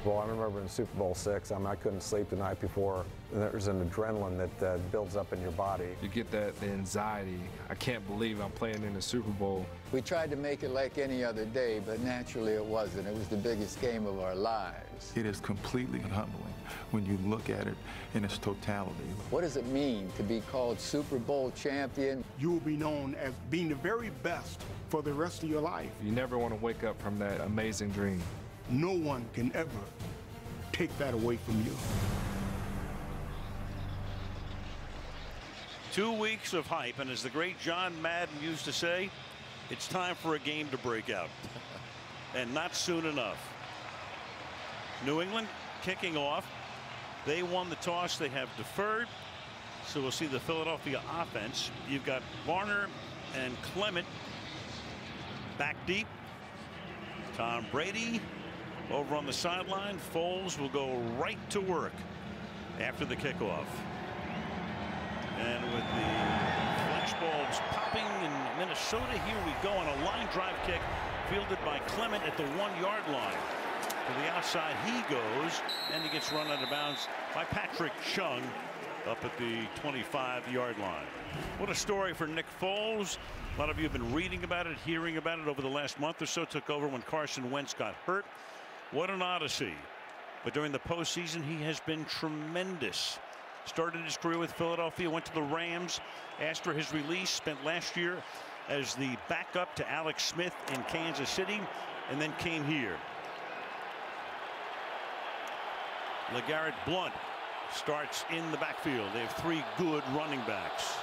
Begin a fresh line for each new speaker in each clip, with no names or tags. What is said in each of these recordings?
Bowl. I remember in Super Bowl VI, I couldn't sleep the night before. There's an adrenaline that builds up in your body.
You get the anxiety. I can't believe I'm playing in the Super Bowl.
We tried to make it like any other day, but naturally it wasn't. It was the biggest game of our lives.
It is completely humbling when you look at it in its totality.
What does it mean to be called Super Bowl champion?
You will be known as being the very best for the rest of your life.
You never want to wake up from that amazing dream.
No one can ever take that away from you.
2 weeks of hype, and as the great John Madden used to say, it's time for a game to break out. And not soon enough. New England kicking off. They won the toss. They have deferred. So we'll see the Philadelphia offense. You've got Varner and Clement back deep. Tom Brady over on the sideline. Foles will go right to work after the kickoff. And with the flashbulbs popping in Minnesota, here we go on a line drive kick fielded by Clement at the 1-yard line. To the outside he goes, and he gets run out of bounds by Patrick Chung up at the 25-yard line. What a story for Nick Foles. A lot of you have been reading about it, hearing about it over the last month or so. Took over when Carson Wentz got hurt. What an odyssey. But during the postseason, he has been tremendous. Started his career with Philadelphia, went to the Rams after his release, spent last year as the backup to Alex Smith in Kansas City, and then came here. LeGarrette Blount starts in the backfield. They have 3 good running backs.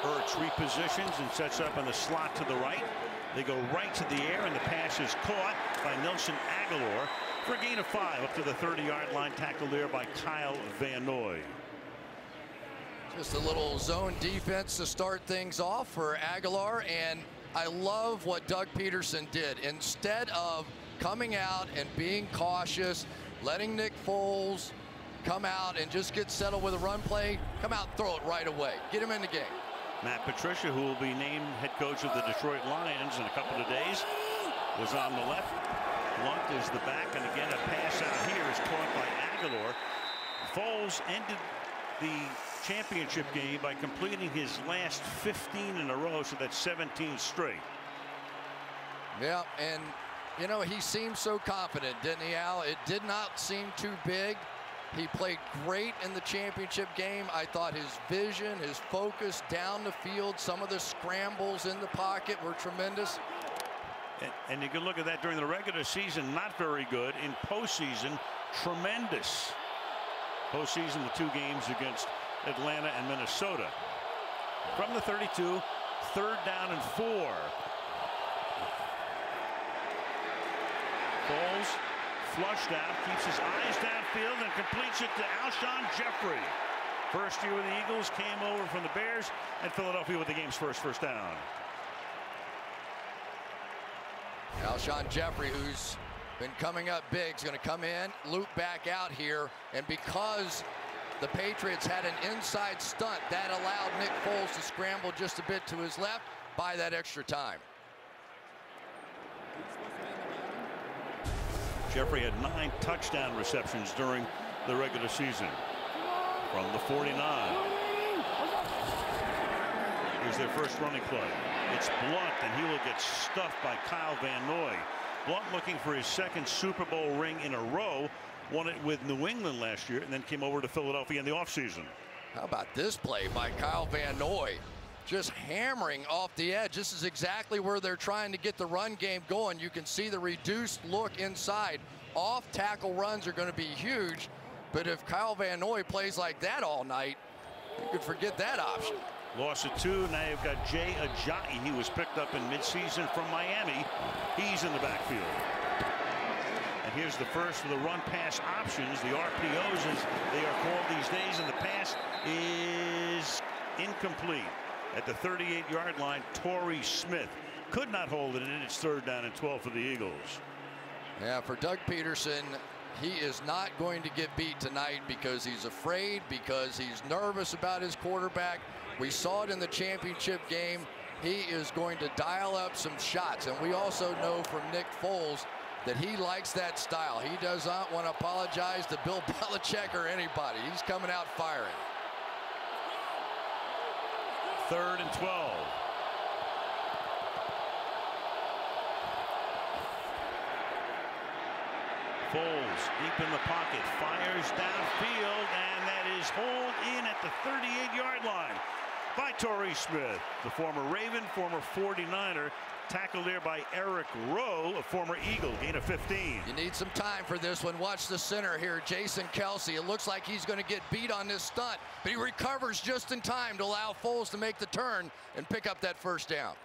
Ertz repositions and sets up in the slot to the right. They go right to the air, and the pass is caught by Nelson Agholor for a gain of 5 up to the 30-yard line. Tackled there by Kyle Van Noy.
Just a little zone defense to start things off for Agholor, and I love what Doug Peterson did. Instead of coming out and being cautious, letting Nick Foles come out and just get settled with a run play, come out and throw it right away. Get him in the game.
Matt Patricia, who will be named head coach of the Detroit Lions in a couple of days, was on the left. Blount is the back, and again a pass out here is caught by Agholor. Foles ended the championship game by completing his last 15 in a row, so that's 17 straight.
Yeah, and you know, he seemed so confident, didn't he, Al? It did not seem too big. He played great in the championship game. I thought his vision, his focus down the field, some of the scrambles in the pocket were tremendous.
And you can look at that during the regular season, not very good. In postseason, tremendous. Postseason, the 2 games against Atlanta and Minnesota. From the 32, 3rd down and 4. Foles flushed out, keeps his eyes downfield, and completes it to Alshon Jeffrey. First year with the Eagles, came over from the Bears, and Philadelphia with the game's first down.
Alshon Jeffrey, who's been coming up big, is going to come in, loop back out here, and because the Patriots had an inside stunt, that allowed Nick Foles to scramble just a bit to his left, buy that extra time.
Jeffrey had 9 touchdown receptions during the regular season. From the 49. Here's their first running play. It's Blount, and he will get stuffed by Kyle Van Noy. Blount looking for his 2nd Super Bowl ring in a row. Won it with New England last year, and then came over to Philadelphia in the offseason.
How about this play by Kyle Van Noy? Just hammering off the edge. This is exactly where they're trying to get the run game going. You can see the reduced look inside. Off tackle runs are going to be huge, but if Kyle Van Noy plays like that all night, you could forget that option.
Loss of 2. Now you've got Jay Ajayi. He was picked up in midseason from Miami. He's in the backfield. And here's the first of the run-pass options, the RPOs as they are called these days, and the pass is incomplete. At the 38-yard line, Torrey Smith could not hold it, and it's 3rd down and 12 for the Eagles.
Yeah, for Doug Peterson, he is not going to get beat tonight because he's afraid, because he's nervous about his quarterback. We saw it in the championship game. He is going to dial up some shots, and we also know from Nick Foles that he likes that style. He does not want to apologize to Bill Belichick or anybody. He's coming out firing.
3rd and 12. Foles deep in the pocket, fires downfield, and that is hauled in at the 38-yard line by Torrey Smith, the former Raven, former 49er, tackled there by Eric Rowe, a former Eagle, gain of 15.
You need some time for this one. Watch the center here, Jason Kelce. It looks like he's going to get beat on this stunt, but he recovers just in time to allow Foles to make the turn and pick up that first down.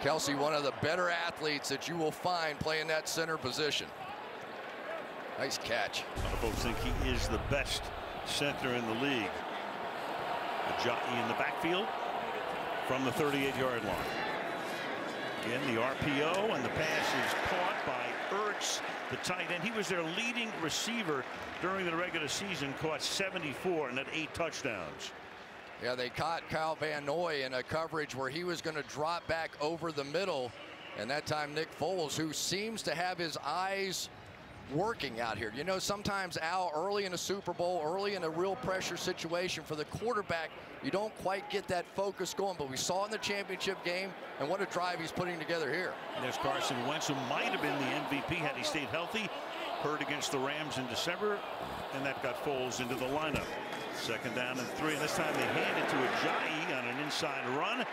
Kelce, one of the better athletes that you will find playing that center position. Nice catch.
A lot of folks think he is the best center in the league. Ajayi in the backfield from the 38-yard line. Again, the RPO, and the pass is caught by Ertz, the tight end. He was their leading receiver during the regular season, caught 74 and had 8 touchdowns.
Yeah, they caught Kyle Van Noy in a coverage where he was going to drop back over the middle, and that time Nick Foles, who seems to have his eyes working out here. You know, sometimes, Al, early in a Super Bowl, early in a real pressure situation for the quarterback, you don't quite get that focus going, but we saw in the championship game, and what a drive he's putting together here.
And there's Carson Wentz, who might have been the MVP had he stayed healthy. Hurt against the Rams in December, and that got Foles into the lineup. 2nd down and 3, and this time they hand it to Ajayi on an inside run.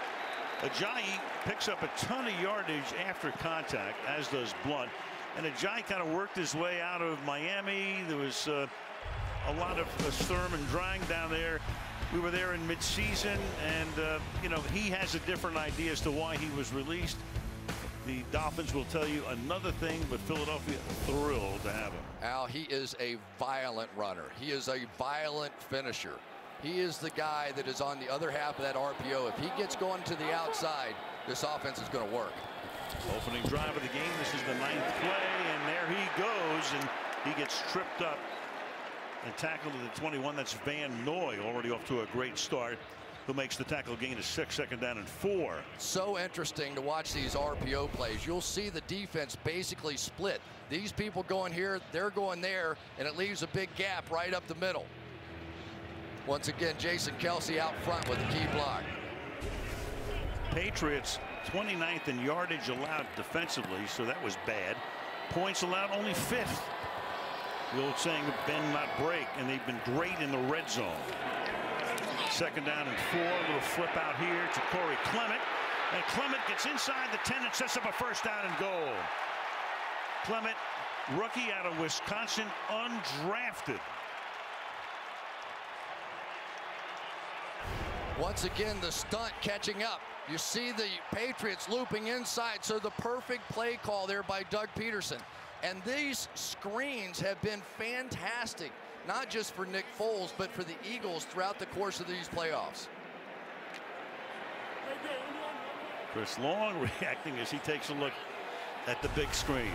Ajayi picks up a ton of yardage after contact, as does Blunt. And Ajayi kind of worked his way out of Miami. There was a lot of sturm and drang down there. We were there in midseason, and you know, he has a different idea as to why he was released. The Dolphins will tell you another thing, but Philadelphia thrilled to have him.
Al, he is a violent runner. He is a violent finisher. He is the guy that is on the other half of that RPO. If he gets going to the outside, this offense is going to work.
Opening drive of the game. This is the 9th play, and there he goes, and he gets tripped up and tackled at the 21. That's Van Noy, already off to a great start, who makes the tackle, gain of 6, 2nd down and 4.
So interesting to watch these RPO plays. You'll see the defense basically split. These people going here, they're going there, and it leaves a big gap right up the middle. Once again, Jason Kelce out front with the key block.
Patriots 29th in yardage allowed defensively, so that was bad. Points allowed only 5th. The old saying, bend not break, and they've been great in the red zone. 2nd down and 4, a little flip out here to Corey Clement, and Clement gets inside the 10 and sets up a 1st down and goal. Clement, rookie out of Wisconsin, undrafted.
Once again, the stunt catching up. You see the Patriots looping inside, so the perfect play call there by Doug Peterson. And these screens have been fantastic, not just for Nick Foles, but for the Eagles throughout the course of these playoffs.
Chris Long reacting as he takes a look at the big screen.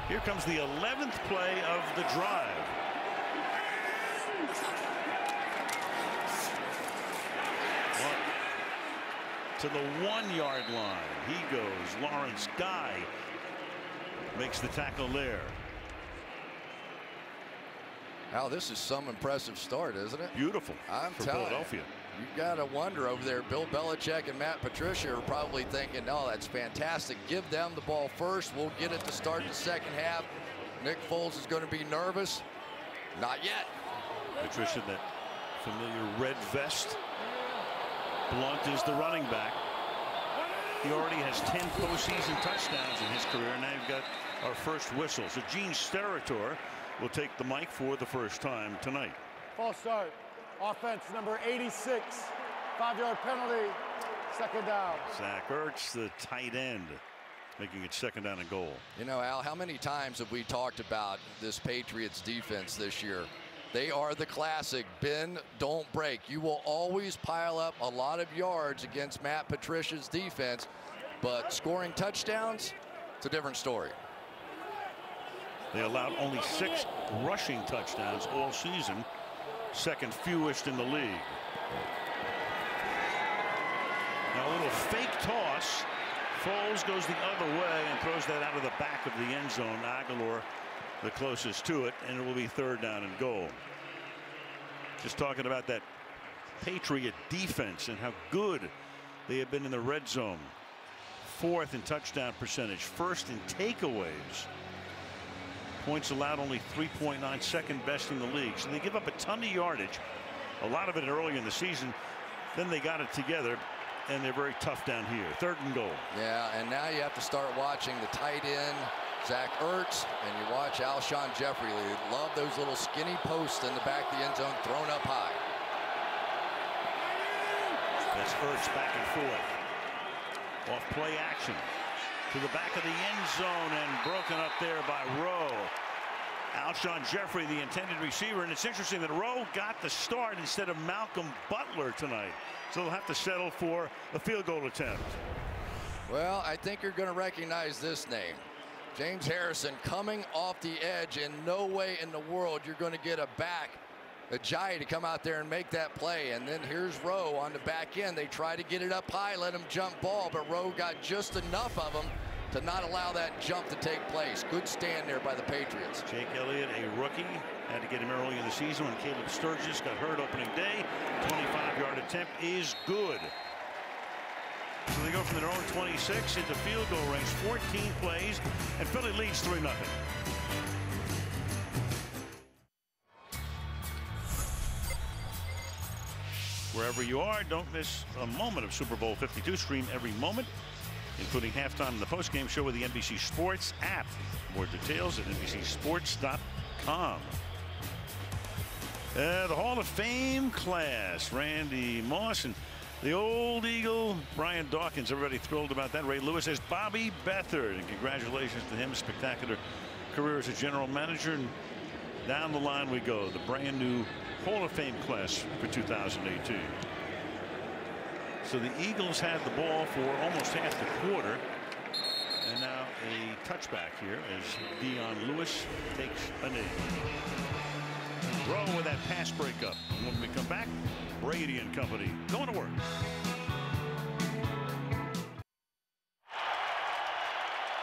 Here comes the 11th play of the drive. To the 1-yard line. He goes. Lawrence Guy makes the tackle there.
Now, this is some impressive start, isn't it?
Beautiful
I'm
for
telling
Philadelphia.
You got to wonder over there. Bill Belichick and Matt Patricia are probably thinking, no, that's fantastic. Give them the ball first. We'll get it to start the 2nd half. Nick Foles is going to be nervous. Not yet.
Patricia, that familiar red vest. Blunt is the running back. He already has 10 postseason touchdowns in his career. Now you've got our first whistle. So Gene Steratore will take the mic for the first time tonight.
False start. Offense number 86. 5-yard penalty. 2nd down.
Zach Ertz, the tight end, making it 2nd down and goal.
You know, Al, how many times have we talked about this Patriots defense this year? They are the classic bend, don't break. You will always pile up a lot of yards against Matt Patricia's defense, but scoring touchdowns, it's a different story.
They allowed only 6 rushing touchdowns all season, 2nd fewest in the league. Now a little fake toss Foles goes the other way and throws that out of the back of the end zone. Aguilar the closest to it, and it will be 3rd down and goal. Just talking about that Patriot defense and how good they have been in the red zone. 4th in touchdown percentage, 1st in takeaways. Points allowed only 3.9, 2nd best in the league. So they give up a ton of yardage, a lot of it early in the season. Then they got it together, and they're very tough down here. 3rd and goal.
Yeah, and now you have to start watching the tight end, Zach Ertz, and you watch Alshon Jeffrey. They love those little skinny posts in the back of the end zone thrown up high.
That's Ertz back and forth. Off play action to the back of the end zone and broken up there by Rowe. Alshon Jeffrey, the intended receiver, and it's interesting that Rowe got the start instead of Malcolm Butler tonight. So they'll have to settle for a field goal attempt.
Well, I think you're going to recognize this name. James Harrison coming off the edge. In no way in the world you're going to get a back, Ajayi, to come out there and make that play. And then here's Rowe on the back end. They try to get it up high, let him jump ball, but Rowe got just enough of him to not allow that jump to take place. Good stand there by the Patriots.
Jake Elliott, a rookie, had to get him early in the season when Caleb Sturgis got hurt opening day. 25-yard attempt is good. So they go from their own 26 into field goal range, 14 plays, and Philly leads 3-0. Wherever you are, don't miss a moment of Super Bowl 52. Stream every moment, including halftime in the postgame show with the NBC Sports app. More details at NBCSports.com. The Hall of Fame class, Randy Moss and the old Eagle, Brian Dawkins. Everybody thrilled about that. Ray Lewis says Bobby Beathard, and congratulations to him. Spectacular career as a general manager. And down the line we go. The brand new Hall of Fame class for 2018. So the Eagles had the ball for almost half the quarter. And now a touchback here as Dion Lewis takes a knee. Rowe with that pass breakup. And when we come back, Brady and company going to work.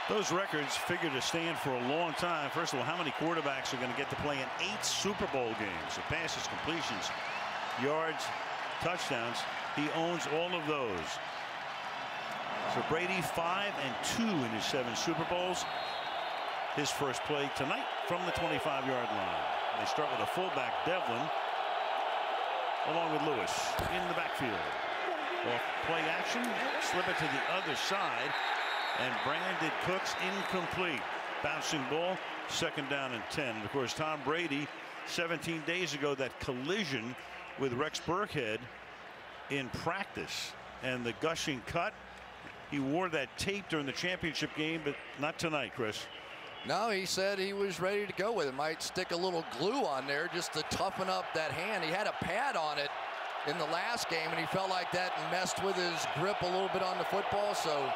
Those records figure to stand for a long time. First of all, how many quarterbacks are going to get to play in 8 Super Bowl games? The passes, completions, yards, touchdowns. He owns all of those. So Brady 5-2 in his 7 Super Bowls. His first play tonight from the 25-yard line. They start with a fullback, Devlin, along with Lewis in the backfield. Off play action, slip it to the other side, and Brandon Cooks incomplete. Bouncing ball, 2nd down and 10. And of course, Tom Brady, 17 days ago, that collision with Rex Burkhead in practice, and the gushing cut. He wore that tape during the championship game, but not tonight, Chris.
No, he said he was ready to go with it. Might stick a little glue on there just to toughen up that hand. He had a pad on it in the last game, and he felt like that messed with his grip a little bit on the football. So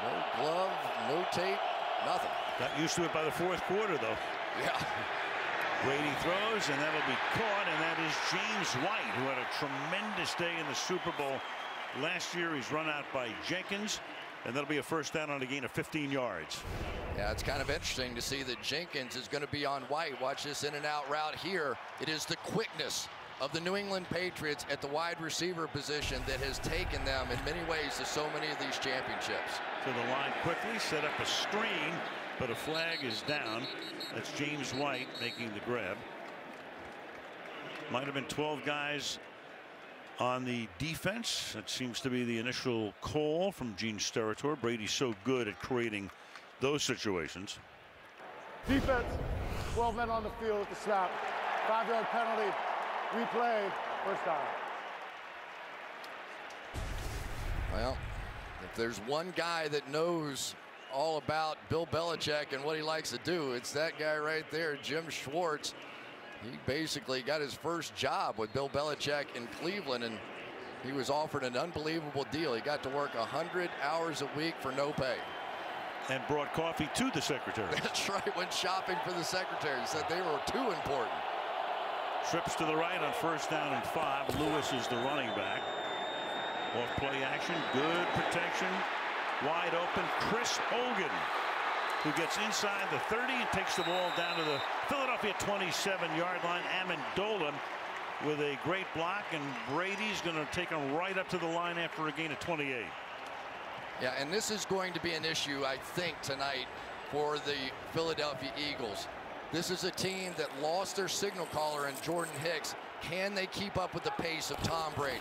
no glove, no tape, nothing.
Got used to it by the 4th quarter, though.
Yeah.
Brady throws, and that'll be caught, and that is James White, who had a tremendous day in the Super Bowl last year. He's run out by Jenkins, and that'll be a 1st down on a gain of 15 yards.
Yeah, it's kind of interesting to see that Jenkins is going to be on White. Watch this in and out route here. It is the quickness of the New England Patriots at the wide receiver position that has taken them in many ways to so many of these championships.
To the line quickly, set up a screen, but a flag is down. That's James White making the grab. Might have been 12 guys on the defense. That seems to be the initial call from Gene Steratore. Brady's so good at creating those situations.
Defense, 12 men on the field at the snap. 5-yard penalty, replay, 1st down.
Well, if there's one guy that knows all about Bill Belichick and what he likes to do, it's that guy right there, Jim Schwartz. He basically got his first job with Bill Belichick in Cleveland, and he was offered an unbelievable deal. He got to work 100 hours a week for no pay.
And brought coffee to the secretary.
That's right, went shopping for the secretary. Said they were too important.
Trips to the right on 1st down and 5. Lewis is the running back. Off play action, good protection. Wide open, Chris Hogan, who gets inside the 30 and takes the ball down to the Philadelphia 27-yard line. Amendola with a great block, and Brady's going to take him right up to the line after a gain of 28.
Yeah, and this is going to be an issue, I think, tonight for the Philadelphia Eagles. This is a team that lost their signal caller in Jordan Hicks. Can they keep up with the pace of Tom Brady?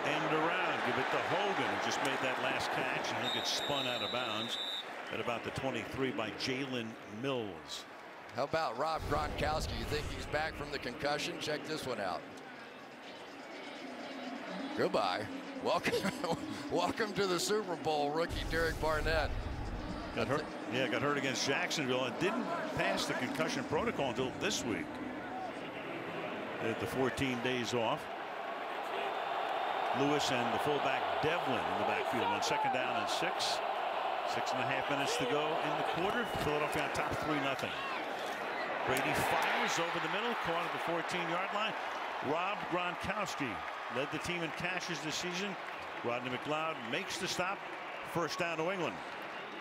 End around, give it to Hogan, who just made that last catch, and he'll get spun out of bounds at about the 23 by Jalen Mills.
How about Rob Gronkowski? You think he's back from the concussion? Check this one out. Goodbye. Welcome to the Super Bowl, rookie Derek Barnett.
Got hurt. Yeah, got hurt against Jacksonville and didn't pass the concussion protocol until this week. They had the 14 days off. Lewis and the fullback Devlin in the backfield on 2nd down and 6. 6.5 minutes to go in the quarter. Philadelphia on top 3-0. Brady fires over the middle, caught at the 14-yard line. Rob Gronkowski led the team in catches this season. Rodney McLeod makes the stop. 1st down, New England.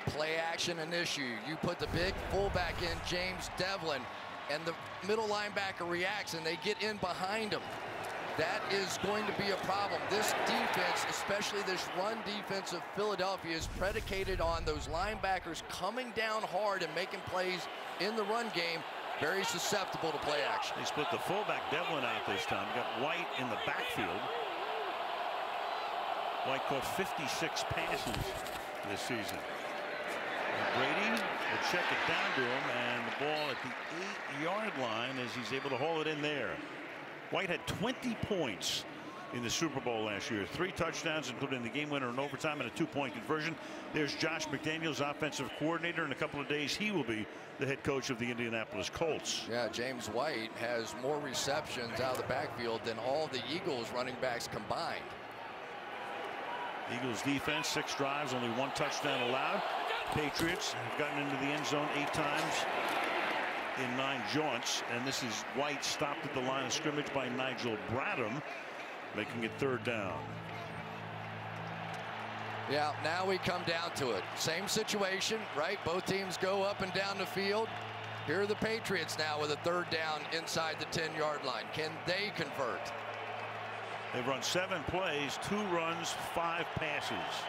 Play action an issue. You put the big fullback in, James Devlin, and the middle linebacker reacts, and they get in behind him. That is going to be a problem. This defense, especially this run defense of Philadelphia, is predicated on those linebackers coming down hard and making plays in the run game. Very susceptible to play action.
They split the fullback Devlin out this time. Got White in the backfield. White caught 56 passes this season. And Brady will check it down to him, and the ball at the 8-yard line as he's able to haul it in there. White had 20 points in the Super Bowl last year. 3 touchdowns, including the game winner in overtime and a 2-point conversion. There's Josh McDaniels, offensive coordinator. In a couple of days, he will be the head coach of the Indianapolis Colts.
Yeah, James White has more receptions out of the backfield than all the Eagles running backs combined.
Eagles defense, 6 drives, only 1 touchdown allowed. Patriots have gotten into the end zone 8 times in 9 jaunts, and this is White stopped at the line of scrimmage by Nigel Bradham, making it 3rd down.
Yeah, now we come down to it. Same situation, right? Both teams go up and down the field. Here are the Patriots now with a 3rd down inside the 10-yard line. Can they convert?
They've run 7 plays, 2 runs, 5 passes.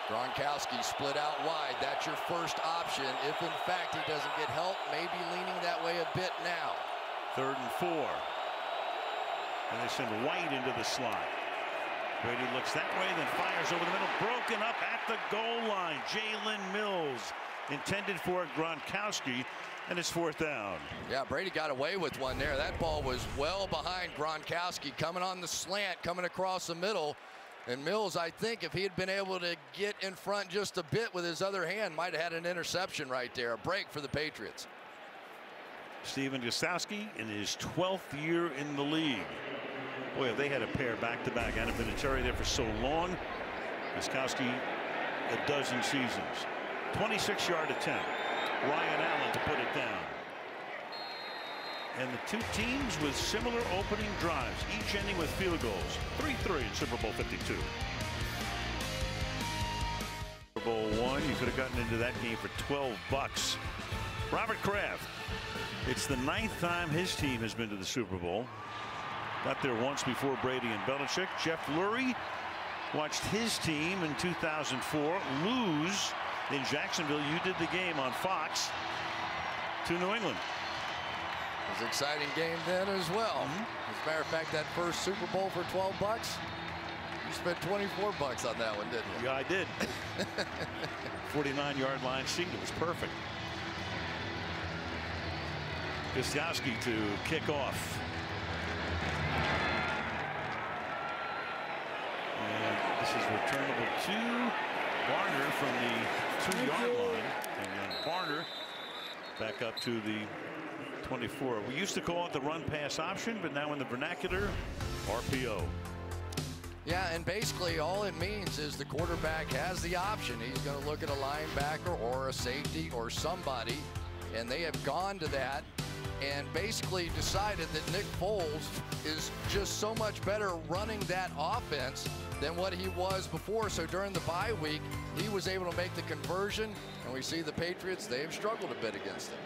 Gronkowski split out wide. That's your first option. If in fact he doesn't get help, maybe leaning that way a bit now.
3rd and 4. And they send White into the slot. Brady looks that way, then fires over the middle. Broken up at the goal line. Jalen Mills intended for Gronkowski, and it's 4th down.
Yeah, Brady got away with one there. That ball was well behind Gronkowski, coming on the slant, coming across the middle. And Mills, I think if he had been able to get in front just a bit with his other hand, might have had an interception right there. A break for the Patriots.
Stephen Gostkowski in his 12th year in the league. Boy, have they had a pair back-to-back. Anna Vinatieri there for so long. Gostkowski a dozen seasons. 26-yard attempt. Ryan Allen to put it down. And the 2 teams with similar opening drives, each ending with field goals. 3-3 in Super Bowl 52. Super Bowl 1, you could have gotten into that game for $12. Robert Kraft. It's the 9th time his team has been to the Super Bowl. Got there once before Brady and Belichick. Jeff Lurie watched his team in 2004 lose in Jacksonville. You did the game on Fox to New England.
It was an exciting game then as well. As a matter of fact, that first Super Bowl for $12, you spent $24 on that one, didn't you?
Yeah, I did. 49-yard line seat. It was perfect. Gostkowski to kick off. And this is returnable to Barner from the 2-yard line. And then Barner back up to the 24. We used to call it the run-pass option, but now in the vernacular, RPO.
Yeah, and basically all it means is the quarterback has the option. He's going to look at a linebacker or a safety or somebody, and they have gone to that and basically decided that Nick Foles is just so much better running that offense than what he was before. So during the bye week, he was able to make the conversion, and we see the Patriots, they've struggled a bit against him.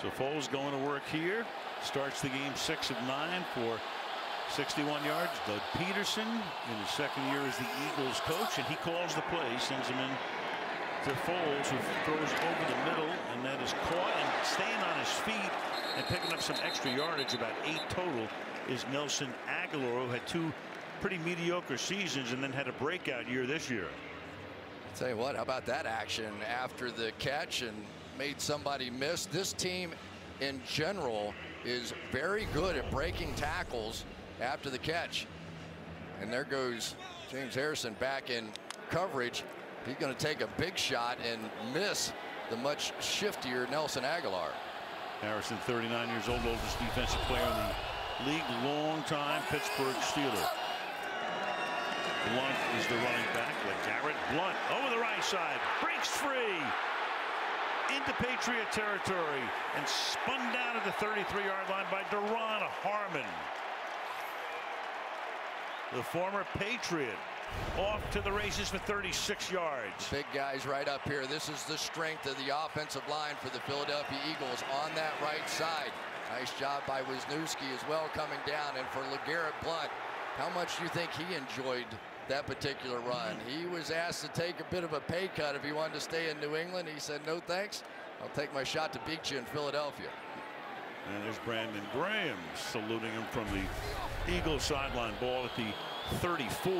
So Foles going to work here. Starts the game 6 of 9 for 61 yards. Doug Peterson in his second year as the Eagles coach, and he calls the play, sends him in to Foles, who throws over the middle, and that is caught, and staying on his feet and picking up some extra yardage, about 8 total, is Nelson Agholor, who had 2 pretty mediocre seasons and then had a breakout year this year.
I'll tell you what, how about that action after the catch and made somebody miss? This team in general is very good at breaking tackles after the catch. And there goes James Harrison back in coverage. He's going to take a big shot and miss the much shiftier Nelson Agholor.
Harrison, 39 years old, oldest defensive player in the league, long time Pittsburgh Steeler. Blunt is the running back. LeGarrette Blunt over the right side, breaks free into Patriot territory and spun down at the 33-yard line by Daron Harmon. The former Patriot off to the races for 36 yards.
Big guys right up here. This is the strength of the offensive line for the Philadelphia Eagles on that right side. Nice job by Wisniewski as well coming down. And for LeGarrette Blunt, how much do you think he enjoyed that particular run? He was asked to take a bit of a pay cut if he wanted to stay in New England. He said, no thanks. I'll take my shot to beat you in Philadelphia.
And there's Brandon Graham saluting him from the Eagles sideline. Ball at the 34.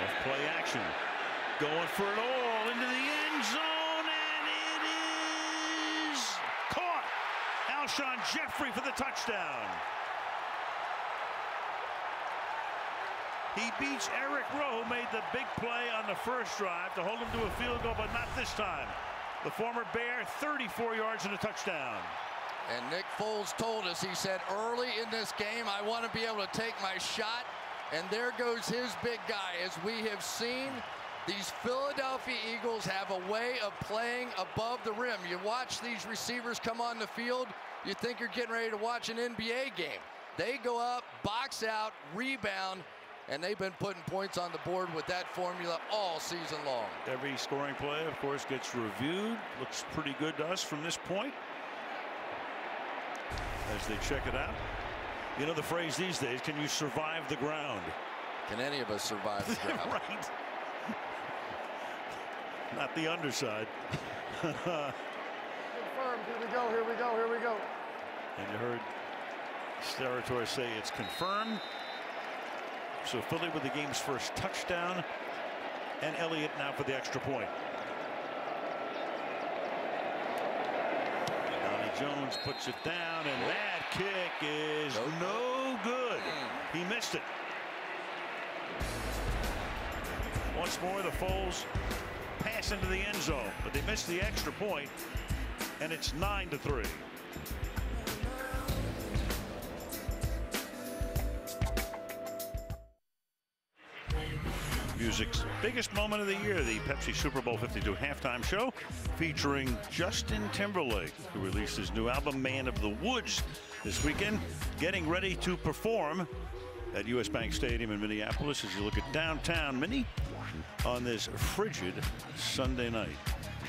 Off play action. Going for it all into the end zone, and it is caught. Alshon Jeffrey for the touchdown. He beats Eric Rowe, who made the big play on the first drive to hold him to a field goal, but not this time. The former Bear, 34 yards and a touchdown.
And Nick Foles told us, he said, early in this game, I want to be able to take my shot. And there goes his big guy. As we have seen, these Philadelphia Eagles have a way of playing above the rim. You watch these receivers come on the field, you think you're getting ready to watch an NBA game. They go up, box out, rebound, and they've been putting points on the board with that formula all season long.
Every scoring play, of course, gets reviewed. Looks pretty good to us from this point as they check it out. You know the phrase these days, can you survive the ground?
Can any of us survive the ground?
Right. Not the underside.
Confirmed. Here we go, here we go, here we go.
And you heard Steratore say it's confirmed. So Philly with the game's first touchdown, and Elliott now for the extra point. Donnie Jones puts it down, and that kick is no good. He missed it. Once more, the Foles pass into the end zone, but they missed the extra point, and it's 9-3. Music's biggest moment of the year, the Pepsi Super Bowl 52 halftime show featuring Justin Timberlake, who released his new album Man of the Woods this weekend, getting ready to perform at US Bank Stadium in Minneapolis as you look at downtown Minnie on this frigid Sunday night.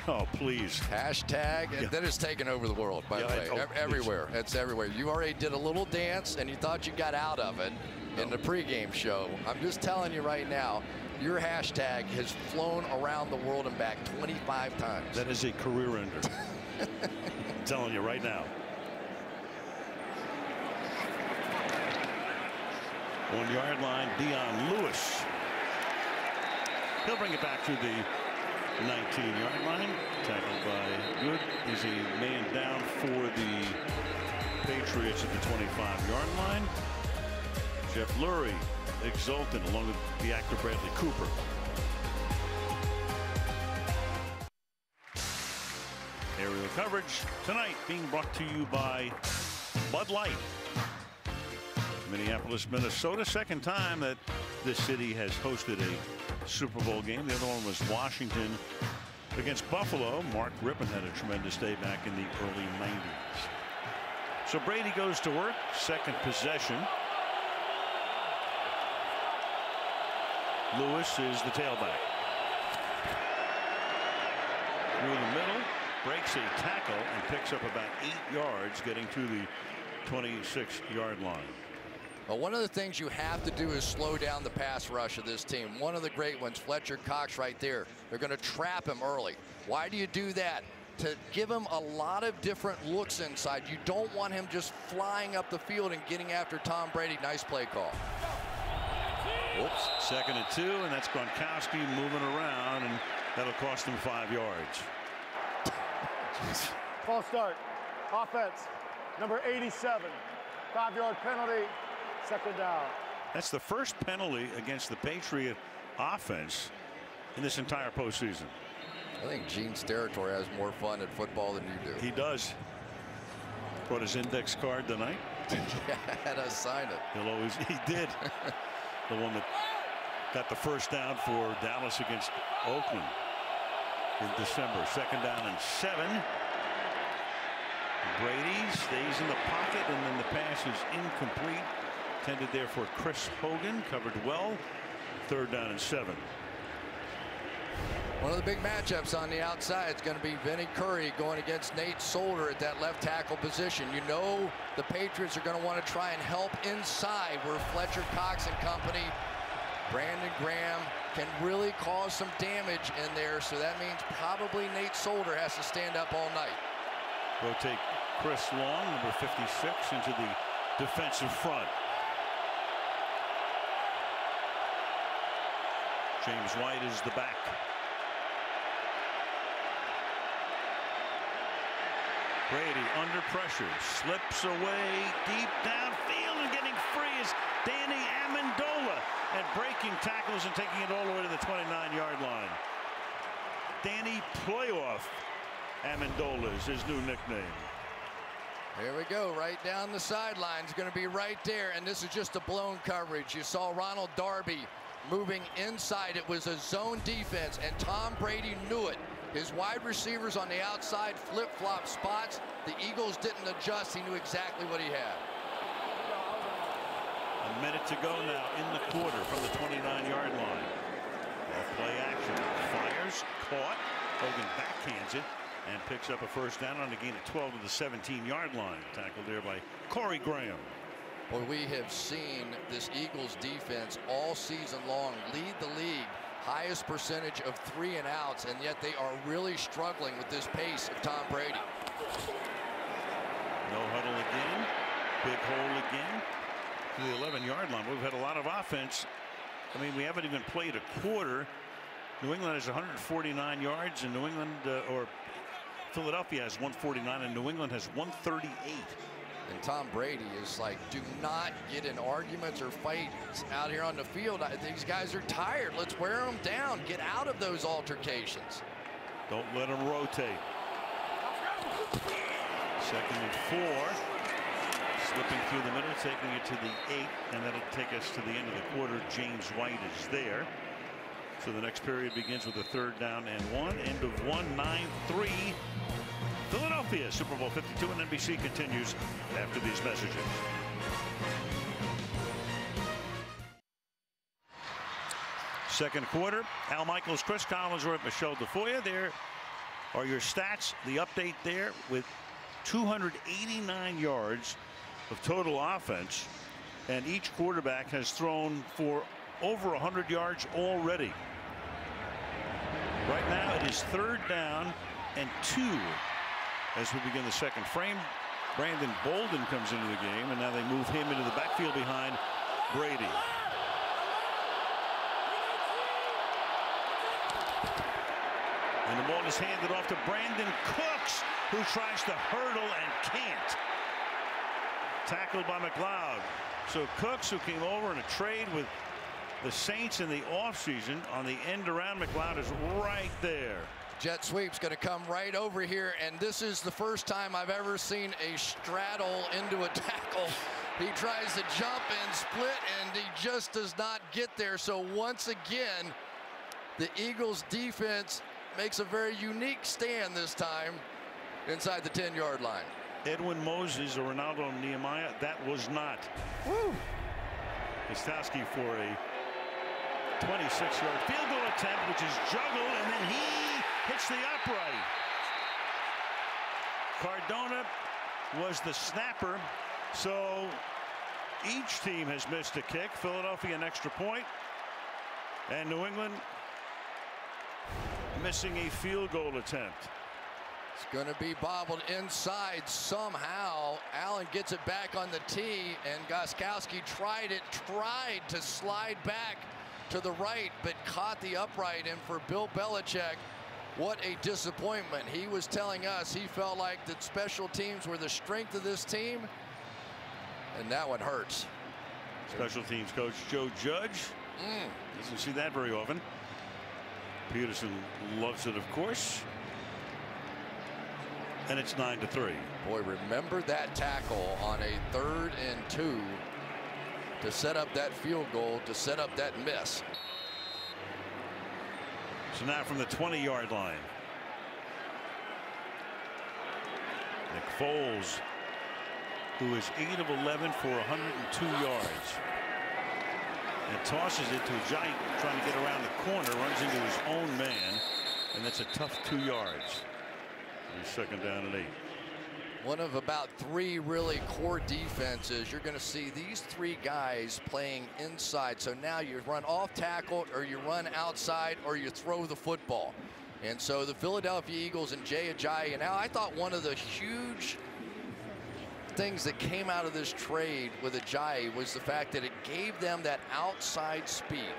Oh, please.
Hashtag, and that is taking over the world, by the way. Everywhere. It's everywhere. You already did a little dance, and you thought you got out of it in the pregame show. I'm just telling you right now, your hashtag has flown around the world and back 25 times.
That is a career ender. I'm telling you right now. 1 yard line, Dion Lewis. He'll bring it back to the 19-yard line. Tackled by Good. He's a man down for the Patriots at the 25-yard line. Jeff Lurie exultant along with the actor Bradley Cooper. Aerial coverage tonight being brought to you by Bud Light. Minneapolis, Minnesota, second time that this city has hosted a Super Bowl game. The other one was Washington against Buffalo. Mark Rippon had a tremendous day back in the early 90s. So Brady goes to work. Second possession. Lewis is the tailback. Through the middle, breaks a tackle and picks up about 8 yards, getting to the 26-yard line.
Well, one of the things you have to do is slow down the pass rush of this team. One of the great ones, Fletcher Cox right there. They're going to trap him early. Why do you do that? To give him a lot of different looks inside. You don't want him just flying up the field and getting after Tom Brady. Nice play call.
Whoops. 2nd and 2, and that's Gronkowski moving around, and that'll cost him 5 yards.
False start. Offense, number 87. 5-yard penalty. 2nd down.
That's the first penalty against the Patriot offense in this entire postseason.
I think Gene Steratore has more fun at football than you do.
He does. Brought his index card tonight.
Yeah, had us sign it.
He did. The one that got the first down for Dallas against Oakland in December. 2nd down and 7. Brady stays in the pocket, and then the pass is incomplete. Intended there for Chris Hogan, covered well. 3rd down and 7.
One of the big matchups on the outside is going to be Vinny Curry going against Nate Solder at that left tackle position. You know the Patriots are going to want to try and help inside where Fletcher Cox and company, Brandon Graham, can really cause some damage in there. So that means probably Nate Solder has to stand up all night.
Rotate Chris Long, number 56, into the defensive front. James White is the back. Brady under pressure, slips away deep downfield, and getting free is Danny Amendola, and breaking tackles and taking it all the way to the 29-yard line. Danny Playoff Amendola is his new nickname.
Here we go, right down the sideline. It's going to be right there, and this is just a blown coverage. You saw Ronald Darby moving inside. It was a zone defense, and Tom Brady knew it. His wide receivers on the outside flip-flop spots. The Eagles didn't adjust. He knew exactly what he had.
A minute to go now in the quarter from the 29-yard line. Off play action. Fires, caught. Hogan backhands it and picks up a first down on a gain of 12 to the 17-yard line. Tackled there by Corey Graham.
Well, we have seen this Eagles defense all season long lead the league. Highest percentage of 3 and outs, and yet they are really struggling with this pace of Tom Brady.
No huddle again. Big hole again to the 11-yard line. We've had a lot of offense. I mean, we haven't even played a quarter. New England has 149 yards, and Philadelphia has 149, and New England has 138.
And Tom Brady is like, do not get in arguments or fights out here on the field. These guys are tired. Let's wear them down. Get out of those altercations.
Don't let them rotate. 2nd and 4. Slipping through the middle, taking it to the 8, and that'll take us to the end of the quarter. James White is there. So the next period begins with a 3rd down and 1. End of 1, 9-3. Philadelphia, Super Bowl 52, and NBC continues after these messages. Second quarter, Al Michaels, Chris Collinsworth, Michelle Tafoya. There are your stats. The update there with 289 yards of total offense, and each quarterback has thrown for over 100 yards already. Right now it is 3rd down and 2 as we begin the second frame. Brandon Bolden comes into the game, and now they move him into the backfield behind Brady. And the ball is handed off to Brandon Cooks, who tries to hurdle and can't. Tackled by McLeod. So Cooks, who came over in a trade with the Saints in the offseason on the end around, McLeod is right there.
Jet sweep's going to come right over here, and this is the first time I've ever seen a straddle into a tackle. He tries to jump and split, and he just does not get there. So once again, the Eagles defense makes a very unique stand this time inside the 10-yard line.
Edwin Moses or Ronaldo Nehemiah, that was not.
Woo!
Gostowski for a 26-yard field goal attempt, which is juggled, and then he hits the upright. Cardona was the snapper, so each team has missed a kick. Philadelphia an extra point, and New England missing a field goal attempt.
It's going to be bobbled inside somehow. Allen gets it back on the tee, and Gostkowski tried to slide back to the right, but caught the upright. And for Bill Belichick, what a disappointment. He was telling us he felt like that special teams were the strength of this team, and that one hurts.
Special teams coach Joe Judge doesn't see that very often. Peterson loves it, of course. And it's 9-3.
Boy, remember that tackle on a 3rd and 2 to set up that field goal, to set up that miss.
So now from the 20-yard line, Nick Foles, who is 8 of 11 for 102 yards, and tosses it to Ajayi trying to get around the corner, runs into his own man, and that's a tough 2 yards. He's 2nd down and 8.
One of about 3 really core defenses. You're going to see these 3 guys playing inside. So now you run off tackle, or you run outside, or you throw the football. And so the Philadelphia Eagles and Jay Ajayi. And now I thought one of the huge things that came out of this trade with Ajayi was the fact that it gave them that outside speed.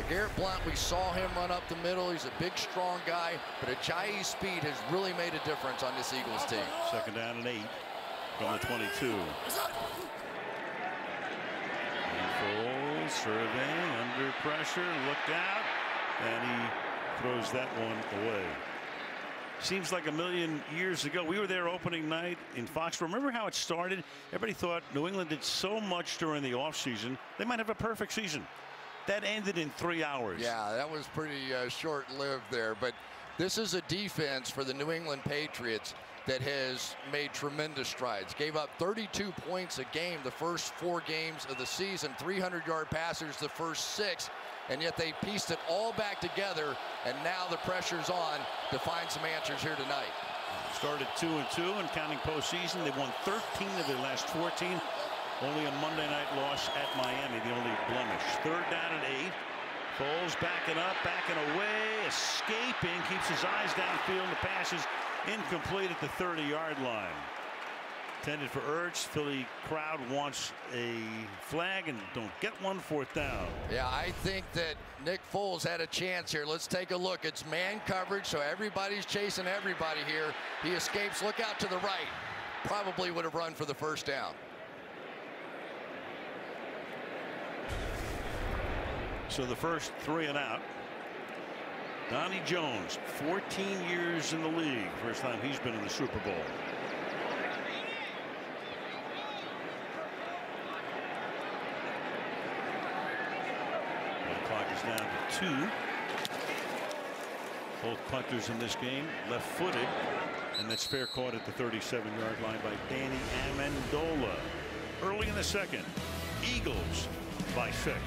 Garrett Blount, we saw him run up the middle. He's a big, strong guy, but Ajayi's speed has really made a difference on this Eagles team.
2nd down and 8 from the 22. And Foles surveying, under pressure, looked out, and he throws that one away. Seems like a million years ago. We were there opening night in Foxborough. Remember how it started? Everybody thought New England did so much during the offseason, they might have a perfect season. That ended in 3 hours.
Yeah, that was pretty short-lived there. But this is a defense for the New England Patriots that has made tremendous strides. Gave up 32 points a game the first 4 games of the season, 300-yard passers the first 6, and yet they pieced it all back together, and now the pressure's on to find some answers here tonight.
Started 2-2 and counting postseason. They've won 13 of their last 14. Only a Monday night loss at Miami, the only blemish. 3rd down and 8. Foles backing up, backing away, escaping, keeps his eyes downfield. The pass is incomplete at the 30-yard line. Intended for Ertz. Philly crowd wants a flag and don't get one. 4th down.
Yeah, I think that Nick Foles had a chance here. Let's take a look. It's man coverage, so everybody's chasing everybody here. He escapes. Look out to the right. Probably would have run for the 1st down.
So the first 3 and out. Donnie Jones, 14 years in the league. First time he's been in the Super Bowl. The clock is down to 2. Both punters in this game left-footed, and that's fair caught at the 37-yard line by Danny Amendola. Early in the 2nd, Eagles by 6.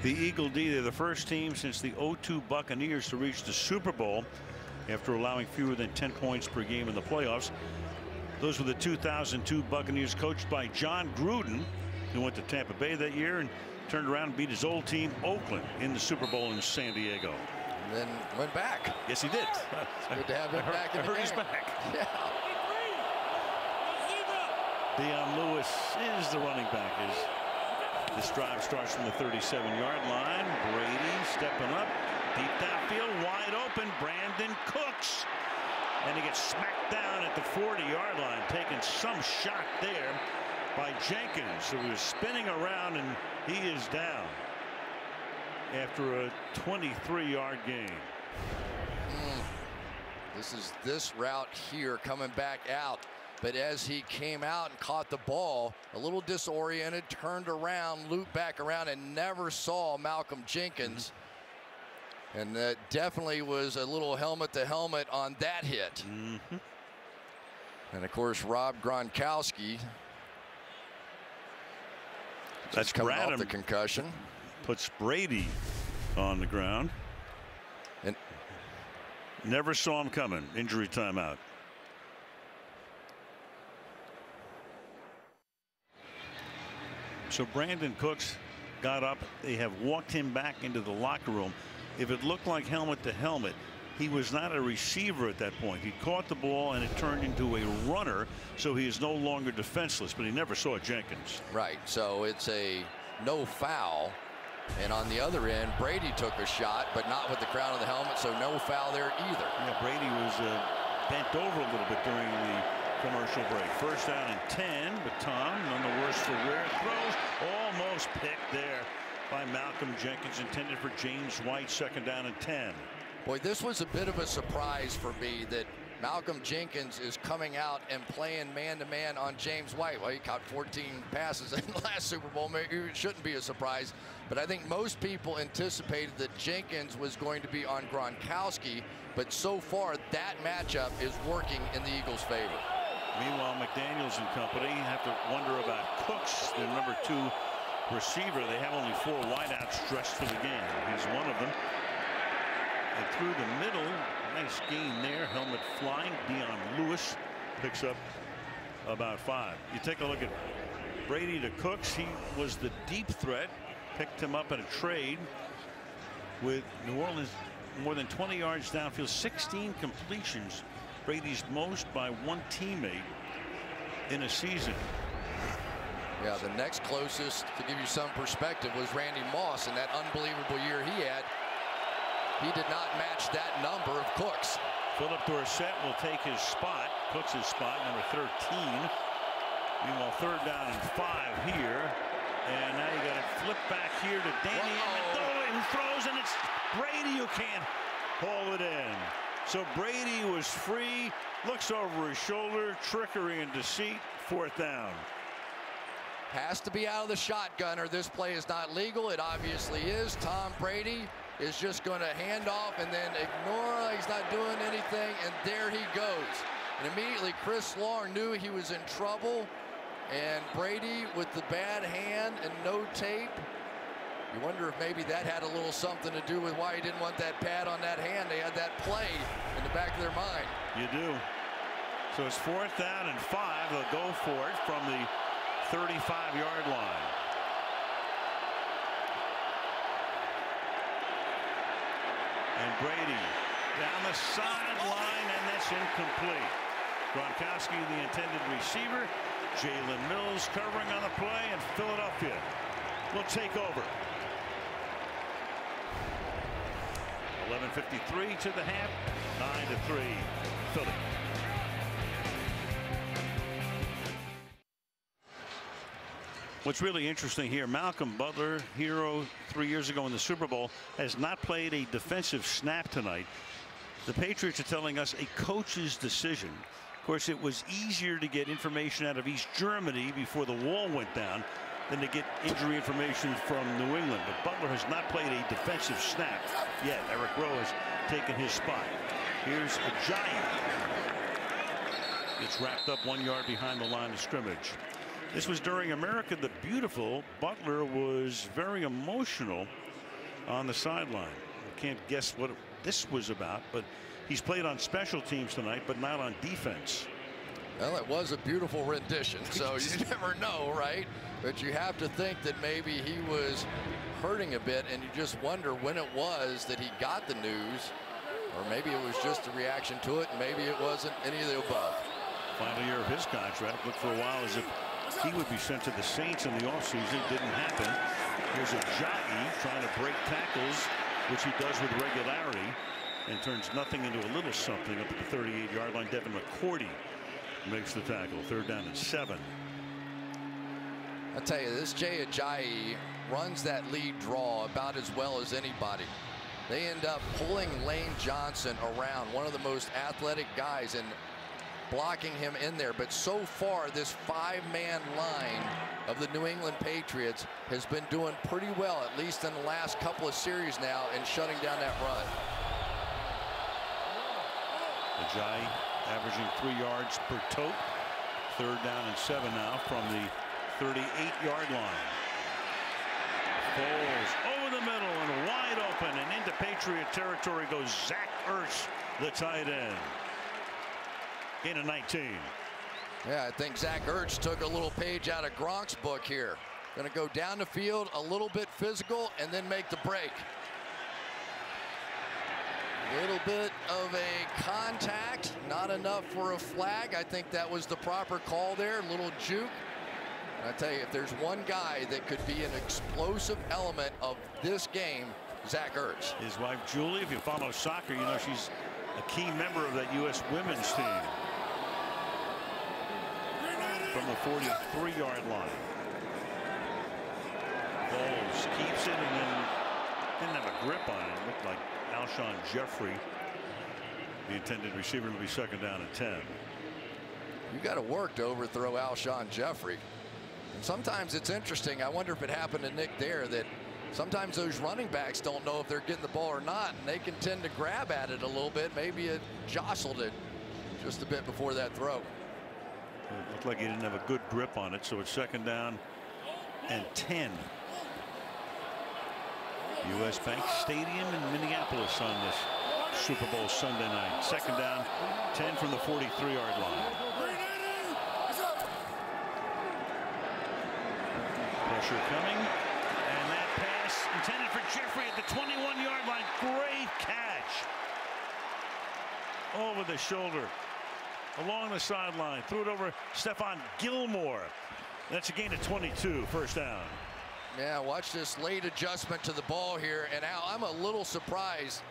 The Eagle D, they're the first team since the 2002 Buccaneers to reach the Super Bowl after allowing fewer than 10 points per game in the playoffs. Those were the 2002 Buccaneers, coached by John Gruden, who went to Tampa Bay that year and turned around and beat his old team, Oakland, in the Super Bowl in San Diego.
And then went back.
Yes, he did.
It's good to have him back in the game.
He's back.
Yeah.
Dion Lewis is the running back. This drive starts from the 37-yard line. Brady stepping up, deep downfield, wide open. Brandon Cooks, and he gets smacked down at the 40-yard line, taking some shot there by Jenkins, who was spinning around, and he is down after a 23-yard gain.
This is this route here coming back out. but as he came out and caught the ball, a little disoriented, turned around, looped back around, and never saw Malcolm Jenkins. And that definitely was a little helmet to helmet on that hit. And of course, Rob Gronkowski.
That's
coming
Bradham.
off the concussion.
Puts Brady on the ground.
And
never saw him coming. Injury timeout. So Brandon Cooks got up. They have walked him back into the locker room. If it looked like helmet to helmet, he was not a receiver at that point. He caught the ball and it turned into a runner, so he is no longer defenseless, but he never saw Jenkins.
Right, so it's a no foul. And on the other end, Brady took a shot, but not with the crown of the helmet, so no foul there either.
Yeah, Brady was bent over a little bit during the commercial break. First down and 10, but Tom, none the worse for wear. Throws almost picked there by Malcolm Jenkins, intended for James White. Second down and 10.
Boy, this was a bit of a surprise for me that Malcolm Jenkins is coming out and playing man-to-man on James White. Well, he caught 14 passes in the last Super Bowl. Maybe it shouldn't be a surprise, but I think most people anticipated that Jenkins was going to be on Gronkowski, but so far that matchup is working in the Eagles' favor.
Meanwhile, McDaniels and company have to wonder about Cooks, the number 2 receiver. They have only 4 wideouts dressed for the game. He's one of them. And through the middle, nice gain there. Helmet flying. Dion Lewis picks up about 5. You take a look at Brady to Cooks. He was the deep threat. Picked him up in a trade with New Orleans more than 20 yards downfield. 16 completions. Brady's most by one teammate in a season.
Yeah, the next closest, to give you some perspective, was Randy Moss in that unbelievable year he had. He did not match that number of Cooks.
Philip Dorsett will take his spot, Cooks' spot, number 13. Meanwhile, third down and 5 here. And now you got it flip back here to Danny Amendola, who throws, and it's Brady who can't haul it in. So Brady was free, looks over his shoulder, trickery and deceit, fourth down.
Has to be out of the shotgun or this play is not legal. It obviously is. Tom Brady is just going to hand off and then ignore, he's not doing anything, and there he goes. And immediately Chris Long knew he was in trouble, and Brady with the bad hand and no tape. You wonder if maybe that had a little something to do with why he didn't want that pad on that hand. They had that play in the back of their mind.
You do. So it's fourth down and 5. They'll go for it from the 35-yard line. And Brady down the sideline, and that's incomplete. Gronkowski, the intended receiver. Jalen Mills covering on the play, and Philadelphia will take over. 11:53 to the half, 9-3, Philly. What's really interesting here, Malcolm Butler, hero 3 years ago in the Super Bowl, has not played a defensive snap tonight. The Patriots are telling us a coach's decision. Of course, it was easier to get information out of East Germany before the wall went down than to get injury information from New England. But Butler has not played a defensive snap yet. Eric Rowe has taken his spot. Here's Ajayi. It's wrapped up 1 yard behind the line of scrimmage. This was during America the Beautiful. Butler was very emotional on the sideline. I can't guess what this was about, but he's played on special teams tonight, but not on defense.
Well, it was a beautiful rendition, so you never know, right? But you have to think that maybe he was hurting a bit, and you just wonder when it was that he got the news, or maybe it was just a reaction to it, and maybe it wasn't any of the above.
Final year of his contract. Looked for a while as if he would be sent to the Saints in the offseason. Didn't happen. Here's Ajayi trying to break tackles, which he does with regularity, and turns nothing into a little something up at the 38-yard line. Devin McCourty makes the tackle. Third down and 7.
I tell you, this Jay Ajayi runs that lead draw about as well as anybody. They end up pulling Lane Johnson around, one of the most athletic guys, and blocking him in there. But so far, this 5-man line of the New England Patriots has been doing pretty well, at least in the last couple of series now, in shutting down that run.
Ajayi averaging 3 yards per tote. 3rd down and 7 now from the 38-yard line. Foles over the middle and wide open, and into Patriot territory goes Zach Ertz, the tight end. Gain of 19.
Yeah, I think Zach Ertz took a little page out of Gronk's book here. Going to go down the field, a little bit physical, and then make the break. A little bit of a contact, not enough for a flag. I think that was the proper call there, a little juke. And I tell you, if there's one guy that could be an explosive element of this game, Zach Ertz.
His wife Julie, if you follow soccer, you know she's a key member of that U.S. women's team. From the 43-yard line. Foles keeps it and then didn't have a grip on it. It looked like Alshon Jeffrey, the intended receiver, will be 2nd down and 10.
You got to work to overthrow Alshon Jeffrey. And sometimes it's interesting. I wonder if it happened to Nick there, that sometimes those running backs don't know if they're getting the ball or not, and they can tend to grab at it a little bit. Maybe it jostled it just a bit before that throw.
It looked like he didn't have a good grip on it, so it's 2nd down and 10. U.S. Bank Stadium in Minneapolis on this Super Bowl Sunday night. 2nd down, 10 from the 43-yard line. Pressure coming, and that pass intended for Jeffrey at the 21-yard line. Great catch. Over the shoulder, along the sideline, threw it over Stephon Gilmore. That's a gain of 22, 1st down.
Yeah, watch this late adjustment to the ball here, and Al, I'm a little surprised.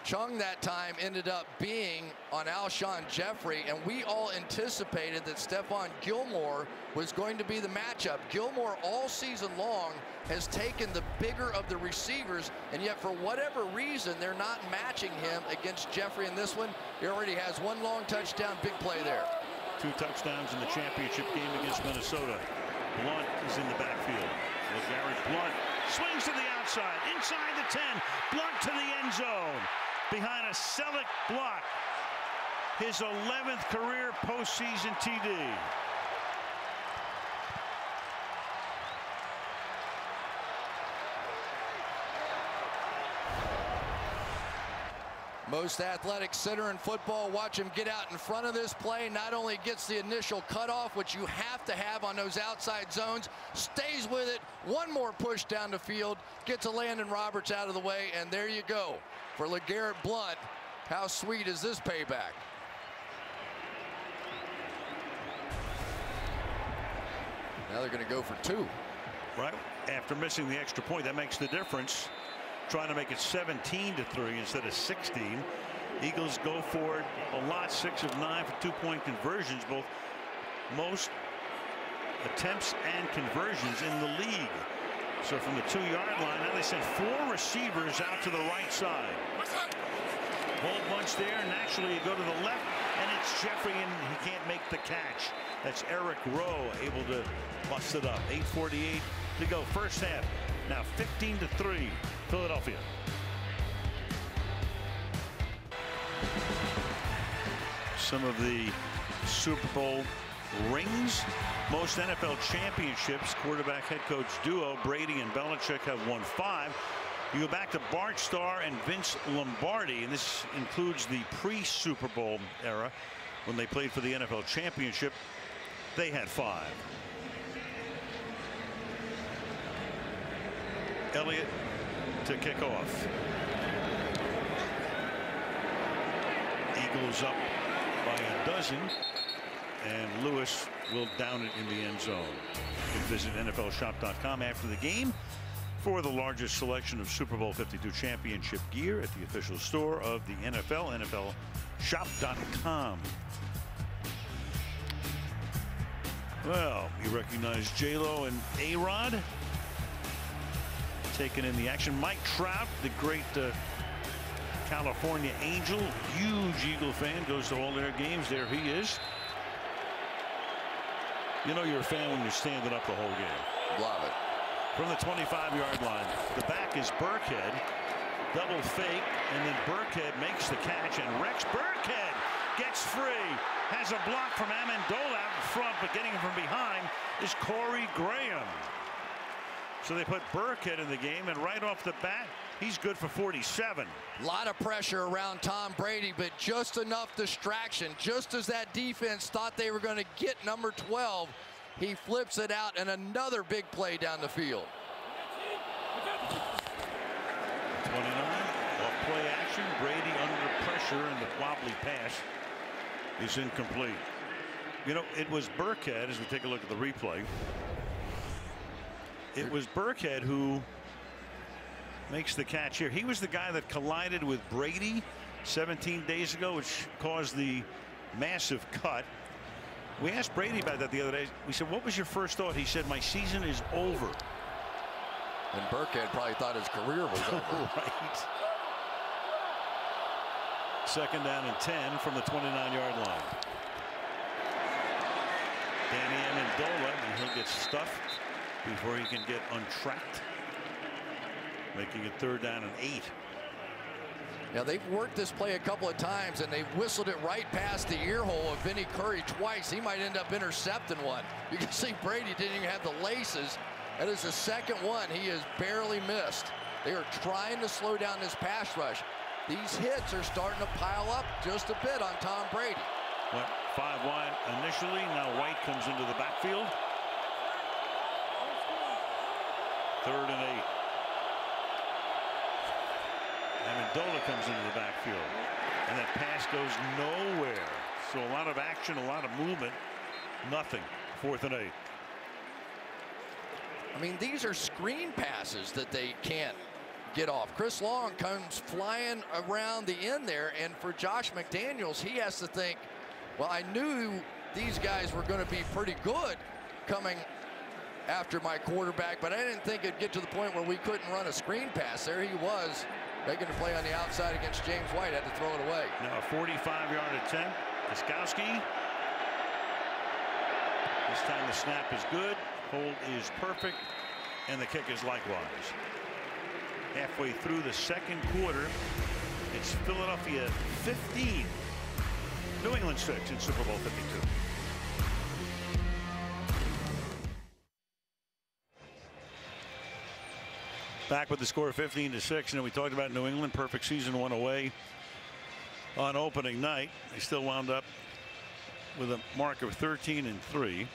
Chung that time ended up being on Alshon Jeffrey, and we all anticipated that Stephon Gilmore was going to be the matchup. Gilmore all season long has taken the bigger of the receivers, and yet for whatever reason they're not matching him against Jeffrey in this one. He already has 1 long touchdown, big play there.
2 touchdowns in the championship game against Minnesota. Blunt is in the backfield. LeGarrette Blunt swings to the outside, inside the 10. Blunt to the end zone. Behind a Selleck block. His 11th career postseason TD.
Most athletic center in football. Watch him get out in front of this play. Not only gets the initial cutoff, which you have to have on those outside zones, stays with it. 1 more push down the field, gets a Landon Roberts out of the way, and there you go. For LeGarrette Blunt, how sweet is this payback? Now they're going to go for 2.
Right after missing the extra point, that makes the difference. Trying to make it 17-3 instead of 16. Eagles go for it a lot, 6 of 9 for 2-point conversions, both most attempts and conversions in the league. So from the 2-yard line, now they send 4 receivers out to the right side. Whole bunch there. Naturally, you go to the left, and it's Jeffrey, and he can't make the catch. That's Eric Rowe able to bust it up. 8:48 to go, 1st half. Now 15-3, Philadelphia. Some of the Super Bowl rings. Most NFL championships, quarterback head coach duo Brady and Belichick have won 5. You go back to Bart Starr and Vince Lombardi, and this includes the pre-Super Bowl era when they played for the NFL championship. They had 5. Elliott to kick off. Eagles up by a dozen, and Lewis will down it in the end zone. You can visit NFLshop.com after the game for the largest selection of Super Bowl 52 championship gear at the official store of the NFL, NFLshop.com. Well, you recognize J-Lo and A-Rod taking in the action. Mike Trout, the great California Angel, huge Eagle fan, goes to all their games. There he is. You know you're a fan when you're standing up the whole game.
Love it.
From the 25-yard line, the back is Burkhead. Double fake, and then Burkhead makes the catch, and Rex Burkhead gets free. Has a block from Amendola out in front, but getting him from behind is Corey Graham. So they put Burkhead in the game, and right off the bat, he's good for 47.
A lot of pressure around Tom Brady, but just enough distraction. Just as that defense thought they were going to get number 12, he flips it out, and another big play down the field.
29, off play action. Brady under pressure, and the wobbly pass is incomplete. You know, it was Burkhead, as we take a look at the replay. It was Burkhead who makes the catch here. He was the guy that collided with Brady 17 days ago, which caused the massive cut. We asked Brady about that the other day. We said, what was your first thought? He said, my season is over.
And Burkhead probably thought his career was over.
Right. Second down and 10 from the 29-yard line. Danny Amendola, and he'll get stuffed before he can get untracked, making it third down and 8.
Now they've worked this play a couple of times, and they've whistled it right past the ear hole of Vinny Curry twice. He might end up intercepting one. You can see Brady didn't even have the laces. That is the second one he has barely missed. They are trying to slow down this pass rush. These hits are starting to pile up just a bit on Tom Brady.
Went 5 wide initially. Now White comes into the backfield. Third and 8. Amendola comes into the backfield, and that pass goes nowhere. So a lot of action, a lot of movement, nothing. 4th and 8.
I mean, these are screen passes that they can't get off. Chris Long comes flying around the end there, and for Josh McDaniels, he has to think, well, I knew these guys were going to be pretty good coming after my quarterback, but I didn't think it'd get to the point where we couldn't run a screen pass. There he was, making a play on the outside against James White, had to throw it away.
Now a 45-yard attempt. Gostkowski. This time the snap is good, hold is perfect, and the kick is likewise. Halfway through the second quarter, it's Philadelphia 15, New England 6 in Super Bowl 52. Back with the score 15-6, and we talked about New England, perfect season, one away on opening night. They still wound up with a mark of 13-3.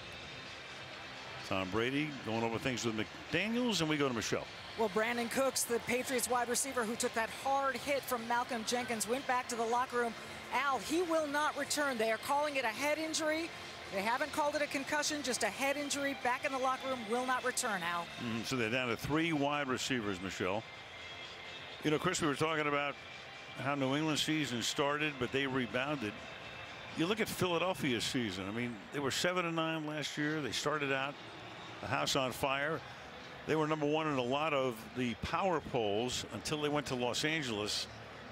Tom Brady going over things with McDaniels, and we go to Michelle.
Well, Brandon Cooks, the Patriots wide receiver who took that hard hit from Malcolm Jenkins, went back to the locker room. Al, he will not return. They are calling it a head injury. They haven't called it a concussion, just a head injury. Back in the locker room, will not return, Al.
So they're down to 3 wide receivers, Michelle. You know, Chris, we were talking about how New England's season started, but they rebounded. You look at Philadelphia's season. I mean, they were 7-9 last year. They started out a house on fire. They were number 1 in a lot of the power polls until they went to Los Angeles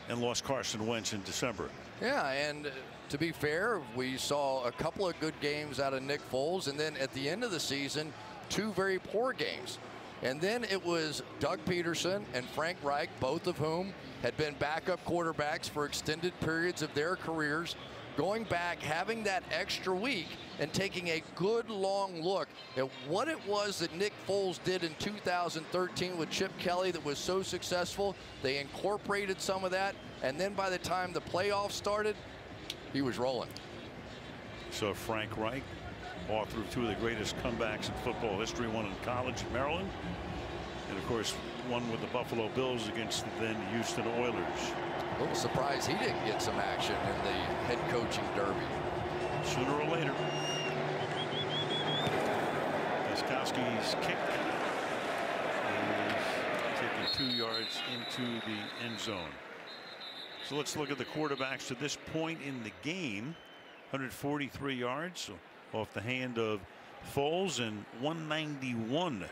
and lost Carson Wentz in December.
Yeah, and to be fair, we saw a couple of good games out of Nick Foles, and then at the end of the season, 2 very poor games. And then it was Doug Peterson and Frank Reich, both of whom had been backup quarterbacks for extended periods of their careers, going back, having that extra week, and taking a good long look at what it was that Nick Foles did in 2013 with Chip Kelly that was so successful. They incorporated some of that, and then by the time the playoffs started, he was rolling.
So Frank Reich, author of 2 of the greatest comebacks in football history, one in college in Maryland, and of course one with the Buffalo Bills against the then Houston Oilers.
A little surprised he didn't get some action in the head coaching derby.
Sooner or later. Gostkowski's kick is taking 2 yards into the end zone. So let's look at the quarterbacks to this point in the game. 143 yards off the hand of Foles, and 191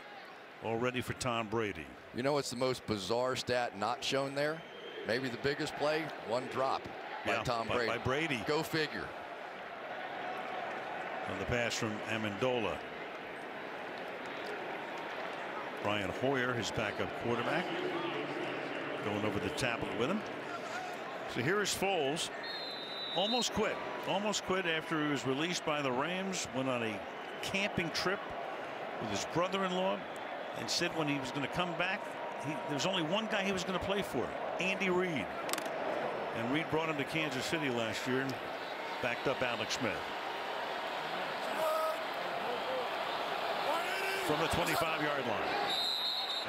already for Tom Brady.
You know what's the most bizarre stat not shown there? maybe the biggest play, one drop by Tom Brady.
By Brady.
Go figure.
On the pass from Amendola. Brian Hoyer, his backup quarterback, going over the tablet with him. So here is Foles. Almost quit after he was released by the Rams. Went on a camping trip with his brother-in-law and said when he was going to come back, there's only one guy he was going to play for, Andy Reid. And Reid brought him to Kansas City last year and backed up Alex Smith. From the 25-yard line.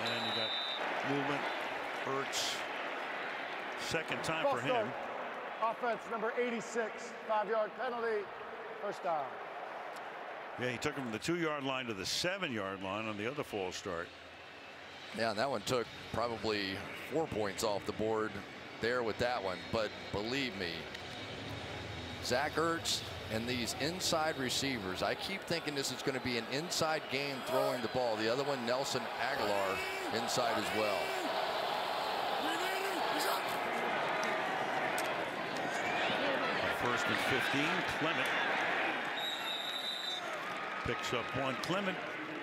And you got movement. Hurts. Second time for him.
Offense number 86, 5-yard penalty, first down.
Yeah, he took him from the 2-yard line to the 7-yard line on the other false start.
Yeah, and that one took probably 4 points off the board there with that one. But believe me, Zach Ertz and these inside receivers, I keep thinking this is going to be an inside game throwing the ball. The other one, Nelson Aguilar, inside as well.
First and 15, Clement picks up one. Clement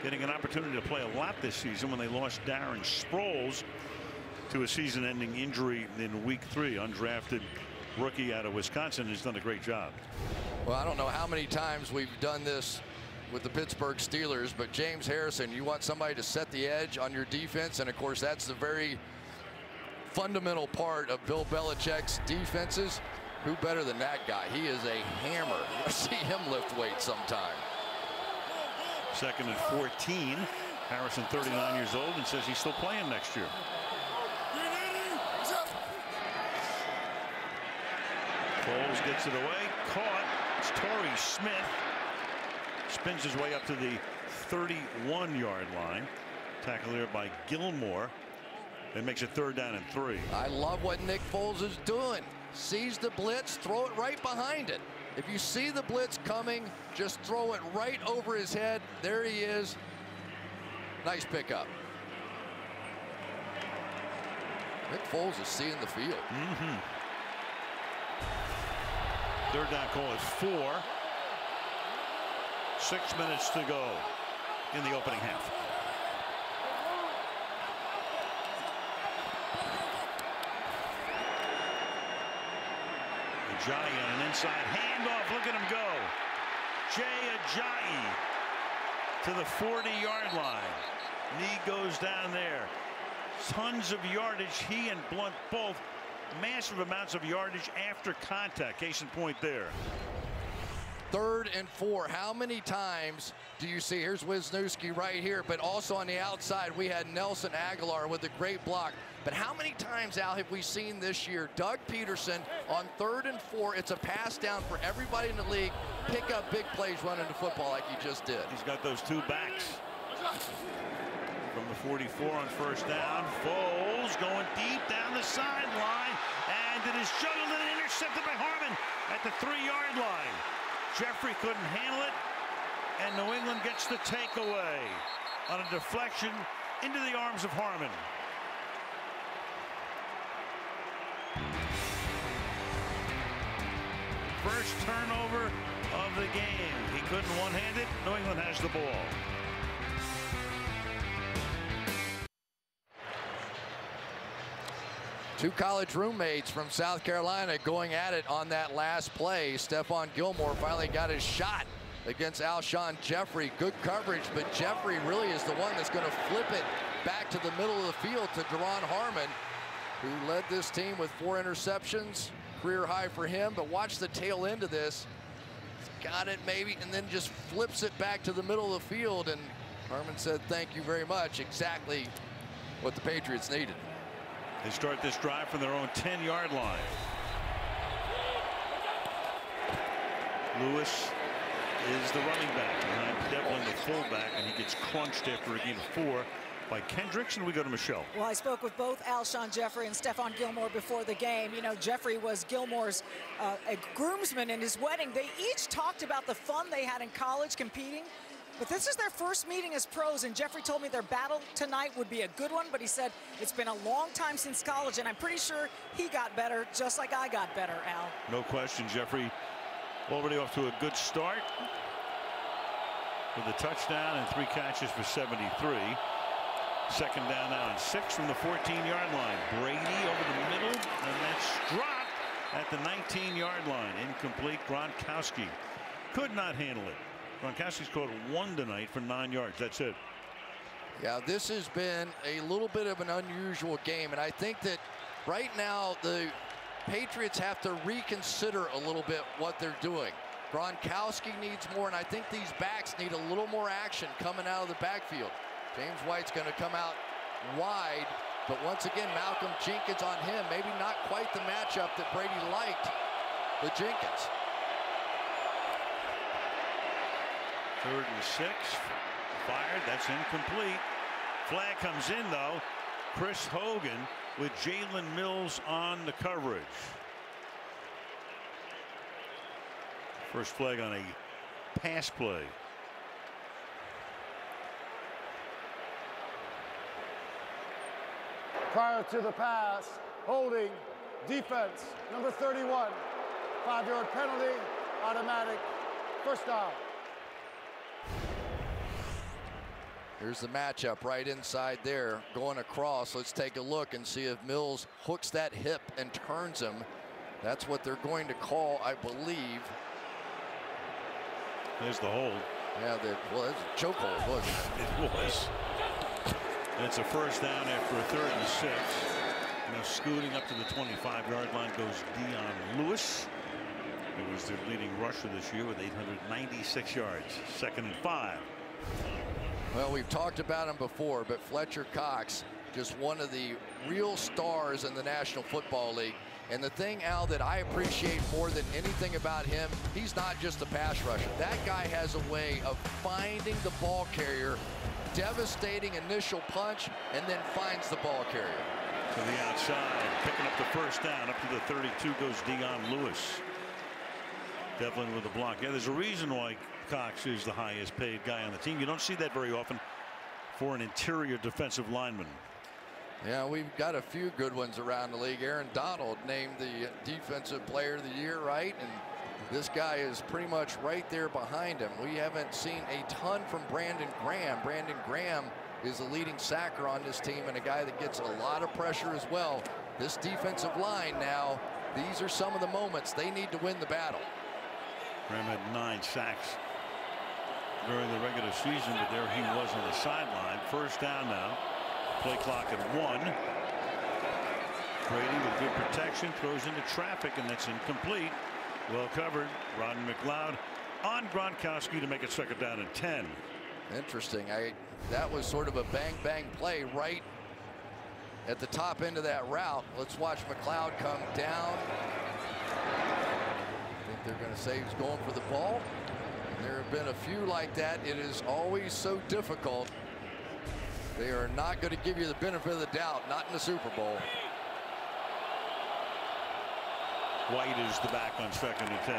getting an opportunity to play a lot this season when they lost Darren Sproles to a season-ending injury in week 3. Undrafted rookie out of Wisconsin has done a great job.
Well, I don't know how many times we've done this with the Pittsburgh Steelers, but James Harrison, you want somebody to set the edge on your defense, and of course that's the very fundamental part of Bill Belichick's defenses. Who better than that guy? He is a hammer. You'll see him lift weights sometime.
Second and 14. Harrison, 39 years old, and says he's still playing next year. Foles gets it away. Caught. It's Torrey Smith. Spins his way up to the 31-yard line. Tackle there by Gilmore. It makes it 3rd down and 3.
I love what Nick Foles is doing. Sees the blitz, throw it right behind it. If you see the blitz coming, just throw it right over his head. There he is. Nice pickup. Nick Foles is seeing the field.
3rd down call at 4. 6 minutes to go in the opening half. Ajayi on an inside handoff. Look at him go. Jay Ajayi to the 40-yard line. Knee goes down there. Tons of yardage. He and Blunt both massive amounts of yardage after contact. Case in point there.
3rd and 4. How many times do you see? Here's Wisniewski right here, but also on the outside we had Nelson Aguilar with a great block. But how many times, Al, have we seen this year Doug Peterson on 3rd and 4? It's a pass down for everybody in the league. Pick up big plays running the football like he just did.
He's got those 2 backs. From the 44 on 1st down. Foles going deep down the sideline. And it is juggled and intercepted by Harmon at the 3-yard line. Jeffrey couldn't handle it. And New England gets the takeaway on a deflection into the arms of Harmon. First turnover of the game. He couldn't one-hand it. New England has the ball.
Two college roommates from South Carolina going at it on that last play. Stephon Gilmore finally got his shot against Alshon Jeffrey. Good coverage, but Jeffrey really is the one that's going to flip it back to the middle of the field to Duron Harmon, who led this team with 4 interceptions. Career high for him, but watch the tail end of this. He's got it maybe, and then just flips it back to the middle of the field, and Harmon said thank you very much. Exactly what the Patriots needed.
They start this drive from their own 10-yard line. Lewis is the running back behind Devlin, the fullback, and he gets crunched after a gain of 4 by Kendricks, and we go to Michelle.
Well, I spoke with both Alshon Jeffrey and Stephon Gilmore before the game. You know, Jeffrey was Gilmore's a groomsman in his wedding. They each talked about the fun they had in college competing. But this is their first meeting as pros, and Jeffrey told me their battle tonight would be a good one, but he said it's been a long time since college, and I'm pretty sure he got better just like I got better, Al.
No question, Jeffrey already off to a good start with a touchdown and 3 catches for 73. Second down now and 6 from the 14-yard line. Brady over the middle, and that's dropped at the 19-yard line. Incomplete. Gronkowski could not handle it. Gronkowski's caught 1 tonight for 9 yards. That's it.
Yeah, this has been a little bit of an unusual game, and I think that right now the Patriots have to reconsider a little bit what they're doing. Gronkowski needs more, and I think these backs need a little more action coming out of the backfield. James White's going to come out wide, but once again, Malcolm Jenkins on him. Maybe not quite the matchup that Brady liked with Jenkins.
3rd and 6. Fired. That's incomplete. Flag comes in, though. Chris Hogan with Jalen Mills on the coverage. First flag on a pass play.
Prior to the pass, holding, defense, number 31. 5-yard penalty, automatic, first down.
Here's the matchup right inside there, going across. Let's take a look and see if Mills hooks that hip and turns him. That's what they're going to call, I believe.
There's the hold.
Yeah, well, it's a chokehold, wasn't it?
It was. It's a first down after a 3rd and 6. Now scooting up to the 25-yard line goes Dion Lewis, who was their leading rusher this year with 896 yards. 2nd and 5.
Well, we've talked about him before, but Fletcher Cox, just one of the real stars in the National Football League. And the thing, Al, that I appreciate more than anything about him, he's not just a pass rusher. That guy has a way of finding the ball carrier, devastating initial punch, and then finds the ball carrier.
To the outside, picking up the first down. Up to the 32 goes Dion Lewis. Devlin with the block. Yeah, there's a reason why Cox is the highest paid guy on the team. You don't see that very often for an interior defensive lineman.
Yeah, we've got a few good ones around the league. Aaron Donald named the defensive player of the year, right? And this guy is pretty much right there behind him. We haven't seen a ton from Brandon Graham. Brandon Graham is the leading sacker on this team and a guy that gets a lot of pressure as well. This defensive line now, these are some of the moments they need to win the battle.
Graham had 9 sacks during the regular season, but there he was on the sideline. First down now. Play clock at 1. Brady with good protection throws into traffic, and that's incomplete. Well covered. Rodney McLeod on Gronkowski to make it 2nd down and 10.
Interesting. That was sort of a bang play right at the top end of that route. Let's watch McLeod come down. I think they're going to say he's going for the ball. There have been a few like that. It is always so difficult. They are not going to give you the benefit of the doubt, not in the Super Bowl.
White is the back on 2nd and 10.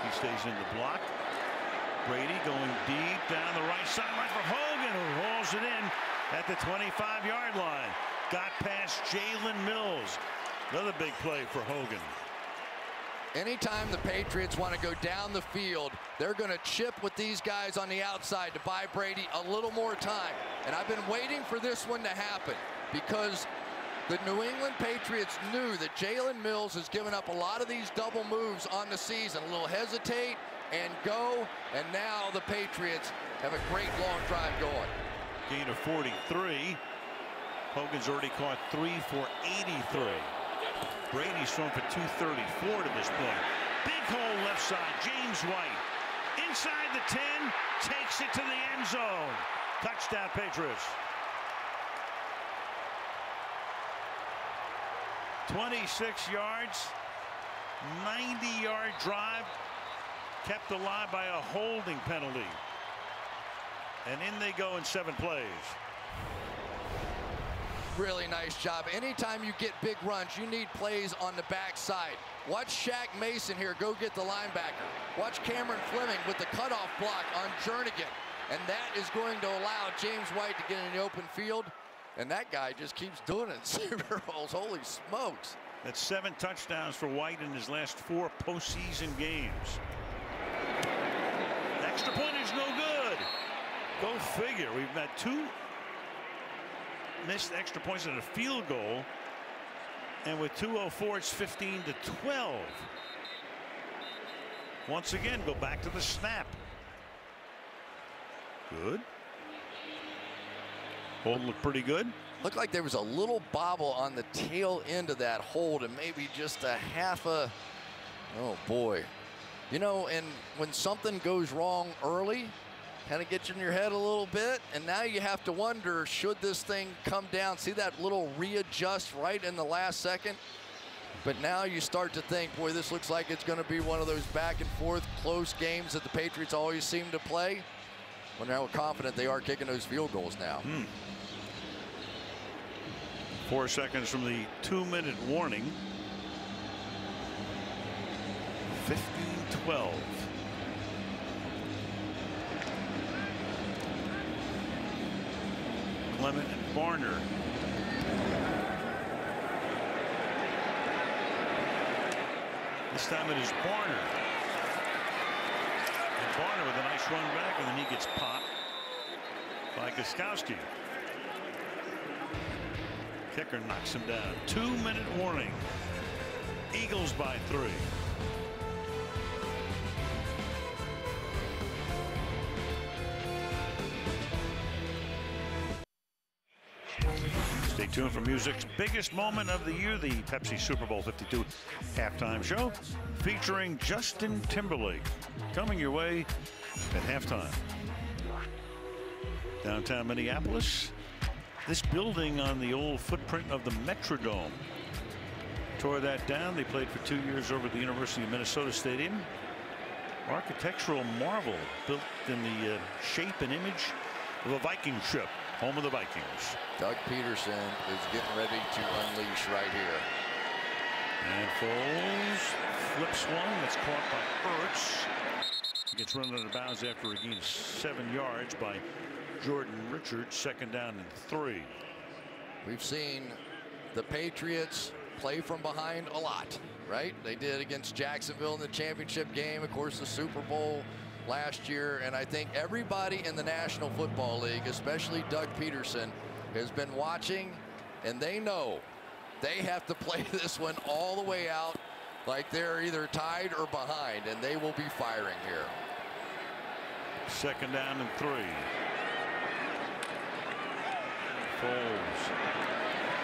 He stays in the block. Brady going deep down the right sideline for Hogan, who hauls it in at the 25-yard line. Got past Jalen Mills. Another big play for Hogan.
Anytime the Patriots want to go down the field, they're going to chip with these guys on the outside to buy Brady a little more time. And I've been waiting for this one to happen because the New England Patriots knew that Jalen Mills has given up a lot of these double moves on the season. A little hesitate and go, and now the Patriots have a great long drive going.
Gain of 43. Hogan's already caught 3 for 83. Brady's thrown for 234 to this point. Big hole left side. James White inside the 10, takes it to the end zone. Touchdown Patriots. 26 yards, 90-yard drive, kept alive by a holding penalty. And in they go in 7 plays.
Really nice job. Anytime you get big runs, you need plays on the backside. Watch Shaq Mason here go get the linebacker. Watch Cameron Fleming with the cutoff block on Jernigan. And that is going to allow James White to get in the open field. And that guy just keeps doing it. Super Bowls, holy smokes.
That's 7 touchdowns for White in his last 4 postseason games. The extra point is no good. Go figure. We've got 2 missed extra points and a field goal. And with 2:04, it's 15-12. Once again, go back to the snap. Good. Hold looked pretty good.
Looked like there was a little bobble on the tail end of that hold, and maybe just a half a, oh boy. You know, and when something goes wrong early, kind of gets in your head a little bit, and now you have to wonder, should this thing come down? See that little readjust right in the last second? But now you start to think, boy, this looks like it's going to be one of those back and forth close games that the Patriots always seem to play. Well, now we're confident they are kicking those field goals now.
4 seconds from the 2-minute warning. 15-12. Clement and Barner. This time it is Barner. And Barner with a nice run back, and then he gets popped by Gostkowski. Kicker knocks him down. 2-minute warning. Eagles by 3. Stay tuned for music's biggest moment of the year, the Pepsi Super Bowl 52 halftime show featuring Justin Timberlake. Coming your way at halftime. Downtown Minneapolis. This building on the old footprint of the Metrodome. Tore that down. They played for 2 years over at the University of Minnesota Stadium. Architectural marvel built in the shape and image of a Viking ship, home of the Vikings.
Doug Peterson is getting ready to unleash right here.
And Foles flips one that's caught by Ertz. He gets run out of bounds after a gain of 7 yards by Jordan Richards. 2nd down and 3.
We've seen the Patriots play from behind a lot, right? They did against Jacksonville in the championship game, of course, the Super Bowl last year. And I think everybody in the National Football League, especially Doug Peterson, has been watching, and they know they have to play this one all the way out like they're either tied or behind, and they will be firing here.
2nd down and 3. Foles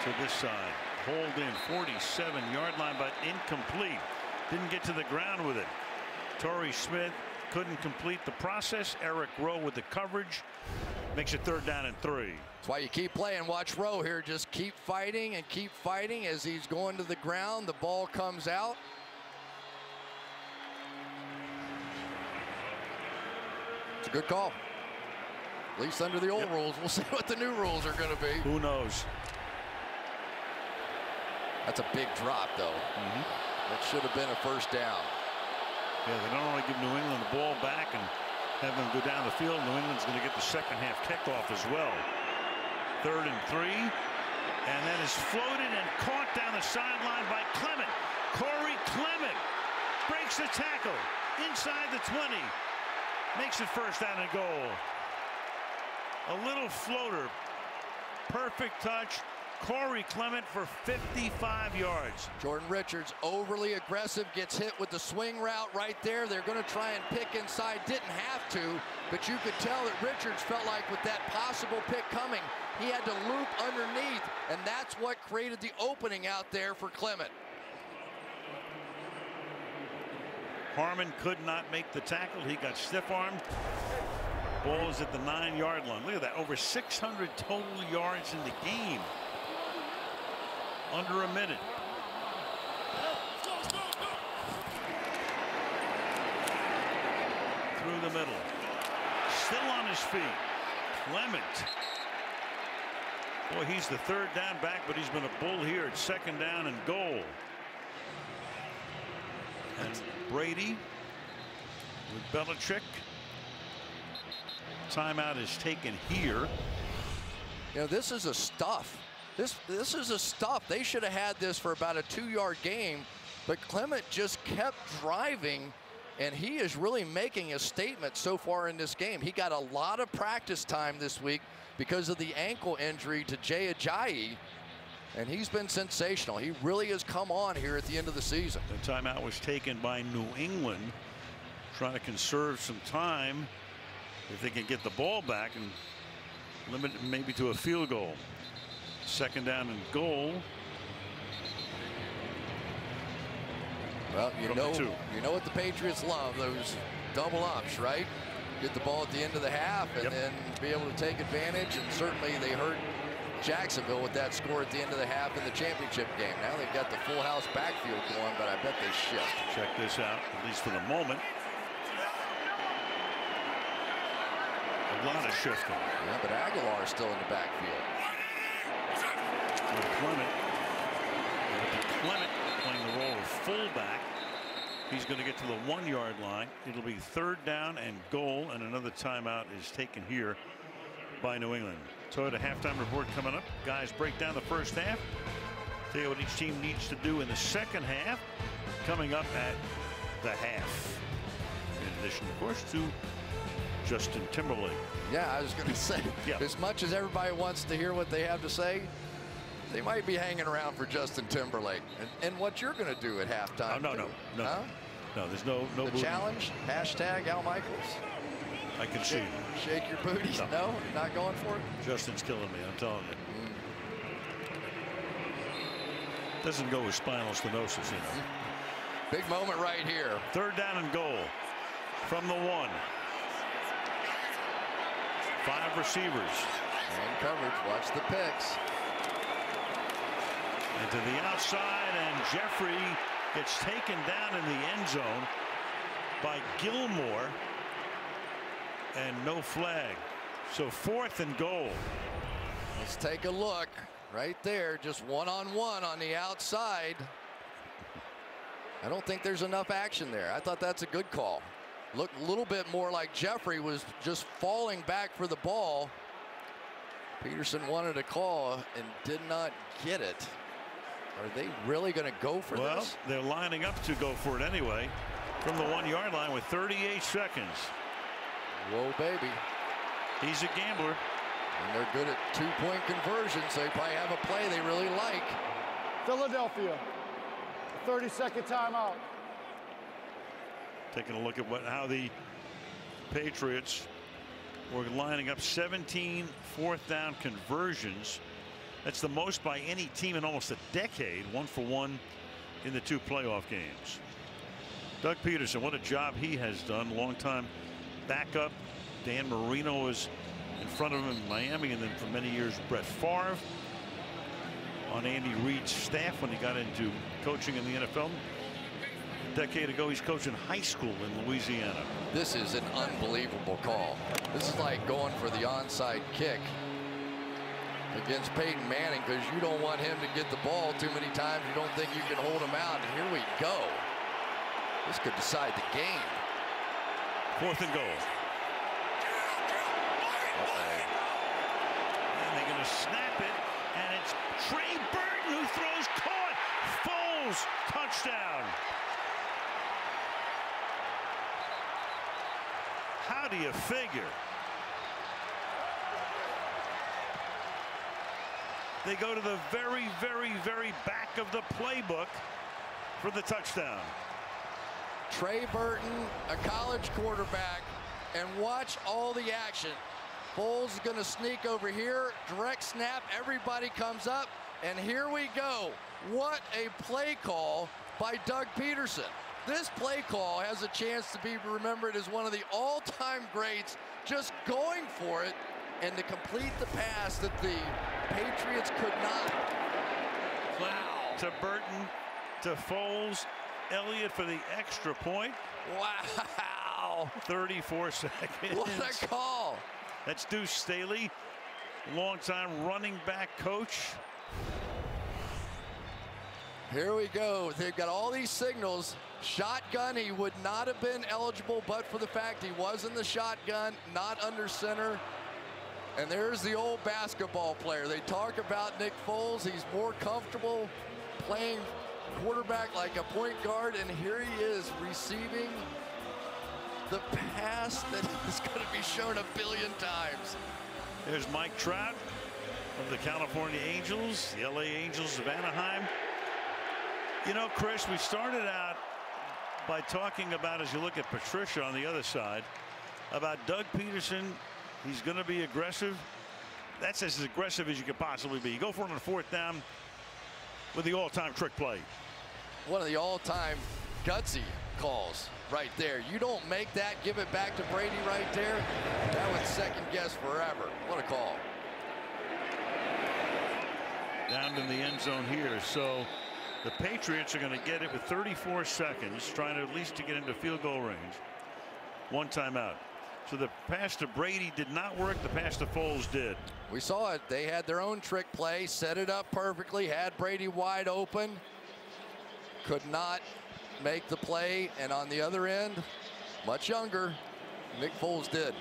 to this side. Hold in 47-yard line, but incomplete. Didn't get to the ground with it. Torrey Smith couldn't complete the process. Eric Rowe with the coverage. Makes it 3rd down and 3.
That's why you keep playing. Watch Rowe here. Just keep fighting and keep fighting as he's going to the ground. The ball comes out. It's a good call. At least under the old rules. We'll see what the new rules are going to be.
Who knows?
That's a big drop, though. That should have been a 1st down.
Yeah, they don't want to give New England the ball back and have them go down the field. New England's going to get the 2nd half kickoff as well. 3rd and 3. And that is floated and caught down the sideline by Clement. Corey Clement breaks the tackle inside the 20. Makes it 1st down and goal. A little floater. Perfect touch. Corey Clement for 55 yards.
Jordan Richards overly aggressive, gets hit with the swing route right there. They're going to try and pick inside. Didn't have to, but you could tell that Richards felt like with that possible pick coming, he had to loop underneath, and that's what created the opening out there for Clement.
Harmon could not make the tackle. He got stiff-armed. Ball is at the 9-yard line. Look at that. Over 600 total yards in the game. Under a minute. Through the middle. Still on his feet. Clement. Boy, he's the 3rd down back, but he's been a bull here at 2nd down and goal. And Brady with Belichick. Timeout is taken here.
You know, this is a stuff. This is a stuff. They should have had this for about a 2-yard game, but Clement just kept driving, and he is really making a statement so far in this game. He got a lot of practice time this week because of the ankle injury to Jay Ajayi, and he's been sensational. He really has come on here at the end of the season.
The timeout was taken by New England, trying to conserve some time if they can get the ball back and limit it maybe to a field goal. Second down and goal.
Well, you know what the Patriots love, those double ups, right? Get the ball at the end of the half and then be able to take advantage, and certainly they hurt Jacksonville with that score at the end of the half in the championship game. Now they've got the full house backfield going, but I bet they shift.
Check this out, at least for the moment. A lot of shifting.
Yeah, but Aguilar is still in the backfield.
Clement playing the role of fullback. He's going to get to the 1-yard line. It'll be third down and goal, and another timeout is taken here by New England. Toyota halftime report coming up. Guys break down the first half. Tell you what each team needs to do in the second half. Coming up at the half. In addition, of course, to Justin Timberlake.
Yeah, I was going to say, as much as everybody wants to hear what they have to say, they might be hanging around for Justin Timberlake and what you're going to do at halftime.
Oh, no. Huh? No, there's no
the challenge. Hashtag Al Michaels.
I can see.
Shake your booties. No, not going for it.
Justin's killing me. I'm telling you. Doesn't go with spinal stenosis, you know.
Big moment right here.
Third down and goal from the 1. 5 receivers.
And coverage. Watch the picks.
And to the outside, and Jeffrey gets taken down in the end zone by Gilmore, and no flag. So 4th and goal.
Let's take a look right there. Just one-on-one on the outside. I don't think there's enough action there. I thought that's a good call. Looked a little bit more like Jeffrey was just falling back for the ball. Peterson wanted a call and did not get it. Are they really going to go for this?
Well, they're lining up to go for it anyway from the 1-yard line with 38 seconds.
Whoa, baby.
He's a gambler.
And they're good at 2-point conversions. So they probably have a play they really like.
Philadelphia, 30-second timeout.
Taking a look at how the Patriots were lining up 17 4th-down conversions. That's the most by any team in almost a decade. 1 for 1 in the 2 playoff games. Doug Peterson, what a job he has done. Long-time backup. Dan Marino was in front of him in Miami, and then for many years Brett Favre on Andy Reid's staff when he got into coaching in the NFL. A decade ago, he's coaching high school in Louisiana.
This is an unbelievable call. This is like going for the onside kick against Peyton Manning, because you don't want him to get the ball too many times. You don't think you can hold him out, and here we go. This could decide the game.
4th and goal. And they're going to snap it, and it's Trey Burton who throws, caught. Foles, touchdown. How do you figure? They go to the very, very, very back of the playbook for the touchdown.
Trey Burton, a college quarterback, and watch all the action. Foles is going to sneak over here, direct snap, everybody comes up, and here we go. What a play call by Doug Peterson. This play call has a chance to be remembered as one of the all-time greats, just going for it and to complete the pass that the Patriots could not.
Clement to Burton to Foles. Elliott for the extra point.
Wow.
34 seconds.
What a call.
That's Deuce Staley, longtime running back coach.
Here we go. They've got all these signals. Shotgun, he would not have been eligible but for the fact he was in the shotgun, not under center. And there's the old basketball player. They talk about Nick Foles. He's more comfortable playing quarterback like a point guard, and here he is receiving the pass that is going to be shown a billion times.
There's Mike Trout of the California Angels, the LA Angels of Anaheim. You know, Chris, we started out by talking about, as you look at Patricia on the other side, about Doug Peterson. He's going to be aggressive. That's as aggressive as you could possibly be. You go for it on 4th down with the all-time trick play.
One of the all-time gutsy calls right there. You don't make that, give it back to Brady right there. That would second guess forever. What a call.
Down in the end zone here. So the Patriots are going to get it with 34 seconds, trying to at least to get into field goal range. 1 timeout. So the pass to Brady did not work. The pass to Foles did.
We saw it. They had their own trick play, set it up perfectly, had Brady wide open, could not make the play, and on the other end, much younger, Nick Foles did.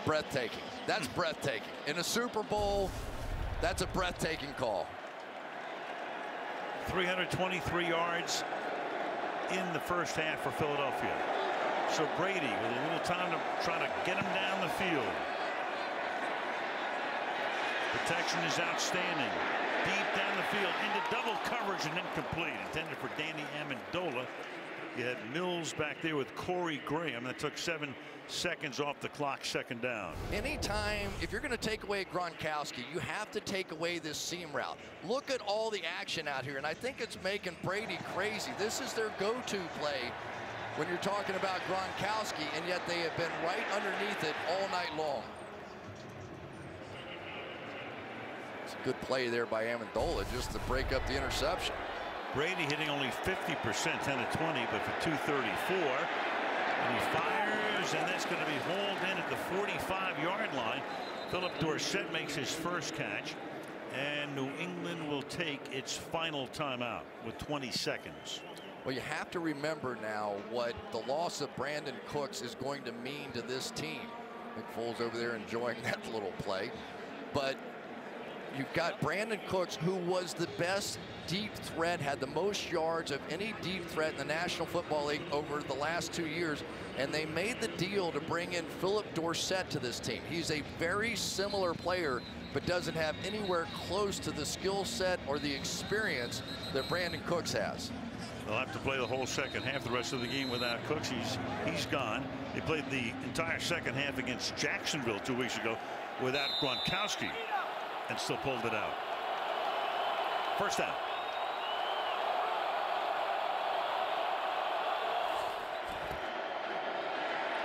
Breathtaking. That's breathtaking. In a Super Bowl, that's a breathtaking call.
323 yards in the first half for Philadelphia. So Brady with a little time to try to get him down the field. Protection is outstanding. Deep down the field into double coverage and incomplete. Intended for Danny Amendola. You had Mills back there with Corey Graham. That took 7 seconds off the clock. 2nd down.
Anytime, if you're going to take away Gronkowski, you have to take away this seam route. Look at all the action out here, and I think it's making Brady crazy. This is their go-to play when you're talking about Gronkowski, and yet they have been right underneath it all night long. It's a good play there by Amendola just to break up the interception.
Brady hitting only 50%, 10 of 20, but for 234. And he fires, and that's going to be hauled in at the 45-yard line. Philip Dorsett makes his first catch, and New England will take its final timeout with 20 seconds.
Well, you have to remember now what the loss of Brandon Cooks is going to mean to this team. Nick Foles over there enjoying that little play. But you've got Brandon Cooks, who was the best deep threat, had the most yards of any deep threat in the National Football League over the last 2 years. And they made the deal to bring in Philip Dorsett to this team. He's a very similar player, but doesn't have anywhere close to the skill set or the experience that Brandon Cooks has.
They'll have to play the whole second half, the rest of the game without Cooks. He's gone. They played the entire second half against Jacksonville 2 weeks ago without Gronkowski and still pulled it out. 1st down.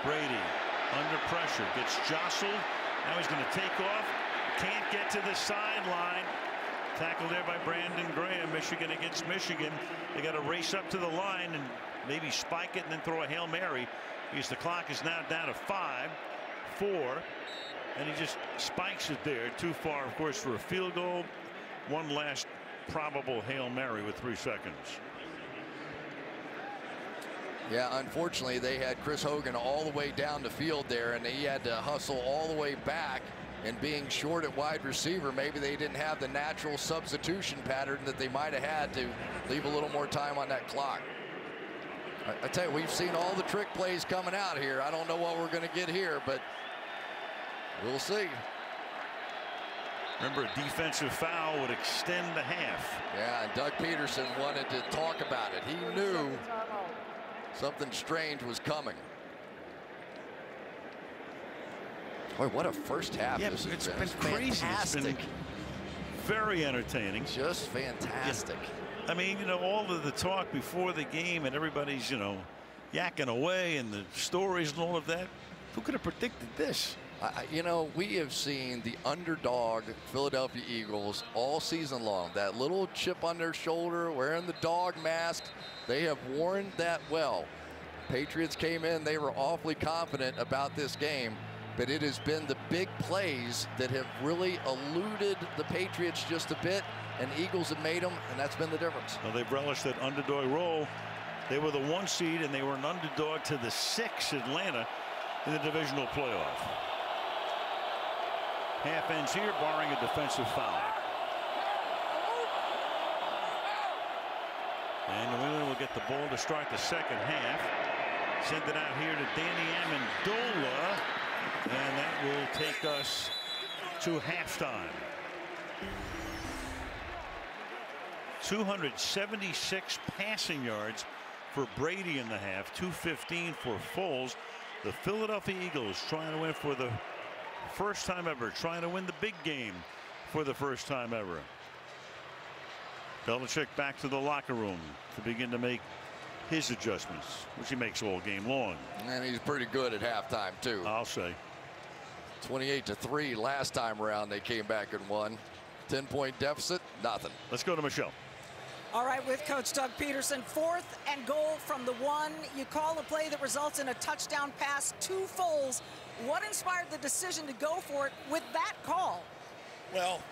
Brady under pressure, gets jostled. Now he's going to take off. Can't get to the sideline. Tackled there by Brandon Graham. Michigan against Michigan. They got to race up to the line and maybe spike it and then throw a Hail Mary, because the clock is now down to 5, 4, and he just spikes it there. Too far, of course, for a field goal. One last probable Hail Mary with 3 seconds.
Yeah, unfortunately, they had Chris Hogan all the way down the field there, and he had to hustle all the way back. And being short at wide receiver, maybe they didn't have the natural substitution pattern that they might have had to leave a little more time on that clock. I tell you, we've seen all the trick plays coming out here. I don't know what we're going to get here, but we'll see.
Remember, a defensive foul would extend the half.
Yeah, and Doug Peterson wanted to talk about it. He knew something strange was coming. Boy, what a first half.
Yeah,
this has
it's
been.
been crazy.
Fantastic.
It's been very entertaining.
Just fantastic.
Yeah. I mean, you know, all of the talk before the game and everybody's, you know, yakking away and the stories and all of that. Who could have predicted this?
You know, we have seen the underdog Philadelphia Eagles all season long. That little chip on their shoulder, wearing the dog mask. They have worn that well. Patriots came in, they were awfully confident about this game. but it has been the big plays that have really eluded the Patriots just a bit, and Eagles have made them, and that's been the difference.
Well, they've relished that underdog role. They were the 1 seed, and they were an underdog to the 6 Atlanta in the divisional playoff. Half ends here, barring a defensive foul. And New England will get the ball to start the second half. Send it out here to Danny Amendola, and that will take us to halftime. 276 passing yards for Brady in the half, 215 for Foles. The Philadelphia Eagles trying to win for the first time ever, trying to win the big game for the first time ever. Belichick back to the locker room to begin to make his adjustments, which he makes all game long.
And he's pretty good at halftime, too.
I'll say.
28-3 last time around. They came back and won. 10-point deficit, nothing.
Let's go to Michelle.
All right, with Coach Doug Peterson, 4th and goal from the 1. You call a play that results in a touchdown pass to Foles. What inspired the decision to go for it with that call?
Well,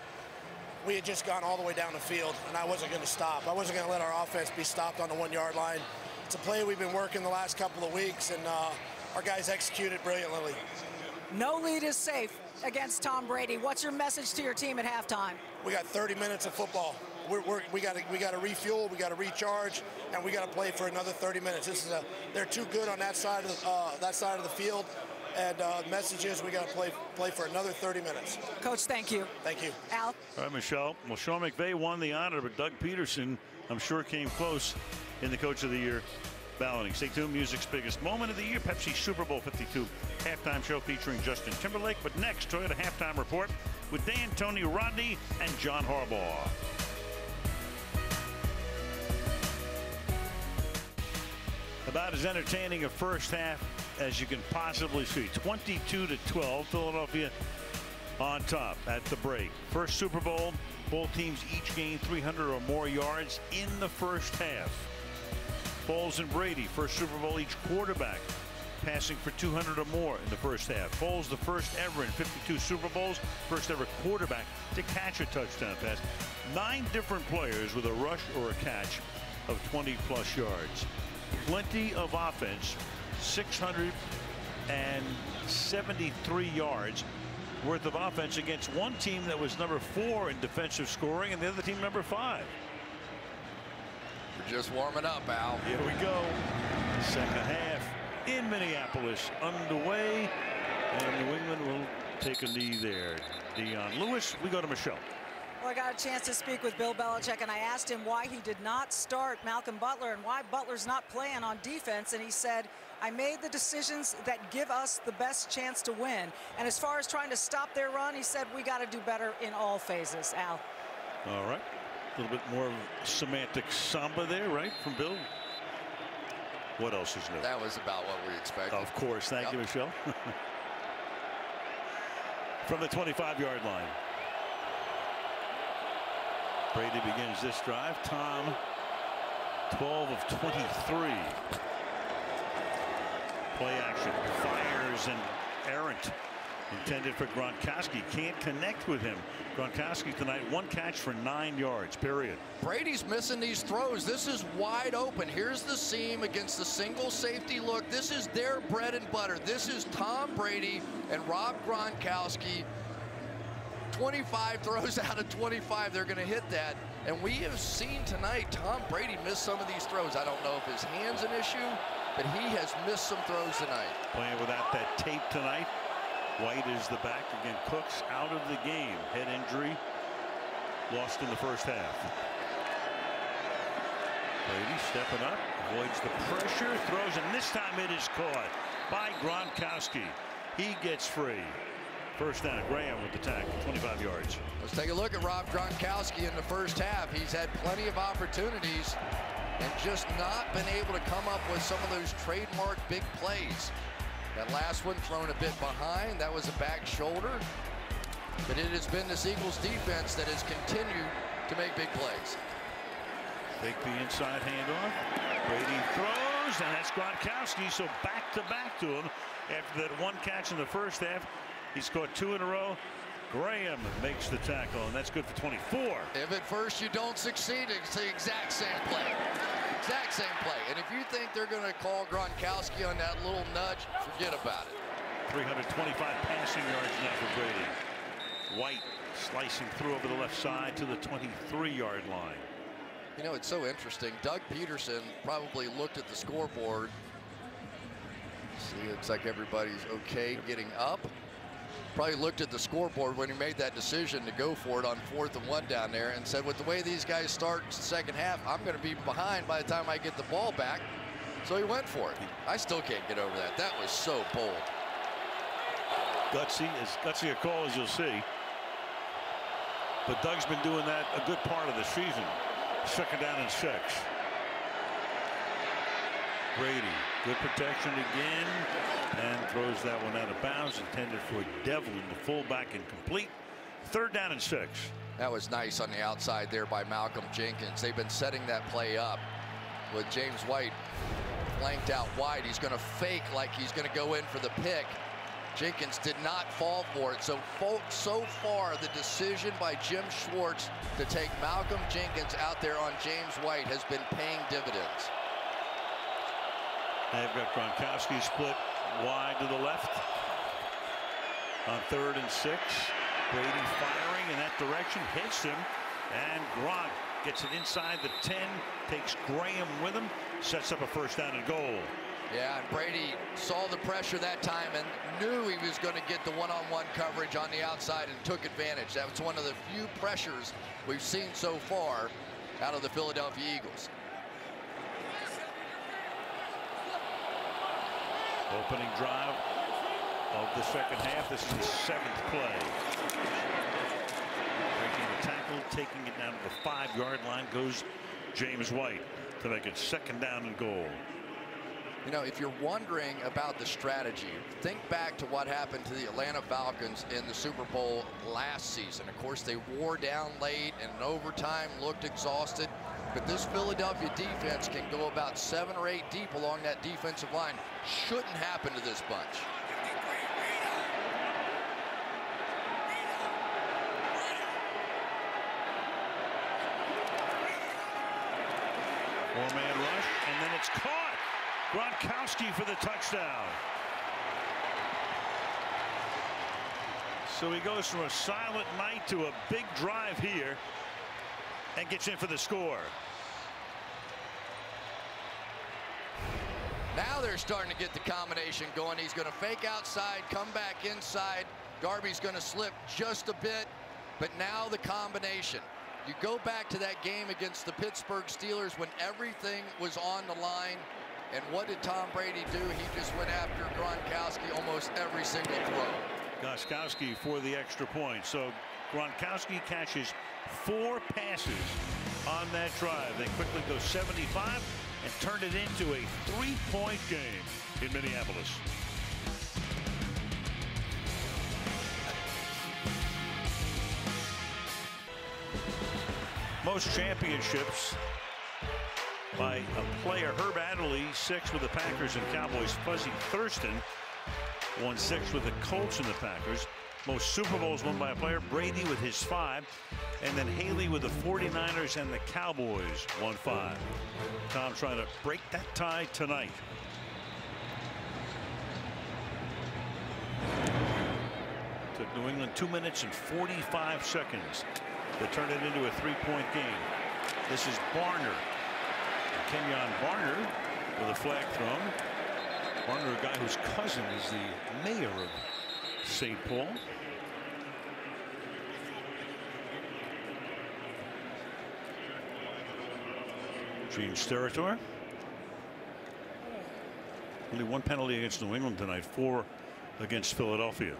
we had just gone all the way down the field, and I wasn't going to stop. I wasn't going to let our offense be stopped on the 1-yard line. It's a play we've been working the last couple of weeks, and our guys executed brilliantly.
No lead is safe against Tom Brady. What's your message to your team at halftime?
We got 30 minutes of football. We got to refuel, we got to recharge, and we got to play for another 30 minutes. They're too good on that side of the field. And the message is we got to play for another 30 minutes.
Coach, thank you.
Thank you.
Al.
All right, Michelle. Well, Sean McVay won the honor, but Doug Peterson, I'm sure, came close in the Coach of the Year balloting. Stay tuned. Music's biggest moment of the year, Pepsi Super Bowl 52 halftime show featuring Justin Timberlake. But next, Toyota halftime report with Dan, Tony, Rodney, and John Harbaugh. About as entertaining a first half as you can possibly see. 22-12, Philadelphia on top at the break. First Super Bowl, both teams each gained 300 or more yards in the first half. Foles and Brady, first Super Bowl, each quarterback passing for 200 or more in the first half. Foles, the first ever in 52 Super Bowls, first ever quarterback to catch a touchdown pass. 9 different players with a rush or a catch of 20-plus yards. Plenty of offense. 673 yards worth of offense against one team that was number 4 in defensive scoring and the other team number 5.
We're just warming up, Al.
Here we go. Second half in Minneapolis underway, and New England will take a knee there. Dion Lewis. We go to Michelle.
Well, I got a chance to speak with Bill Belichick, and I asked him why he did not start Malcolm Butler and why Butler's not playing on defense, and he said, I made the decisions that give us the best chance to win. And as far as trying to stop their run, he said, we got to do better in all phases. Al.
All right. A little bit more semantic samba there, right, from Bill? What else is new?
That was about what we expected.
Of course. Thank you, Michelle. From the 25-yard line. Brady begins this drive. Tom, 12 of 23. Play action. Fires and errant. Intended for Gronkowski. Can't connect with him. Gronkowski tonight, 1 catch for 9 yards, period.
Brady's missing these throws. This is wide open. Here's the seam against the single safety look. This is their bread and butter. This is Tom Brady and Rob Gronkowski. 25 throws out of 25. They're going to hit that. And we have seen tonight Tom Brady miss some of these throws. I don't know if his hand's an issue, but he has missed some throws tonight.
Playing without that tape tonight. White is the back. Again, Cooks out of the game. Head injury. Lost in the first half. Brady stepping up. Avoids the pressure. Throws, and this time it is caught by Gronkowski. He gets free. First down. Graham with the tackle. 25 yards.
Let's take a look at Rob Gronkowski in the first half. He's had plenty of opportunities and just not been able to come up with some of those trademark big plays. That last one thrown a bit behind. That was a back shoulder. But it has been this Eagles defense that has continued to make big plays.
Take the inside handoff. Brady throws. goes, and that's Gronkowski. So back-to-back to him after that one catch in the first half. He scored 2 in a row. Graham makes the tackle, and that's good for 24.
If at first you don't succeed, it's the exact same play. Exact same play. And if you think they're going to call Gronkowski on that little nudge, forget about it.
325 passing yards now for Brady. White slicing through over the left side to the 23-yard line.
You know, it's so interesting. Doug Peterson probably looked at the scoreboard. See, it's like everybody's okay getting up. Probably looked at the scoreboard when he made that decision to go for it on 4th and 1 down there and said, with the way these guys start the second half, I'm going to be behind by the time I get the ball back. So he went for it. I still can't get over that. That was so bold.
Gutsy, as gutsy a call as you'll see. But Doug's been doing that a good part of the season. 2nd down and 6. Brady, good protection again, and throws that one out of bounds, intended for Devlin, the fullback, incomplete. 3rd down and 6.
That was nice on the outside there by Malcolm Jenkins. They've been setting that play up with James White flanked out wide. He's going to fake like he's going to go in for the pick. Jenkins did not fall for it. So far, the decision by Jim Schwartz to take Malcolm Jenkins out there on James White has been paying dividends.
They've got Gronkowski split wide to the left on 3rd and 6. Brady firing in that direction, hits him, and Gronk gets it inside the 10, takes Graham with him, sets up a 1st down and goal.
Yeah, and Brady saw the pressure that time and knew he was going to get the one-on-one coverage on the outside and took advantage. That was one of the few pressures we've seen so far out of the Philadelphia Eagles.
Opening drive of the second half. This is the 7th play. Breaking the tackle, taking it down to the 5-yard line goes James White to make it 2nd down and goal.
You know, if you're wondering about the strategy, think back to what happened to the Atlanta Falcons in the Super Bowl last season. Of course, they wore down late and in overtime looked exhausted. But this Philadelphia defense can go about 7 or 8 deep along that defensive line. Shouldn't happen to this bunch.
Four-man rush, and then it's caught. Gronkowski for the touchdown. So he goes from a silent night to a big drive here and gets in for the score.
Now they're starting to get the combination going. He's going to fake outside, come back inside. Darby's going to slip just a bit, but now the combination. You go back to that game against the Pittsburgh Steelers when everything was on the line. And what did Tom Brady do? He just went after Gronkowski almost every single throw.
Gostkowski for the extra point. So Gronkowski catches 4 passes on that drive. They quickly go 75 and turn it into a 3-point game in Minneapolis. Most championships by a player. Herb Adderley, 6 with the Packers and Cowboys. Fuzzy Thurston won 6 with the Colts and the Packers. Most Super Bowls won by a player. Brady with his 5. And then Haley with the 49ers and the Cowboys won 5. Tom trying to break that tie tonight. Took New England 2 minutes and 45 seconds to turn it into a 3-point game. This is Barner. Kenyon Barner with a flag thrown. Barner, a guy whose cousin is the mayor of St. Paul. Gene Steratore. Only 1 penalty against New England tonight, 4 against Philadelphia.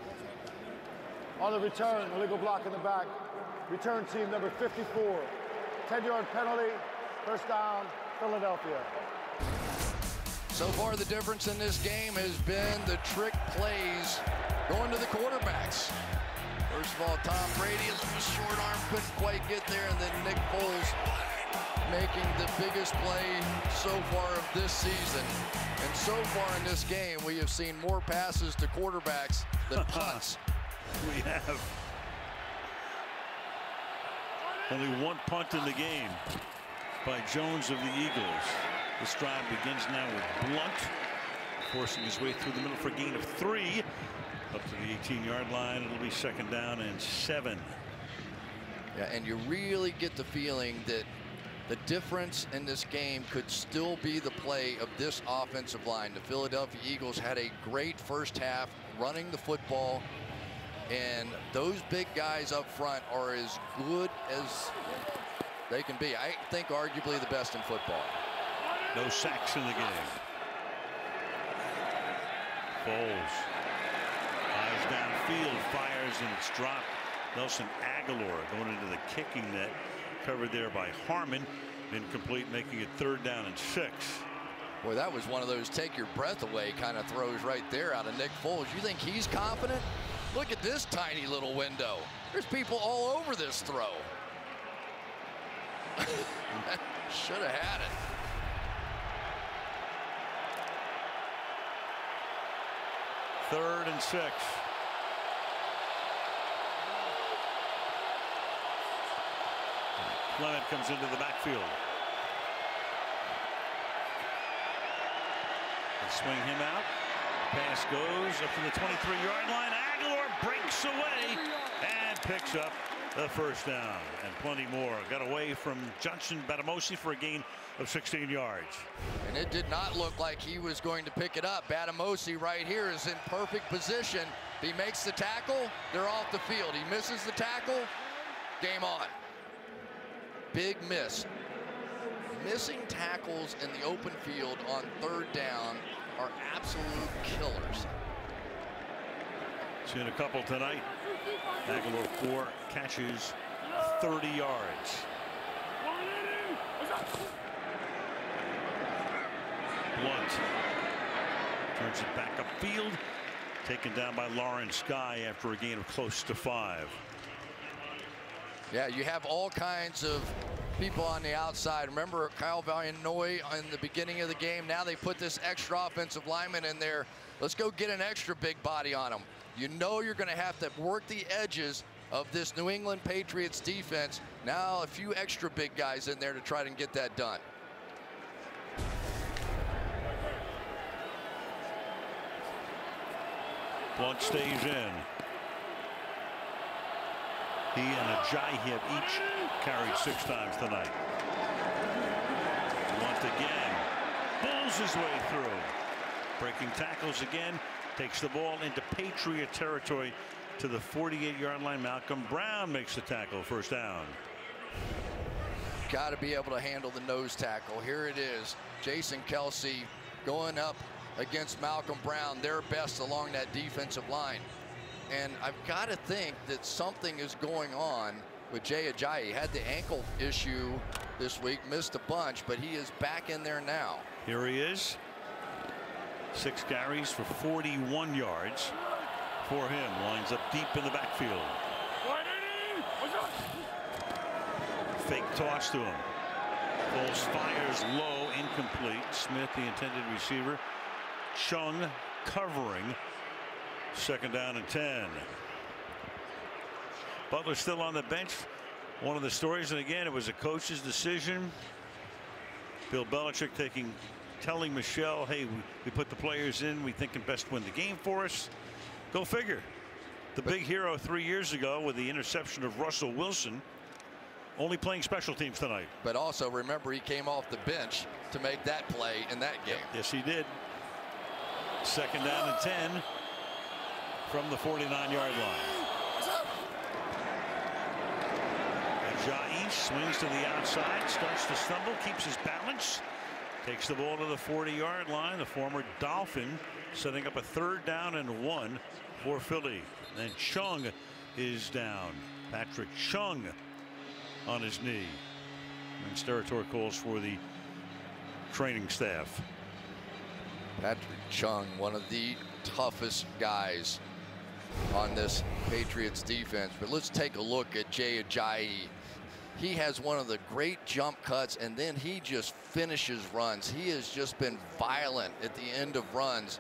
On the return, illegal block in the back. Return team number 54. 10-yard penalty, 1st down, Philadelphia.
So far, the difference in this game has been the trick plays going to the quarterbacks. First of all, Tom Brady, a little short arm, couldn't quite get there, and then Nick Foles making the biggest play so far of this season. And so far in this game, we have seen more passes to quarterbacks than punts.
We have only one punt in the game by Jones of the Eagles. This drive begins now with Blunt forcing his way through the middle for a gain of 3 up to the 18-yard line. It'll be 2nd down and 7.
Yeah, and you really get the feeling that the difference in this game could still be the play of this offensive line. The Philadelphia Eagles had a great first half running the football, and those big guys up front are as good as they can be. I think arguably the best in football.
No sacks in the game. Foles eyes downfield, fires, and it's dropped. Nelson Aguilar going into the kicking net, covered there by Harmon. Incomplete, making it 3rd down and 6.
Boy, that was one of those take your breath away kind of throws right there out of Nick Foles. You think he's confident? Look at this tiny little window. There's people all over this throw. Should have had it.
Third and 6. Clement comes into the backfield. They swing him out. Pass goes up to the 23-yard line. Aguilar breaks away and picks up the 1st down, and plenty more. Got away from Johnson Batamosi for a gain of 16 yards.
And it did not look like he was going to pick it up. Batamosi right here is in perfect position. If he makes the tackle, they're off the field. He misses the tackle, game on. Big miss. Missing tackles in the open field on 3rd down are absolute killers.
Seen a couple tonight. Aguilar 4 catches, 30 yards. Blunt turns it back upfield, taken down by Lawrence Guy after a gain of close to 5.
Yeah, you have all kinds of people on the outside. Remember Kyle Valianoy in the beginning of the game. Now they put this extra offensive lineman in there. Let's go get an extra big body on him. You know you're going to have to work the edges of this New England Patriots defense. Now a few extra big guys in there to try to get that done.
Blunt stays in. He and Ajayi have each carried 6 times tonight. Blunt again. Pulls his way through. Breaking tackles again. Takes the ball into Patriot territory to the 48-yard line. Malcolm Brown makes the tackle. 1st down.
Got to be able to handle the nose tackle. Here it is. Jason Kelce going up against Malcolm Brown, their best along that defensive line. And I've got to think that something is going on with Jay Ajayi. He had the ankle issue this week, missed a bunch, but he is back in there now.
Here he is. 6 carries for 41 yards for him. Lines up deep in the backfield. Fake toss to him. Foles fires low, incomplete. Smith, the intended receiver. Chung covering. 2nd down and 10. Butler still on the bench. One of the stories, and again, it was a coach's decision. Bill Belichick telling Michelle, hey, we put the players in, we think can best win the game for us. Go figure. The big hero 3 years ago with the interception of Russell Wilson, only playing special teams tonight.
But also remember, he came off the bench to make that play in that game.
Yes, he did. 2nd down and 10 from the 49-yard line. Ajayi swings to the outside, starts to stumble, keeps his balance, takes the ball to the 40-yard line. The former Dolphin setting up a 3rd down and 1 for Philly. And Chung is down. Patrick Chung on his knee. And Steratore calls for the training staff.
Patrick Chung, one of the toughest guys on this Patriots defense. But let's take a look at Jay Ajayi. He has one of the great jump cuts, and then he just finishes runs. He has just been violent at the end of runs.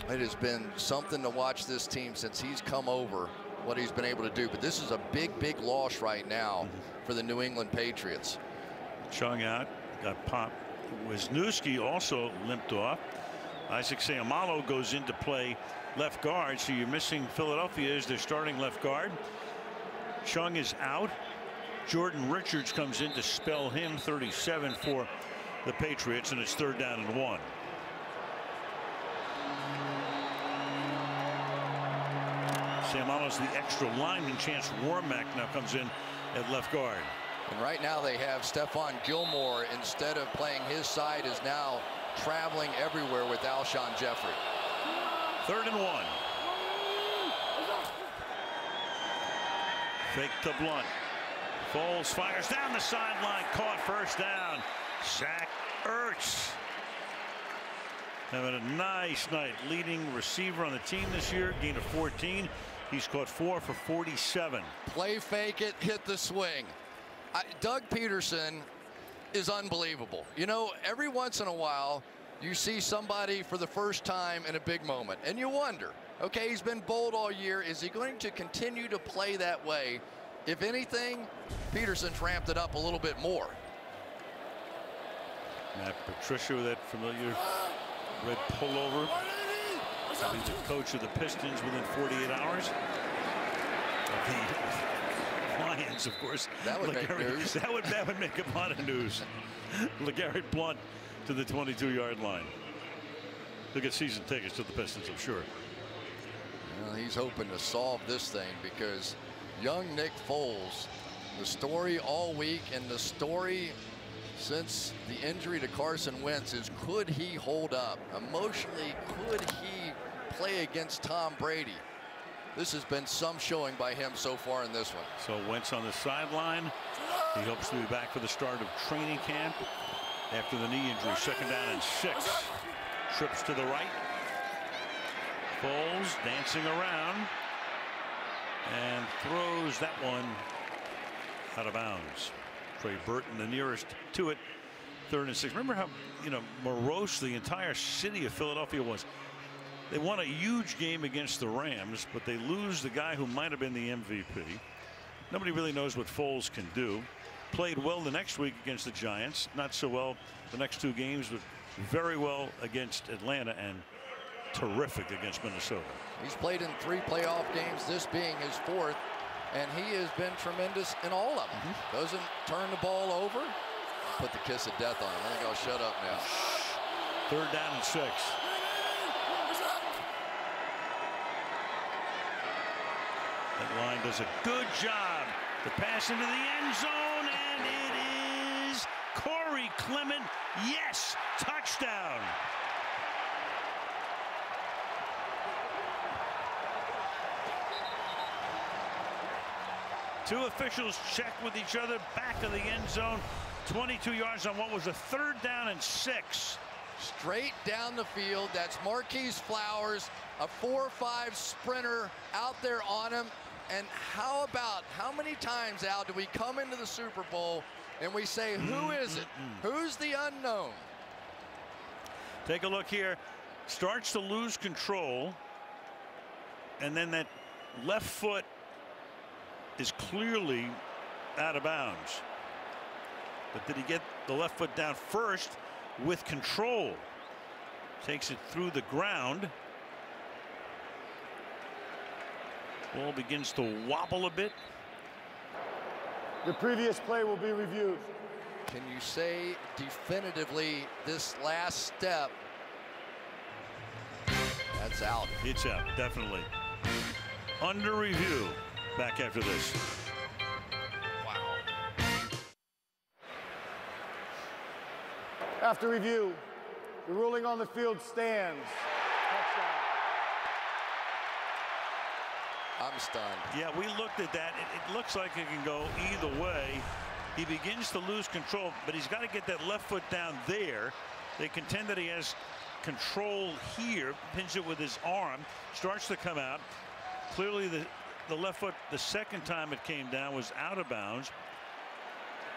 It has been something to watch this team since he's come over, what he's been able to do. But this is a big, big loss right now for the New England Patriots.
Chung out, got popped. Wisniewski also limped off. Isaac Seumalo goes into play left guard, so you're missing Philadelphia as their starting left guard. Chung is out. Jordan Richards comes in to spell him, 37 for the Patriots, and it's 3rd down and 1. Seumalo's the extra lineman. Chance Warmack now comes in at left guard.
And right now they have Stephon Gilmore, instead of playing his side, is now traveling everywhere with Alshon Jeffrey.
3rd and 1. Fake to Blunt. Foles fires down the sideline, caught, 1st down. Zach Ertz having a nice night, leading receiver on the team this year, gain of 14. He's caught 4 for 47.
Play fake it, hit the swing. Doug Peterson is unbelievable. You know, every once in a while you see somebody for the first time in a big moment and you wonder, okay, he's been bold all year. Is he going to continue to play that way? If anything, Peterson's ramped it up a little bit more.
Matt Patricia with that familiar red pullover. He's the coach of the Pistons within 48 hours. The Lions, of course.
That would make news.
That would make a lot of news. LeGarrette Blount to the 22-yard line. He'll get season tickets to the Pistons, I'm sure.
Well, he's hoping to solve this thing because young Nick Foles, the story all week and the story since the injury to Carson Wentz is, could he hold up? Emotionally, could he play against Tom Brady? This has been some showing by him so far in this one.
So Wentz on the sideline. He hopes to be back for the start of training camp after the knee injury. 2nd down and 6. Trips to the right. Foles dancing around and throws that one out of bounds. Trey Burton the nearest to it. 3rd and 6. Remember how, you know, morose the entire city of Philadelphia was. They won a huge game against the Rams, but they lose the guy who might have been the MVP. Nobody really knows what Foles can do. Played well the next week against the Giants. Not so well the next 2 games, but very well against Atlanta and terrific against Minnesota.
He's played in 3 playoff games, this being his 4th, and he has been tremendous in all of them. Doesn't turn the ball over. Put the kiss of death on him. I think I'll shut up now.
3rd down and 6. That line does a good job. The pass into the end zone, and it is Corey Clement. Yes, touchdown. Two officials check with each other back of the end zone. 22 yards on what was a 3rd down and 6.
Straight down the field. That's Marquise Flowers, a 4-5 sprinter out there on him. And how many times, Al, do we come into the Super Bowl and we say, who is it? Who's the unknown?
Take a look here. Starts to lose control. And then that left foot is clearly out of bounds. But did he get the left foot down first with control? Takes it through the ground. Ball begins to wobble a bit.
The previous play will be reviewed.
Can you say definitively this last step? That's out.
It's out, definitely. Under review. Back after this.
Wow.
After review, the ruling on the field stands. Touchdown.
I'm stunned.
Yeah, we looked at that. It looks like it can go either way. He begins to lose control, but he's got to get that left foot down there. They contend that he has control here, pins it with his arm, starts to come out. Clearly the the left foot, the second time it came down, was out of bounds.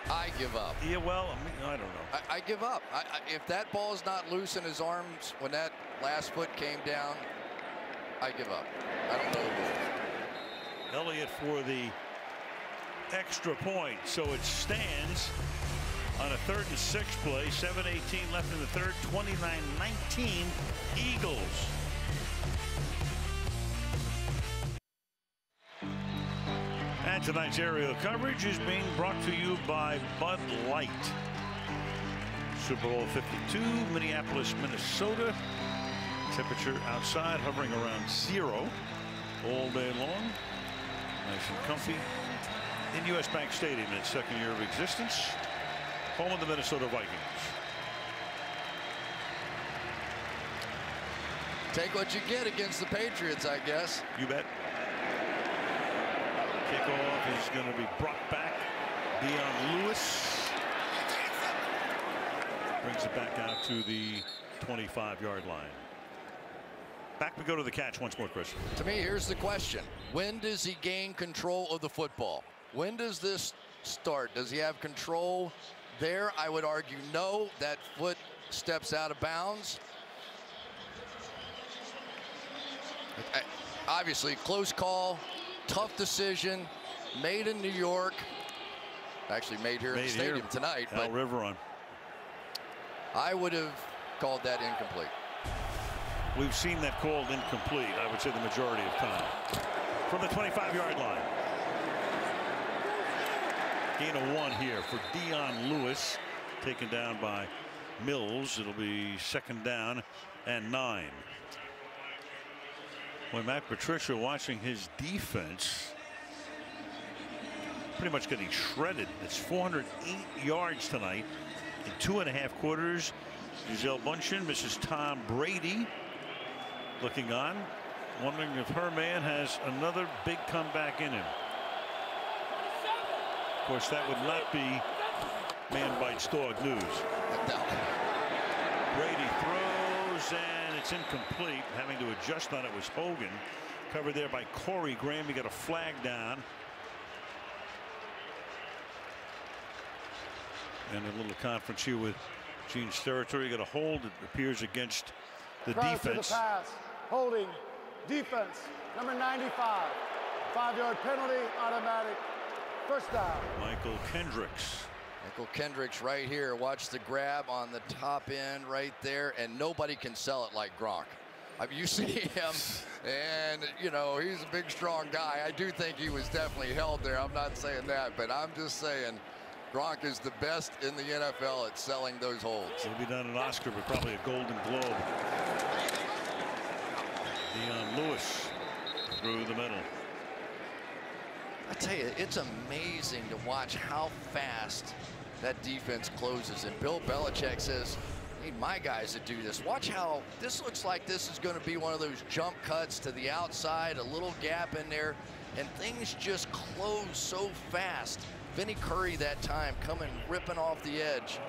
I give up.
Yeah, well, I don't know.
I give up. If that ball is not loose in his arms when that last foot came down, I give up. I don't know the rules.
Elliott for the extra point. So it stands on a 3rd and 6 play. 7:18 left in the third. 29-19 Eagles. And tonight's aerial coverage is being brought to you by Bud Light. Super Bowl 52, Minneapolis, Minnesota. Temperature outside hovering around 0 all day long. Nice and comfy in US Bank Stadium in its second year of existence. Home of the Minnesota Vikings.
Take what you get against the Patriots, I guess.
You bet. Kickoff is going to be brought back. Dion Lewis brings it back out to the 25-yard line. Back we go to the catch once more, Chris.
To me, here's the question. When does he gain control of the football? When does this start? Does he have control there? I would argue no. That foot steps out of bounds. Obviously, close call. Tough decision, made in New York. Actually made here in the stadium tonight.
But River on.
I would have called that incomplete.
We've seen that called incomplete, I would say, the majority of time. From the 25-yard line. Gain of 1 here for Dion Lewis. Taken down by Mills. It'll be 2nd down and 9. When Matt Patricia watching his defense pretty much getting shredded. It's 408 yards tonight in 2.5 quarters. Gisele Bündchen, Mrs. Tom Brady looking on, wondering if her man has another big comeback in him. Of course, that would not be man bites dog news. Brady throws and it's incomplete. Having to adjust on it was Hogan. Covered there by Corey Graham. He got a flag down. And a little conference here with Gene Steratore. Got a hold, it appears, against the defense.
To the pass. Holding. Defense. Number 95. 5-yard penalty. Automatic. First down.
Michael Kendricks.
Michael Kendricks right here. Watch the grab on the top end right there, and nobody can sell it like Gronk. I mean, you see him, and, you know, he's a big, strong guy. I do think he was definitely held there. I'm not saying that, but I'm just saying Gronk is the best in the NFL at selling those holds.
Maybe not an Oscar, but probably a Golden Globe. Dion Lewis through the middle.
I tell you, it's amazing to watch how fast that defense closes. And Bill Belichick says, I need my guys to do this. Watch how this looks like this is going to be one of those jump cuts to the outside, a little gap in there, and things just close so fast. Vinny Curry that time coming ripping off the edge.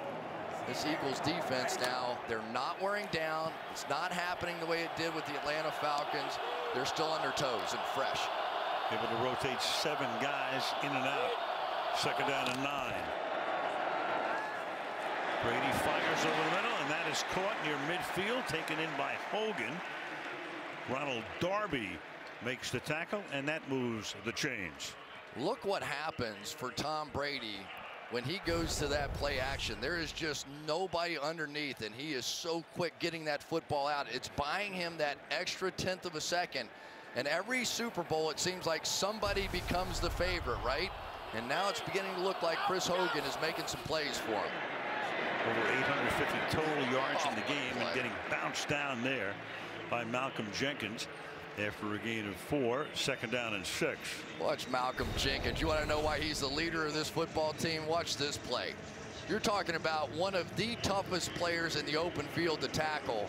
This Eagles defense now, they're not wearing down. It's not happening the way it did with the Atlanta Falcons. They're still on their toes and fresh.
Able to rotate 7 guys in and out. 2nd down and 9. Brady fires over the middle, and that is caught near midfield, taken in by Hogan. Ronald Darby makes the tackle, and that moves the chains.
Look what happens for Tom Brady when he goes to that play action. There is just nobody underneath, and he is so quick getting that football out. It's buying him that extra 1/10 of a second. And every Super Bowl, it seems like somebody becomes the favorite, right? And now it's beginning to look like Chris Hogan is making some plays for him.
Over 850 total yards in the game, and getting bounced down there by Malcolm Jenkins after a gain of 4. 2nd down and 6.
Watch Malcolm Jenkins. You want to know why he's the leader of this football team? Watch this play. You're talking about one of the toughest players in the open field to tackle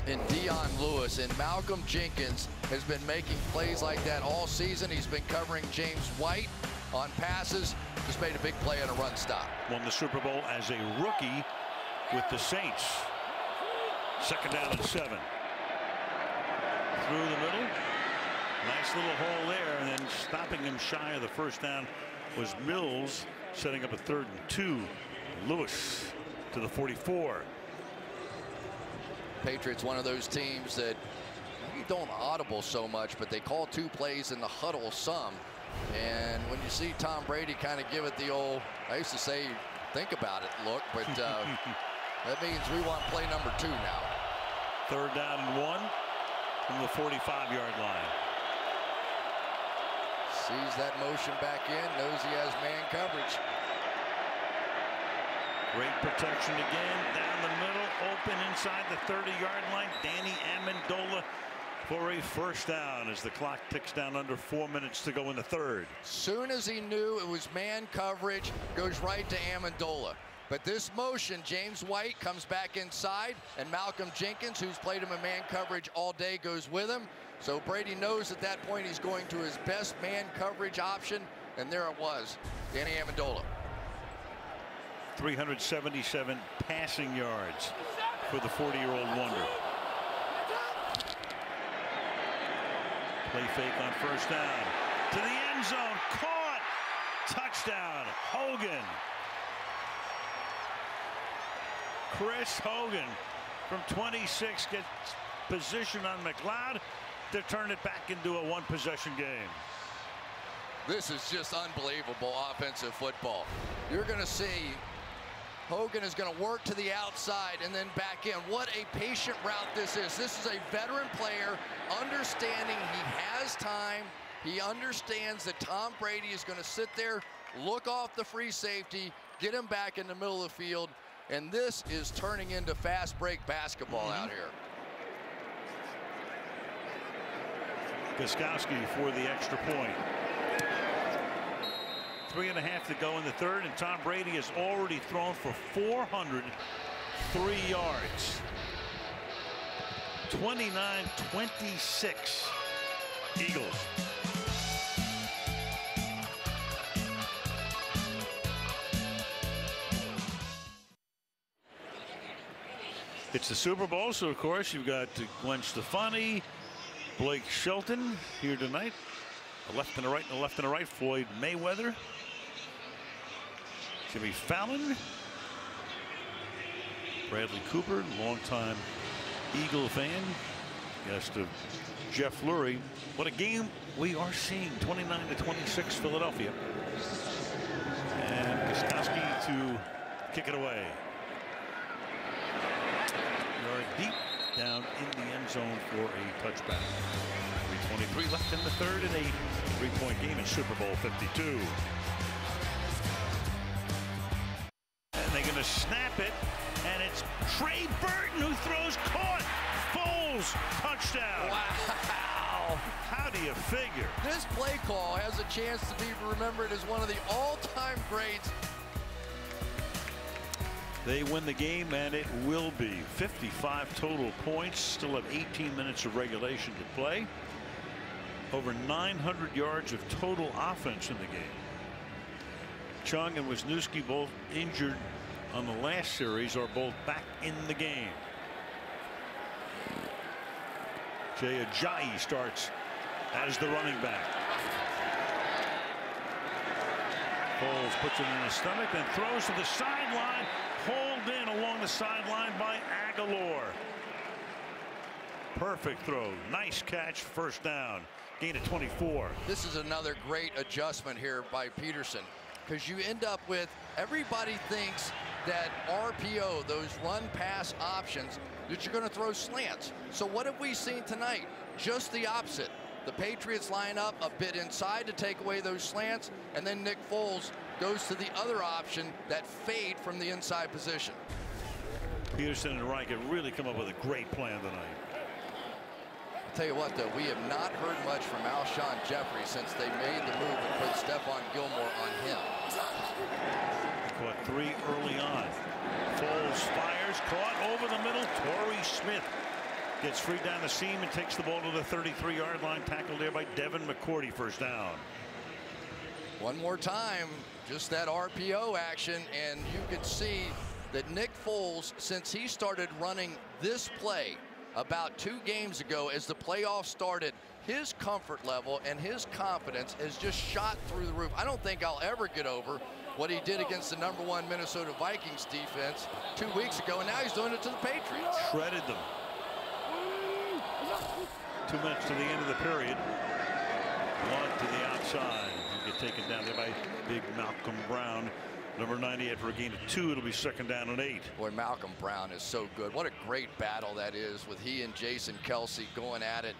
in Dion Lewis, and Malcolm Jenkins has been making plays like that all season. He's been covering James White on passes. Just made a big play on a run stop.
Won the Super Bowl as a rookie with the Saints. 2nd down and 7. Through the middle. Nice little hole there, and then stopping him shy of the first down was Mills, setting up a 3rd and 2. Lewis to the 44.
Patriots, one of those teams that maybe don't audible so much, but they call 2 plays in the huddle some. And when you see Tom Brady kind of give it the old, I used to say, think about it look, but that means we want play number 2 now.
3rd down and 1 from the 45-yard line.
Sees that motion back in, knows he has man coverage.
Great protection again, down the middle, open inside the 30-yard line. Danny Amendola for a 1st down as the clock ticks down under 4 minutes to go in the 3rd.
Soon as he knew it was man coverage, goes right to Amendola. But this motion, James White comes back inside, and Malcolm Jenkins, who's played him in man coverage all day, goes with him. So Brady knows at that point he's going to his best man coverage option, and there it was, Danny Amendola.
377 passing yards for the 40-year-old wonder. Play fake on 1st down. To the end zone. Caught. Touchdown. Hogan. Chris Hogan from 26 gets position on McLeod to turn it back into a 1-possession game.
This is just unbelievable offensive football. You're going to see Hogan is going to work to the outside and then back in. What a patient route this is. This is a veteran player understanding he has time. He understands that Tom Brady is going to sit there, look off the free safety, get him back in the middle of the field. And this is turning into fast break basketball out here.
Gostkowski for the extra point. 3.5 to go in the 3rd, and Tom Brady has already thrown for 403 yards. 29-26 Eagles. It's the Super Bowl, so of course you've got Gwen Stefani, Blake Shelton here tonight. A left and a right and a left and a right. Floyd Mayweather, Jimmy Fallon, Bradley Cooper, longtime Eagle fan, guest of Jeff Lurie. What a game we are seeing. 29-26 Philadelphia. And Gostkowski to kick it away. Yard deep down in the end zone for a touchback. 3:23 left in the 3rd in a 3-point game in Super Bowl 52. And they're going to snap it, and it's Trey Burton who throws, caught. Foles, touchdown.
Wow.
How do you figure?
This play call has a chance to be remembered as one of the all-time greats.
They win the game, and it will be 55 total points. Still have 18 minutes of regulation to play. Over 900 yards of total offense in the game. Chung and Wisniewski, both injured on the last series, are both back in the game. Jay Ajayi starts as the running back. Foles puts it in his stomach and throws to the sideline. Hauled in along the sideline by Aguilar. Perfect throw. Nice catch. 1st down. Gain of 24.
This is another great adjustment here by Peterson, because you end up with, everybody thinks that RPO, those run pass options, that you're going to throw slants. So what have we seen tonight? Just the opposite. The Patriots line up a bit inside to take away those slants, and then Nick Foles goes to the other option, that fade from the inside position.
Peterson and Reich have really come up with a great plan tonight.
I'll tell you what, though, we have not heard much from Alshon Jeffrey since they made the move and put Stephon Gilmore on him.
Caught 3 early on. Foles fires, caught over the middle. Torrey Smith gets free down the seam and takes the ball to the 33-yard line. Tackled there by Devin McCourty. 1st down.
One more time, just that RPO action, and you can see that Nick Foles, since he started running this play about 2 games ago, as the playoffs started, his comfort level and his confidence has just shot through the roof. I don't think I'll ever get over what he did against the #1 Minnesota Vikings defense 2 weeks ago, and now he's doing it to the Patriots.
Shredded them. 2 minutes to the end of the period. One to the outside. He'll get taken down there by big Malcolm Brown. Number 98 for a gain of 2. It'll be 2nd down and 8.
Boy, Malcolm Brown is so good. What a great battle that is with he and Jason Kelce going at it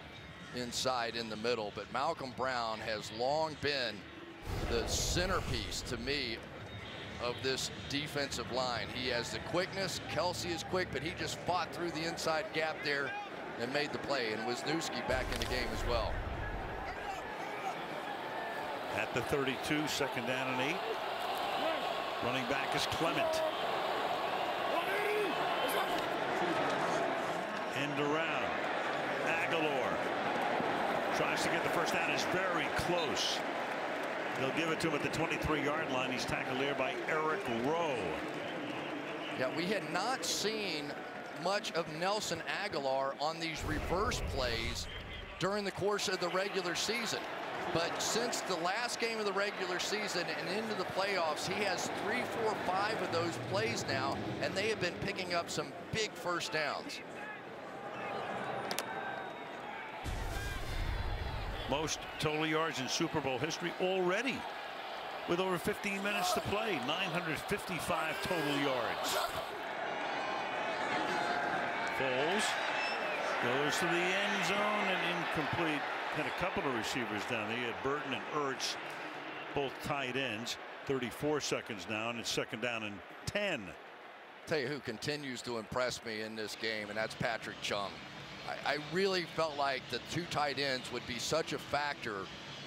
inside in the middle. But Malcolm Brown has long been the centerpiece to me of this defensive line. He has the quickness. Kelce is quick, but he just fought through the inside gap there and made the play. And Wisniewski back in the game as well.
At the 32, 2nd down and 8. Running back is Clement. End around. Aguilar tries to get the first down. Is very close. They'll give it to him at the 23-yard line. He's tackled there by Eric Rowe.
Yeah, we had not seen much of Nelson Aguilar on these reverse plays during the course of the regular season. But since the last game of the regular season and into the playoffs, he has 3, 4, 5 of those plays now, and they have been picking up some big first downs.
Most total yards in Super Bowl history already, with over 15 minutes to play. 955 total yards. Foles goes to the end zone and incomplete. Had a couple of receivers down there. He had Burton and Ertz, both tight ends. 34 seconds now, and it's 2nd down and 10.
Tell you who continues to impress me in this game, and that's Patrick Chung. I really felt like the 2 tight ends would be such a factor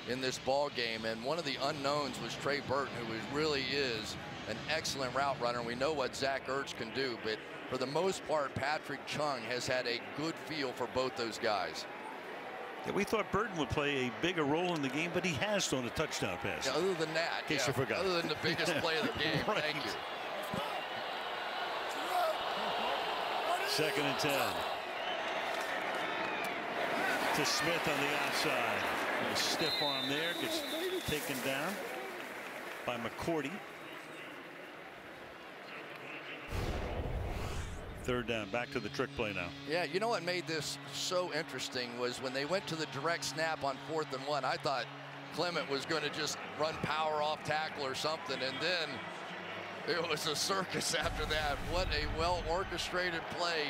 in this ball game, and one of the unknowns was Trey Burton, who really is an excellent route runner. We know what Zach Ertz can do, but for the most part, Patrick Chung has had a good feel for both those guys.
Yeah, we thought Burton would play a bigger role in the game, but he has thrown a touchdown pass.
Yeah, other than that,
in case you forgot.
Other than the biggest play of the game.
Right.
Thank you.
2nd and 10. To Smith on the outside. A stiff arm there, gets taken down by McCourty. 3rd down, back to the trick play now.
Yeah, you know what made this so interesting was when they went to the direct snap on 4th and 1, I thought Clement was going to just run power off tackle or something, and then it was a circus after that. What a well-orchestrated play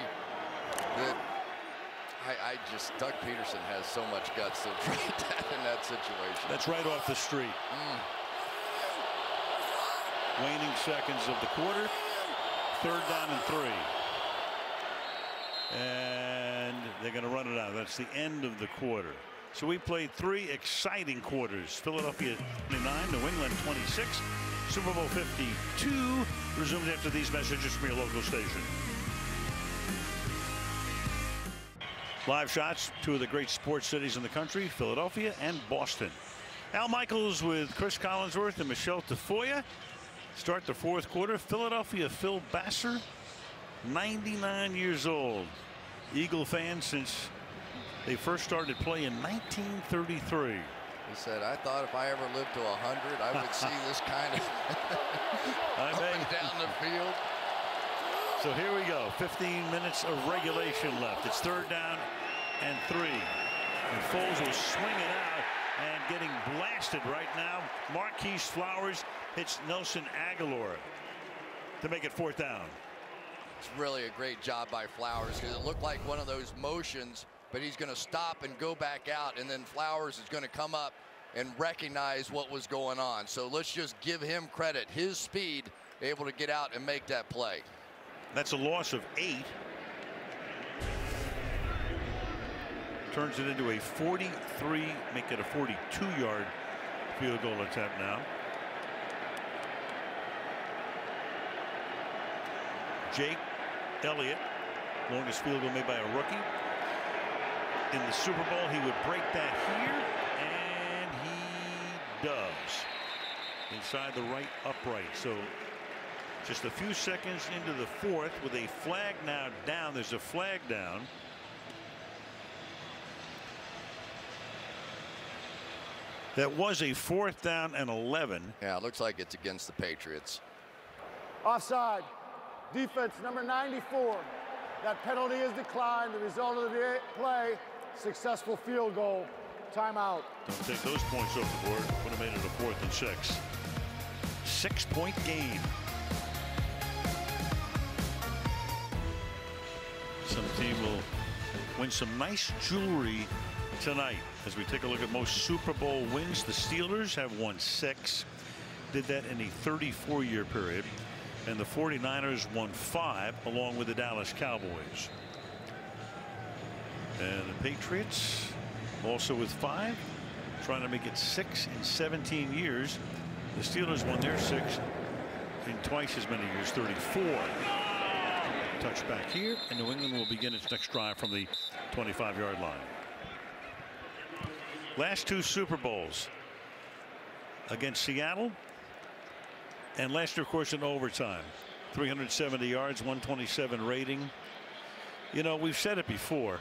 that Doug Peterson has so much guts to try that in that situation.
That's right off the street. Waning seconds of the quarter. 3rd down and 3. And they're going to run it out. That's the end of the quarter. So we played 3 exciting quarters. Philadelphia 29, New England 26. Super Bowl 52 resumes after these messages from your local station. Live shots, 2 of the great sports cities in the country, Philadelphia and Boston. Al Michaels with Chris Collinsworth and Michelle Tafoya. Start the 4th quarter. Philadelphia Phil Basser, 99 years old. Eagle fan since they first started play in 1933.
He said, I thought if I ever lived to 100, I would see this kind of up and down the field.
So here we go. 15 minutes of regulation left. It's 3rd down and 3. And Foles will swing it out and getting blasted right now. Marquise Flowers hits Nelson Aguilar to make it 4th down.
It's really a great job by Flowers because it looked like one of those motions, but he's going to stop and go back out, and then Flowers is going to come up and recognize what was going on. So let's just give him credit. His speed, able to get out and make that play.
That's a loss of 8. Turns it into a 43, make it a 42-yard field goal attempt now. Jake Elliott, longest field goal made by a rookie. In the Super Bowl, he would break that here, and he does. Inside the right upright. So just a few seconds into the 4th with a flag now down. There's a flag down. That was a 4th down and 11.
Yeah, it looks like it's against the Patriots.
Offside. Defense number 94. That penalty is declined. The result of the play, successful field goal. Timeout.
Don't take those points off the board. Would have made it a 4th and 6. 6-point game. Some team will win some nice jewelry tonight as we take a look at most Super Bowl wins. The Steelers have won 6. Did that in a 34-year period. And the 49ers won 5 along with the Dallas Cowboys. And the Patriots also with 5, trying to make it 6 in 17 years. The Steelers won their 6 in twice as many years, 34. Touchback here, and New England will begin its next drive from the 25-yard line. Last 2 Super Bowls against Seattle, and last year, of course, in overtime. 370 yards, 127 rating. You know, we've said it before.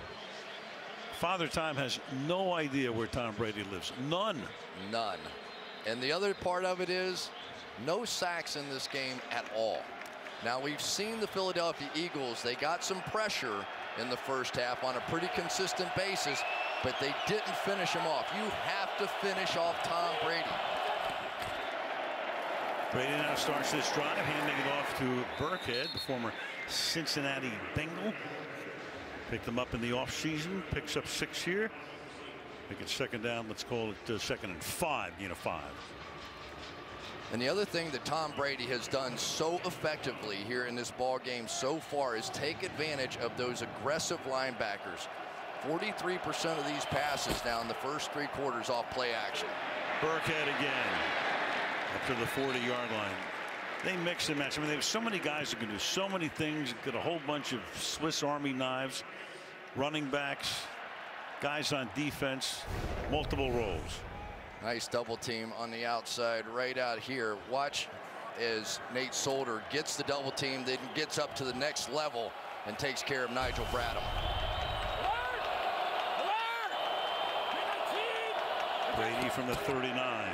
Father Time has no idea where Tom Brady lives. None.
None. And the other part of it is no sacks in this game at all. Now, we've seen the Philadelphia Eagles. They got some pressure in the first half on a pretty consistent basis, but they didn't finish him off. You have to finish off Tom Brady.
Brady now starts this drive, handing it off to Burkhead, the former Cincinnati Bengal. Picked them up in the offseason, picks up 6 here. Make it 2nd down. Let's call it 2nd and 5, gain of 5.
And the other thing that Tom Brady has done so effectively here in this ball game so far is take advantage of those aggressive linebackers. 43% of these passes now in the first 3 quarters off play action.
Burkhead again up to the 40-yard line. They mix and match. I mean, there's so many guys who can do so many things. Got a whole bunch of Swiss Army knives, running backs, guys on defense, multiple roles.
Nice double team on the outside right out here. Watch as Nate Solder gets the double team, then gets up to the next level and takes care of Nigel Bradham.
Brady from the 39.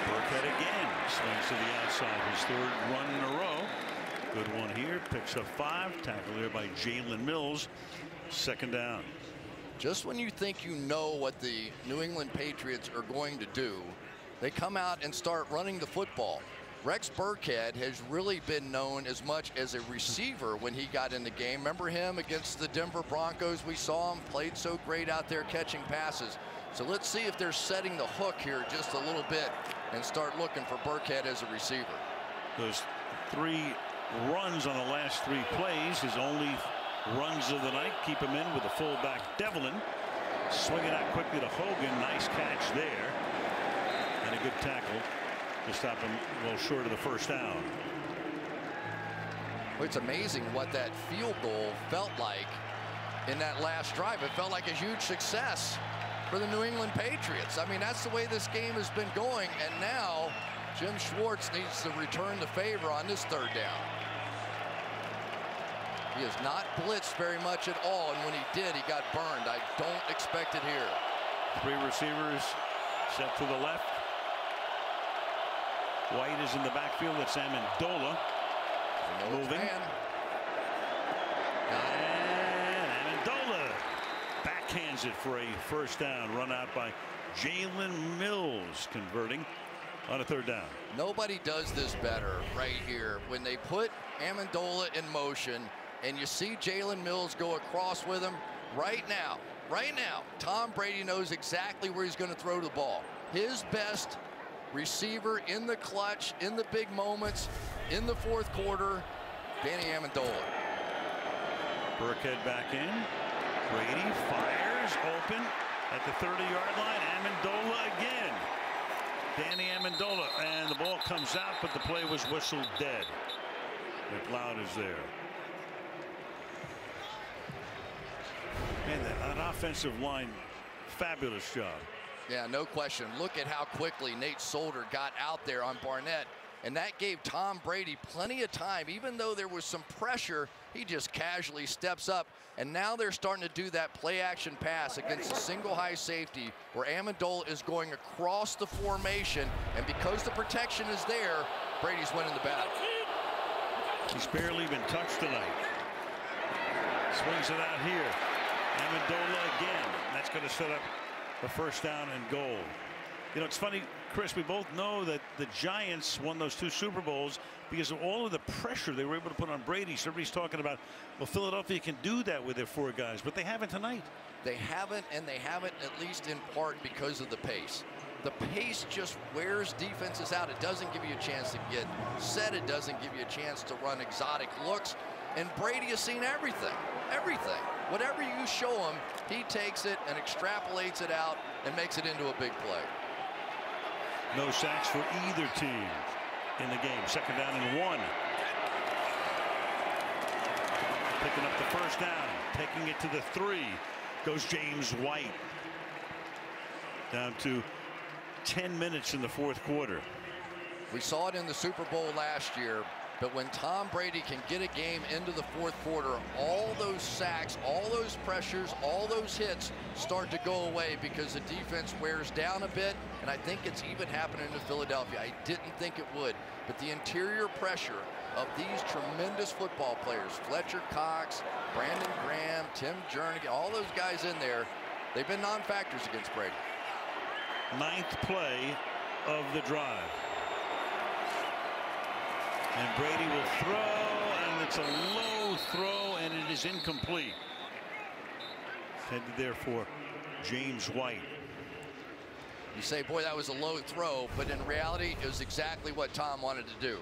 Burkhead again swings to the outside, his 3rd run in a row. Good one here, picks up 5. Tackle there by Jalen Mills. 2nd down.
Just when you think you know what the New England Patriots are going to do, they come out and start running the football. Rex Burkhead has really been known as much as a receiver when he got in the game. Remember him against the Denver Broncos? We saw him, played so great out there catching passes. So let's see if they're setting the hook here just a little bit and start looking for Burkhead as a receiver.
Those 3 runs on the last 3 plays, his only runs of the night. Keep him in with the fullback Devlin. Swing it out quickly to Hogan. Nice catch there. And a good tackle to stop him well short of the 1st down.
Well, it's amazing what that field goal felt like in that last drive. It felt like a huge success for the New England Patriots. I mean, that's the way this game has been going. And now Jim Schwartz needs to return the favor on this 3rd down. He has not blitzed very much at all, and when he did, he got burned. I don't expect it here.
3 receivers set to the left. White is in the backfield. That's Amendola moving. And Amendola backhands it for a 1st down. Run out by Jalen Mills, converting on a 3rd down.
Nobody does this better right here. When they put Amendola in motion, and you see Jalen Mills go across with him right now, Tom Brady knows exactly where he's going to throw the ball. His best receiver in the clutch, in the big moments, in the 4th quarter, Danny Amendola.
Burkhead back in. Brady fires open at the 30-yard line. Amendola again. Danny Amendola, and the ball comes out, but the play was whistled dead. McLeod is there. Man, that offensive line, fabulous job.
Yeah, no question. Look at how quickly Nate Solder got out there on Barnett. And that gave Tom Brady plenty of time. Even though there was some pressure, he just casually steps up. And now they're starting to do that play action pass against a single high safety where Amendola is going across the formation. And because the protection is there, Brady's winning the battle.
He's barely been touched tonight. Swings it out here. Amendola again. That's going to set up a first down and goal. You know, it's funny, Chris, we both know that the Giants won those 2 Super Bowls because of all of the pressure they were able to put on Brady. So everybody's talking about, well, Philadelphia can do that with their 4 guys, but they haven't tonight.
They haven't, and they haven't at least in part because of the pace. The pace just wears defenses out. It doesn't give you a chance to get set. It doesn't give you a chance to run exotic looks. And Brady has seen everything, everything. Whatever you show him, he takes it and extrapolates it out and makes it into a big play.
No sacks for either team in the game. 2nd down and 1. Picking up the first down, taking it to the 3 goes James White. Down to 10 minutes in the 4th quarter.
We saw it in the Super Bowl last year, but when Tom Brady can get a game into the 4th quarter, all those sacks, all those pressures, all those hits start to go away because the defense wears down a bit, and I think it's even happening to Philadelphia. I didn't think it would, but the interior pressure of these tremendous football players, Fletcher Cox, Brandon Graham, Tim Jernigan, all those guys in there, they've been non-factors against Brady.
9th play of the drive. And Brady will throw, and it's a low throw, and it is incomplete. Headed there for James White.
You say, boy, that was a low throw, but in reality, it was exactly what Tom wanted to do.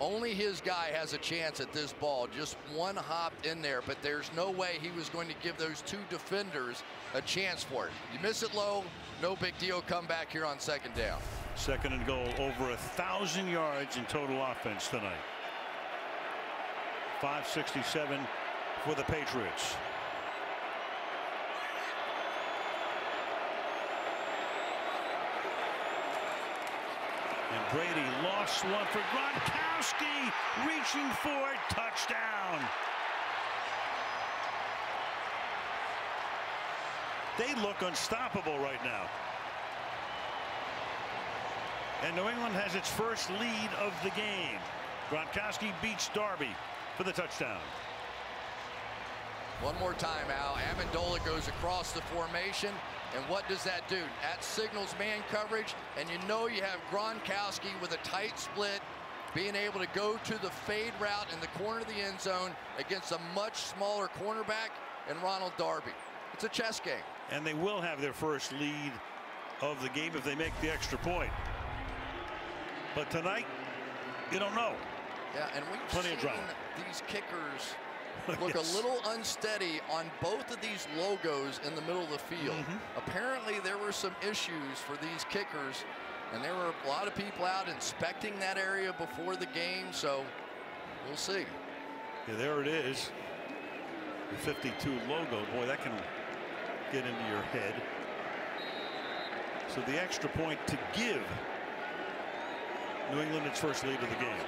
Only his guy has a chance at this ball. Just one hop in there, but there's no way he was going to give those 2 defenders a chance for it. You miss it low, no big deal. Come back here on 2nd down.
2nd and goal. Over 1,000 yards in total offense tonight. 567 for the Patriots. And Brady lost one for Gronkowski, reaching for it, touchdown. They look unstoppable right now. And New England has its first lead of the game. Gronkowski beats Darby for the touchdown.
One more time, Al. Amendola goes across the formation. And what does that do? That signals man coverage. And you know you have Gronkowski with a tight split, being able to go to the fade route in the corner of the end zone against a much smaller cornerback and Ronald Darby. It's a chess game.
And they will have their first lead of the game if they make the extra point. But tonight, you don't know.
Yeah, and we've
Plenty of drama.
These kickers look a little unsteady on both of these logos in the middle of the field. Apparently, there were some issues for these kickers, and there were a lot of people out inspecting that area before the game, so we'll see.
Yeah, there it is. The 52 logo. Boy, that can get into your head. So the extra point to give New England its first lead of the game.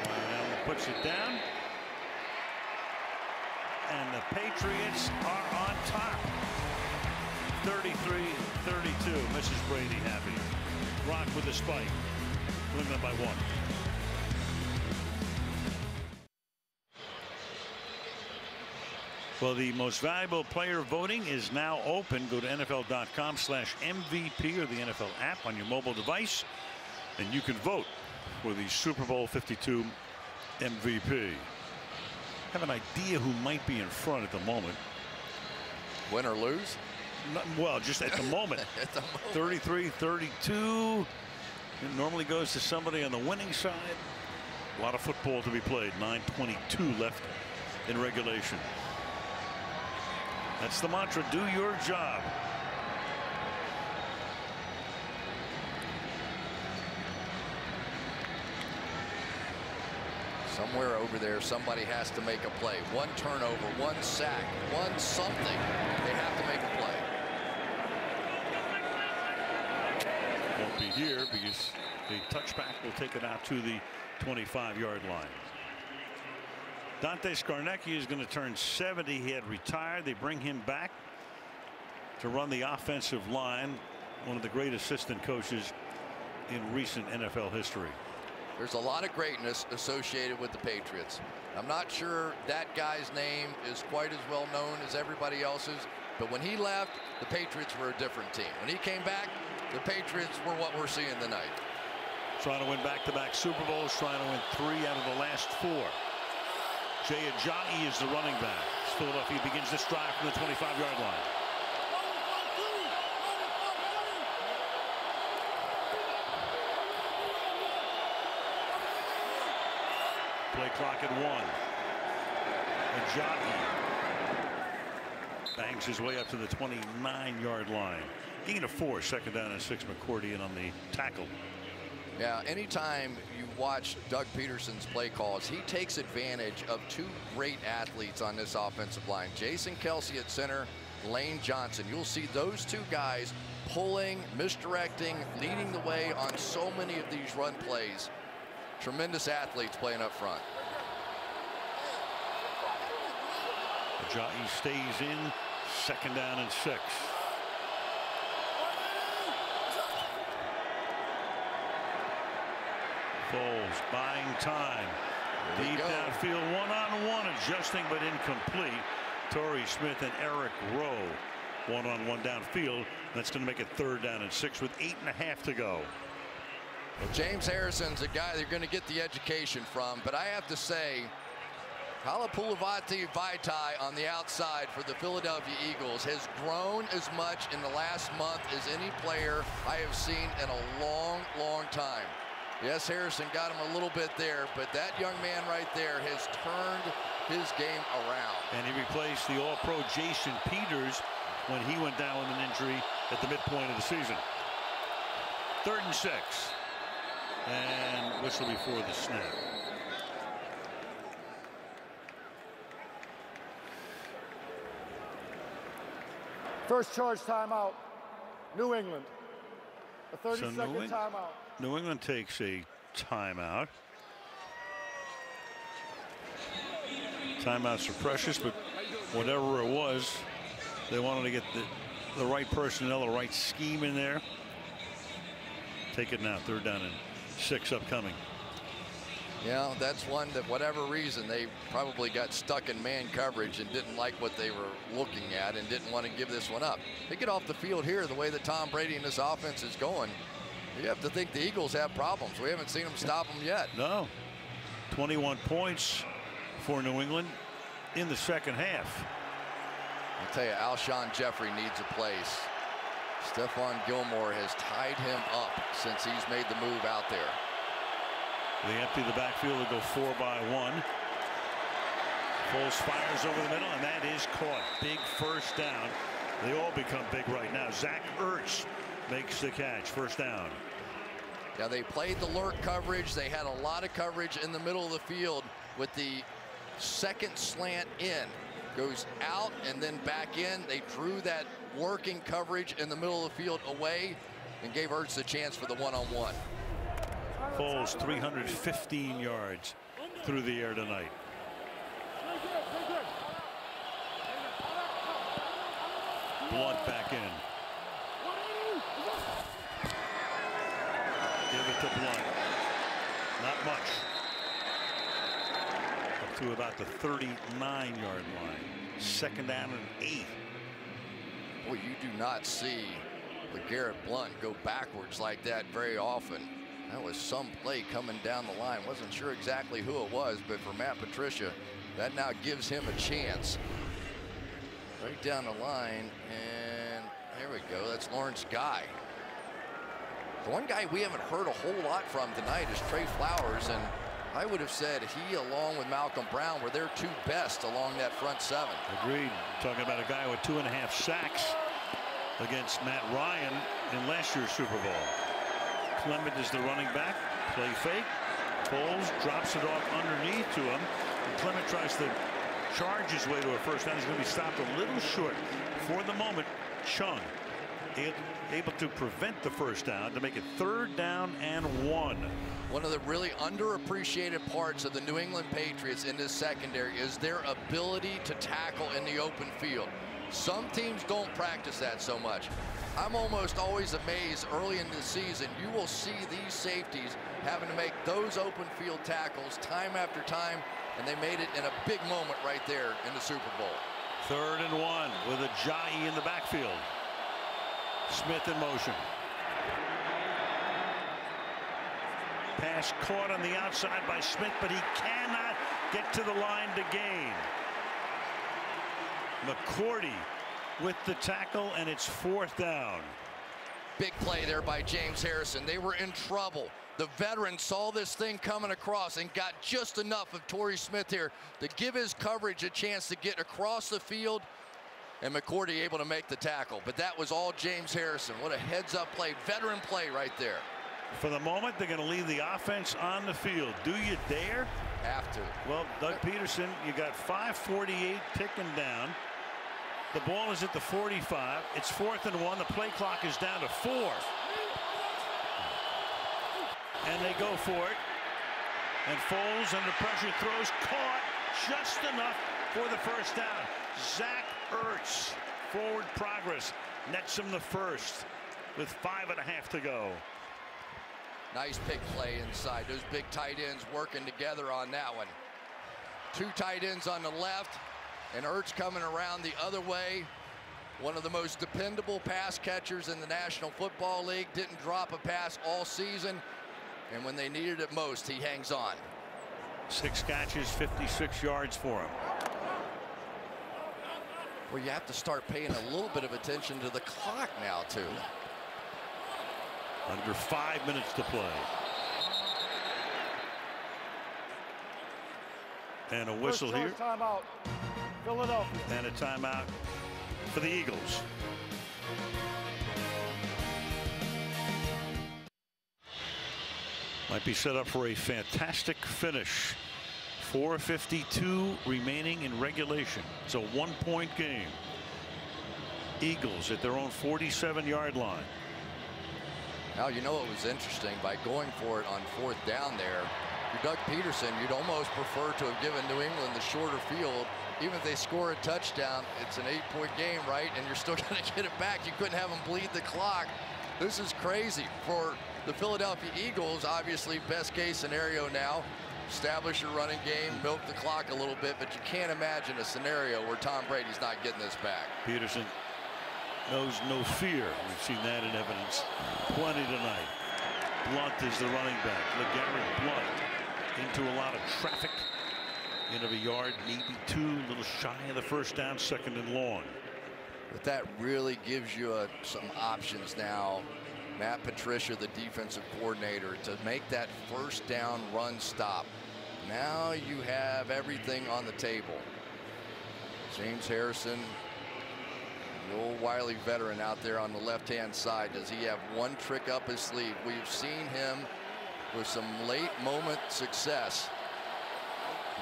And puts it down. And the Patriots are on top. 33-32. Mrs. Brady happy. Rock with the spike. New England by 1. Well, the most valuable player voting is now open. Go to NFL.com/MVP or the NFL app on your mobile device, and you can vote for the Super Bowl 52 MVP. Have an idea who might be in front at the moment.
Win or lose?
Well, just at the moment.
At the moment.
33-32. It normally goes to somebody on the winning side. A lot of football to be played. 9:22 left in regulation. That's the mantra. Do your job.
Somewhere over there, somebody has to make a play. One turnover, one sack, one something. They have to make a play.
here because the touchback will take it out to the 25-yard line. Dante Scarnecchia is going to turn 70. He had retired. They bring him back to run the offensive line. One of the great assistant coaches in recent NFL history.
There's a lot of greatness associated with the Patriots. I'm not sure that guy's name is quite as well known as everybody else's, but when he left, the Patriots were a different team. When he came back, the Patriots were what we're seeing tonight.
Trying to win back-to-back Super Bowls, trying to win 3 out of the last 4. Jay Ajayi is the running back. Philadelphia begins this drive from the 25-yard line. Play clock at 1. Ajayi bangs his way up to the 29-yard line. Gain of 4, 2nd down and 6. McCourty in on the tackle.
Yeah, anytime you watch Doug Peterson's play calls, he takes advantage of 2 great athletes on this offensive line. Jason Kelce at center, Lane Johnson. You'll see those 2 guys pulling, misdirecting, leading the way on so many of these run plays. Tremendous athletes playing up front.
Ajayi stays in, 2nd down and 6. Foles buying time. Deep downfield, one-on-one, adjusting but incomplete. Torrey Smith and Eric Rowe one-on-one downfield. That's going to make it 3rd down and 6 with 8.5 to go.
Well, James Harrison's a guy they're going to get the education from, but I have to say, Halapoulivaati Vaitai on the outside for the Philadelphia Eagles has grown as much in the last month as any player I have seen in a long, long time. Yes, Harrison got him a little bit there, but that young man right there has turned his game around.
And he replaced the All-Pro Jason Peters when he went down with an injury at the midpoint of the season. 3rd and 6. And whistle before the snap.
First charge timeout, New England. A 30-second timeout.
New England takes a timeout. Timeouts are precious, but whatever it was, they wanted to get the right personnel, the right scheme in there. Take it now, 3rd down and 6 upcoming.
Yeah, that's one that whatever reason they probably got stuck in man coverage and didn't like what they were looking at and didn't want to give this one up. They get off the field here the way that Tom Brady and this offense is going. You have to think the Eagles have problems. We haven't seen them stop them yet.
No. 21 points for New England in the 2nd half.
I'll tell you, Alshon Jeffrey needs a place. Stephon Gilmore has tied him up since he's made the move out there.
They empty the backfield to go 4 by 1. Foles fires over the middle, and that is caught. Big 1st down. They all become big right now. Zach Ertz makes the catch. 1st down.
Yeah, they played the lurk coverage. They had a lot of coverage in the middle of the field with the 2nd slant in. Goes out and then back in. They drew that working coverage in the middle of the field away and gave Ertz a chance for the one-on-one.
Foles 315 yards through the air tonight. Blunt back in. Give it to Blunt. Not much. Up to about the 39-yard line. 2nd down and 8.
Boy, you do not see LeGarrette Blunt go backwards like that very often. That was some play coming down the line. Wasn't sure exactly who it was, but for Matt Patricia, that now gives him a chance. Right down the line, and there we go. That's Lawrence Guy. The one guy we haven't heard a whole lot from tonight is Trey Flowers, and I would have said he, along with Malcolm Brown, were their 2 best along that front 7.
Agreed. Talking about a guy with 2.5 sacks against Matt Ryan in last year's Super Bowl. Clement is the running back. Play fake. Foles drops it off underneath to him. And Clement tries to charge his way to a 1st down. He's going to be stopped a little short. For the moment, Chung able to prevent the first down to make it 3rd down and 1.
One of the really underappreciated parts of the New England Patriots in this secondary is their ability to tackle in the open field. Some teams don't practice that so much. I'm almost always amazed early in the season, you will see these safeties having to make those open field tackles time after time, and they made it in a big moment right there in the Super Bowl.
3rd and 1 with Ajayi in the backfield. Smith in motion. Pass caught on the outside by Smith, but he cannot get to the line to gain. McCourty with the tackle, and it's 4th down.
Big play there by James Harrison. They were in trouble. The veteran saw this thing coming across and got just enough of Torrey Smith here to give his coverage a chance to get across the field, and McCourty able to make the tackle. But that was all James Harrison. What a heads-up play, veteran play right there.
For the moment, they're going to leave the offense on the field. Do you dare?
Have to.
Well, Doug Peterson, you got 5:48 ticking down. The ball is at the 45. It's 4th and 1. The play clock is down to 4. And they go for it. And Foles under pressure throws, caught just enough for the first down. Zach Ertz, forward progress, nets him the first with 5.5 to go.
Nice big play inside. Those big tight ends working together on that one. 2 tight ends on the left, and Ertz coming around the other way. One of the most dependable pass catchers in the National Football League. Didn't drop a pass all season, and when they needed it most, he hangs on.
6 catches, 56 yards for him.
Well, you have to start paying a little bit of attention to the clock now, too.
Under 5 minutes to play. And a whistle here.
Timeout, Philadelphia.
And a timeout for the Eagles. Might be set up for a fantastic finish. 4:52 remaining in regulation. It's a 1-point game. Eagles at their own 47-yard line.
Now, you know what was interesting? By going for it on 4th down there, you're Doug Peterson, you'd almost prefer to have given New England the shorter field. Even if they score a touchdown, it's an 8-point game, right? And you're still going to get it back. You couldn't have them bleed the clock. This is crazy for the Philadelphia Eagles. Obviously, best case scenario now, establish your running game, milk the clock a little bit, but you can't imagine a scenario where Tom Brady's not getting this back.
Peterson knows no fear. We've seen that in evidence plenty tonight. Blunt is the running back. LeGarrette Blunt into a lot of traffic. End of a yard, maybe 2, a little shy of the first down, 2nd and long.
But that really gives you some options now. Matt Patricia, the defensive coordinator, to make that first down run stop. Now you have everything on the table. James Harrison, the old wily veteran out there on the left-hand side. Does he have one trick up his sleeve? We've seen him with some late moment success.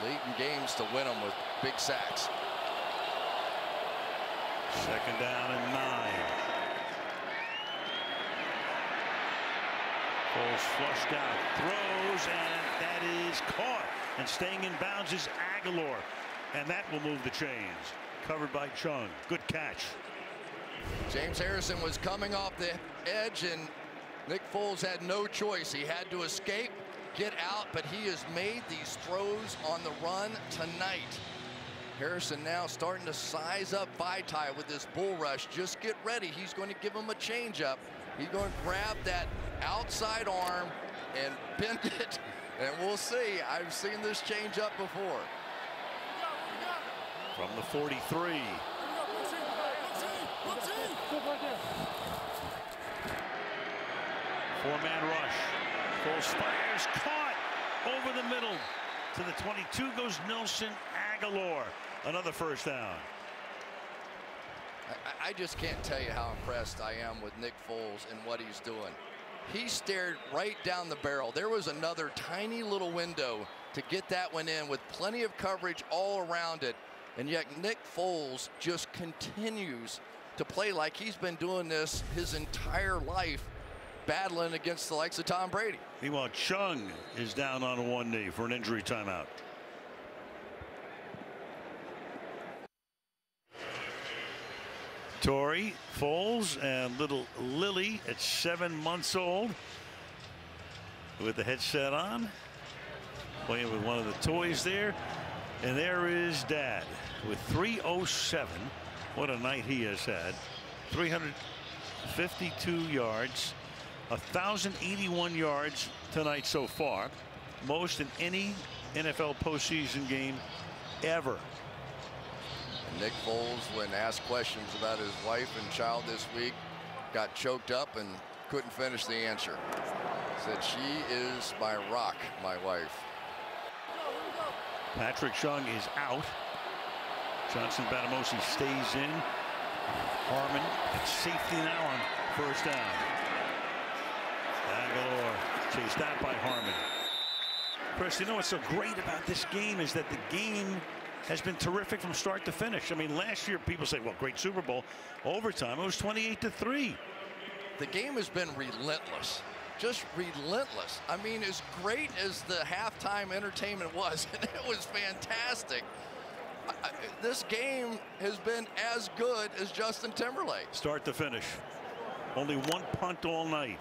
Late in games to win them with big sacks.
2nd down and 9. Foles flushed out, throws, and that is caught. And staying in bounds is Aguilar. And that will move the chains. Covered by Chung. Good catch.
James Harrison was coming off the edge, and Nick Foles had no choice. He had to escape, get out, but he has made these throws on the run tonight. Harrison now starting to size up Vaitai with this bull rush. Just get ready. He's going to give him a changeup. He's going to grab that outside arm and bend it, and we'll see. I've seen this changeup before.
From the 43. Four-man rush. Foles fires, caught over the middle. To the 22 goes Nelson Aguilar. Another first down.
I just can't tell you how impressed I am with Nick Foles and what he's doing. He stared right down the barrel. There was another tiny little window to get that one in with plenty of coverage all around it. And yet Nick Foles just continues to play like he's been doing this his entire life, battling against the likes of Tom Brady.
Meanwhile, Chung is down on one knee for an injury timeout. Torrey, Foles, and little Lily at 7 months old with the headset on, playing with one of the toys there. And there is Dad with 307. What a night he has had. 352 yards, 1,081 yards tonight so far, most in any NFL postseason game ever.
Nick Foles, when asked questions about his wife and child this week, got choked up and couldn't finish the answer. Said, "She is my rock, my wife."
Patrick Chung is out. Johnson Batamosi stays in. Harmon at safety now on first down. Aguilar chased out by Harmon. Chris, you know what's so great about this game is that the game has been terrific from start to finish. I mean, last year people say, well, great Super Bowl. Overtime, it was 28-3.
The game has been relentless. Just relentless. I mean, as great as the halftime entertainment was, and it was fantastic, this game has been as good as Justin Timberlake.
Start to finish. Only one punt all night.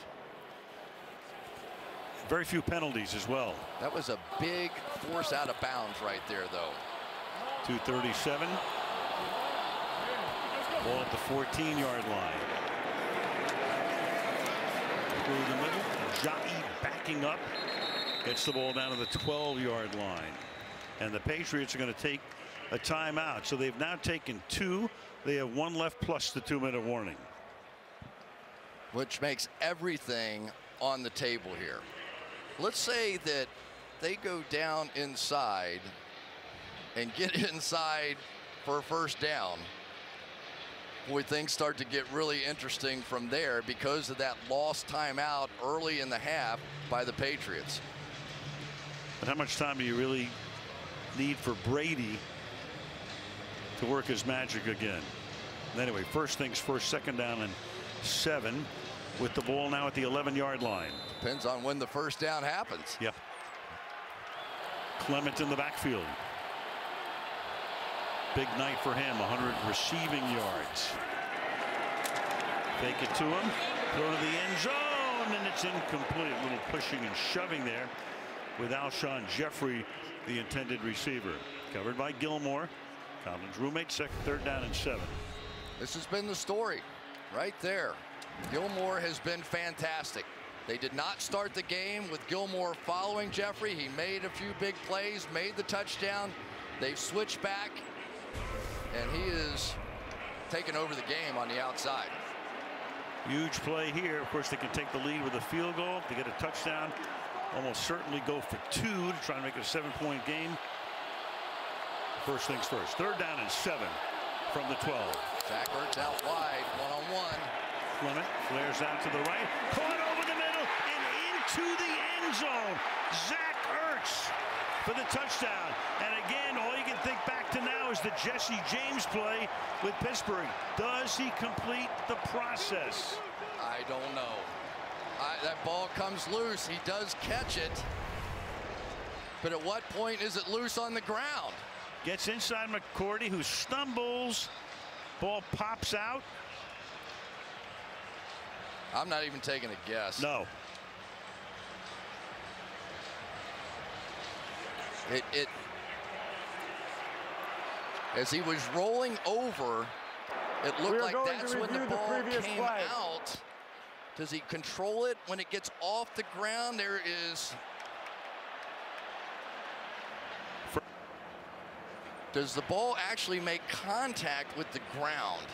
Very few penalties as well.
That was a big force out of bounds right there, though.
2:37. Ball at the 14-yard line. Through the middle. Ajayi backing up. Gets the ball down to the 12-yard line. And the Patriots are going to take a timeout. So they've now taken 2. They have 1 left plus the 2-minute warning.
Which makes everything on the table here. Let's say that they go down inside and get inside for a first down. Boy, things start to get really interesting from there because of that lost timeout early in the half by the Patriots.
But how much time do you really need for Brady to work his magic again? Anyway, first things first, 2nd down and 7 with the ball now at the 11-yard line.
Depends on when the first down happens.
Yep. Clement in the backfield. Big night for him, 100 receiving yards. Fake it to him, throw to the end zone, and it's incomplete. A little pushing and shoving there with Alshon Jeffrey, the intended receiver. Covered by Gilmore. Collins' roommate, 3rd down and 7.
This has been the story right there. Gilmore has been fantastic. They did not start the game with Gilmore following Jeffrey. He made a few big plays, made the touchdown. They've switched back, and he is taking over the game on the outside.
Huge play here. Of course, they can take the lead with a field goal. If they get a touchdown, almost certainly go for 2 to try and make it a 7-point game. First things first. 3rd down and 7 from the 12.
Zach Ertz out wide, one-on-one.
Clement flares out to the right, caught over the middle and into the end zone. Zach Ertz for the touchdown. And again, all you can think back to now is the Jesse James play with Pittsburgh. Does he complete the process?
I don't know. That ball comes loose. He does catch it. But at what point is it loose on the ground?
Gets inside McCourty, who stumbles. Ball pops out.
I'm not even taking a guess.
No.
It as he was rolling over, it looked like that's when the ball came out. Does he control it when it gets off the ground? There is. Does the ball actually make contact with the ground?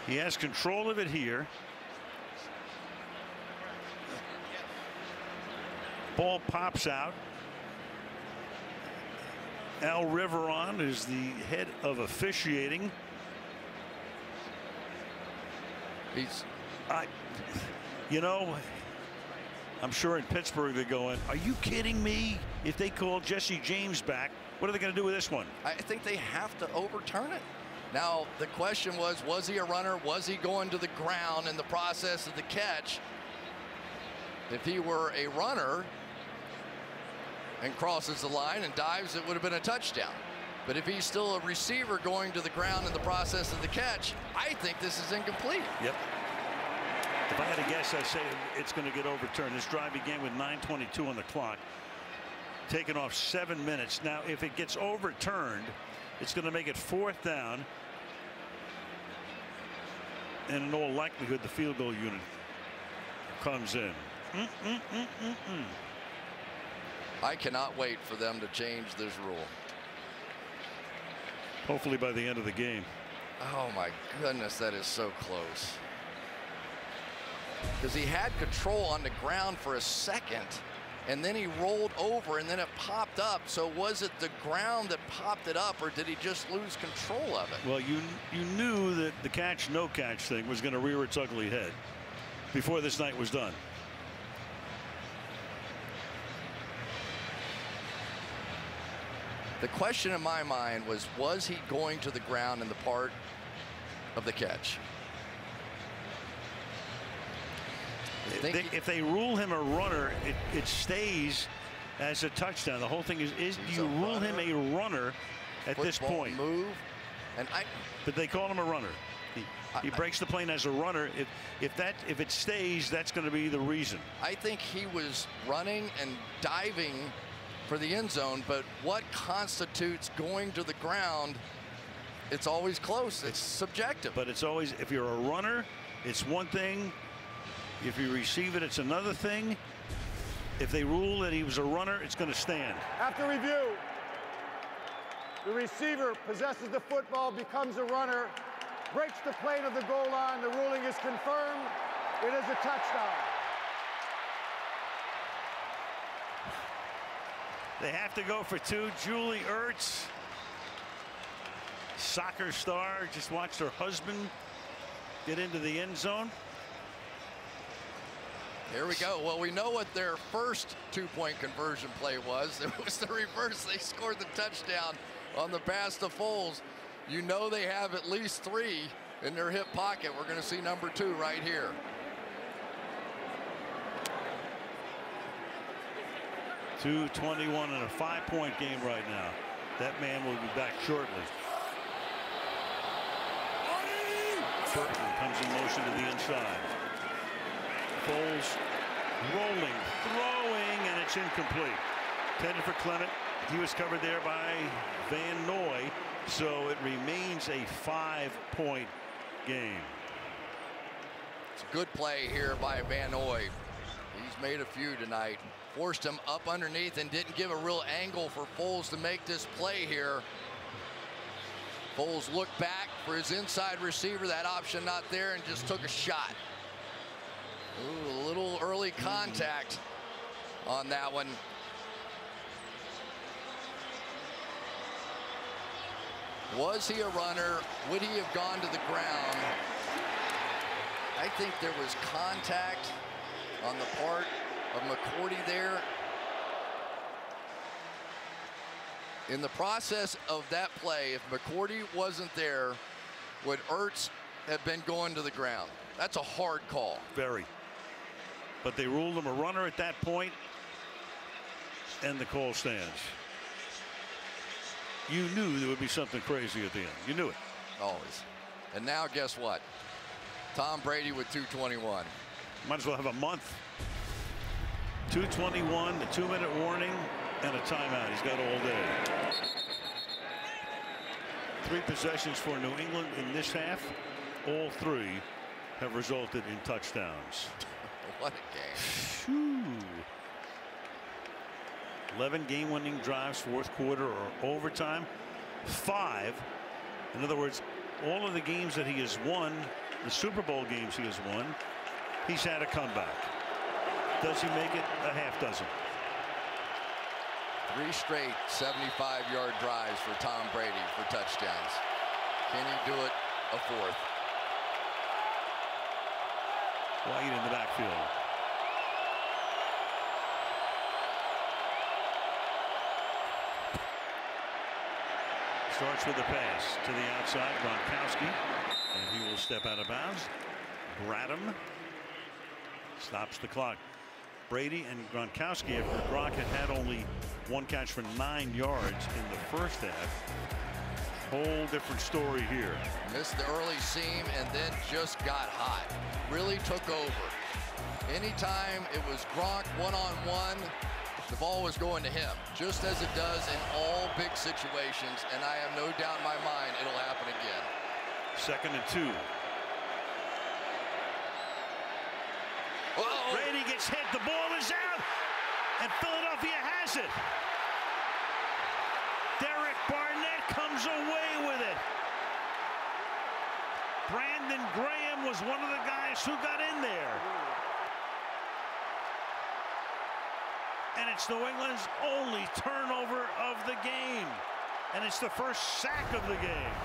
He has control of it here. Ball pops out. Al Riveron is the head of officiating. You know, I'm sure in Pittsburgh they're going, are you kidding me? If they call Jesse James back, what are they going to do with this one?
I think they have to overturn it. Now, the question was he a runner? Was he going to the ground in the process of the catch? If he were a runner and crosses the line and dives, it would have been a touchdown. But if he's still a receiver going to the ground in the process of the catch, I think this is incomplete.
Yep. If I had to guess, I'd say it's going to get overturned. This drive began with 9:22 on the clock, taking off 7 minutes. Now, if it gets overturned, it's going to make it 4th down. And in all likelihood, the field goal unit comes in.
I cannot wait for them to change this rule.
Hopefully by the end of the game.
Oh my goodness, that is so close. Because he had control on the ground for a second, and then he rolled over, and then it popped up. So was it the ground that popped it up, or did he just lose control of it?
Well, you knew that the catch, no catch thing was going to rear its ugly head before this night was done.
The question in my mind was he going to the ground in the part of the catch?
If they rule him a runner, it stays as a touchdown. The whole thing is do you rule him a runner at this point?
Move,
but they call him a runner. He breaks the plane as a runner. If it stays, that's going to be the reason.
I think he was running and diving for the end zone, but what constitutes going to the ground? It's always close. It's subjective.
But it's always, if you're a runner, it's one thing. If you receive it, it's another thing. If they rule that he was a runner, it's going to stand.
After review, the receiver possesses the football, becomes a runner, breaks the plane of the goal line. The ruling is confirmed. It is a touchdown.
They have to go for 2. Julie Ertz, soccer star, just watched her husband get into the end zone.
Here we go. Well, we know what their first 2-point conversion play was. It was the reverse. They scored the touchdown on the pass to Foles. You know they have at least 3 in their hip pocket. We're going to see number 2 right here.
.221 in a 5-point game right now. That man will be back shortly. Burton comes in motion to the inside. Foles rolling, throwing, and it's incomplete. Intended for Clement. He was covered there by Van Noy, so it remains a 5-point game.
It's a good play here by Van Noy. He's made a few tonight. Forced him up underneath and didn't give a real angle for Foles to make this play here. Foles looked back for his inside receiver, that option not there, and just took a shot. Ooh, a little early contact on that one. Was he a runner? Would he have gone to the ground? I think there was contact on the part of McCourty there. In the process of that play, if McCourty wasn't there, would Ertz have been going to the ground? That's a hard call.
Very. But they ruled him a runner at that point, and the call stands. You knew there would be something crazy at the end. You knew it.
Always. And now guess what? Tom Brady with 2:21.
Might as well have a month. 2:21, the 2-minute warning, and a timeout. He's got all day. 3 possessions for New England in this half. All 3 have resulted in touchdowns.
What a game.
11 game-winning drives, 4th quarter or overtime. 5. In other words, all of the games that he has won, the Super Bowl games he has won, he's had a comeback. Does he make it a half dozen?
3 straight 75-yard drives for Tom Brady for touchdowns. Can he do it a 4th?
White in the backfield. Starts with a pass to the outside. Gronkowski, and he will step out of bounds. Bradham stops the clock. Brady and Gronkowski, after Gronk had only one catch for 9 yards in the first half. Whole different story here.
Missed the early seam and then just got hot. Really took over. Anytime it was Gronk one-on-one, the ball was going to him, just as it does in all big situations, and I have no doubt in my mind it'll happen again.
2nd and 2.
Uh-oh.
Brady gets hit, the ball is out, and Philadelphia has it. Derek Barnett comes away with it. Brandon Graham was one of the guys who got in there. And it's New England's only turnover of the game. And it's the first sack of the game.